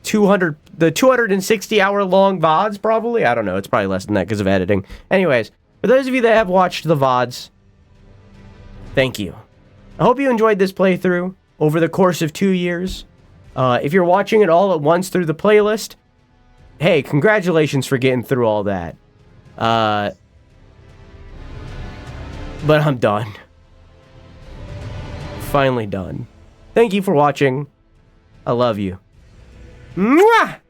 260 hour long VODs, probably, I don't know, it's probably less than that because of editing. Anyways, for those of you that have watched the VODs, thank you. I hope you enjoyed this playthrough over the course of 2 years. If you're watching it all at once through the playlist, hey, congratulations for getting through all that. But I'm done. Finally done. Thank you for watching. I love you. Mwah!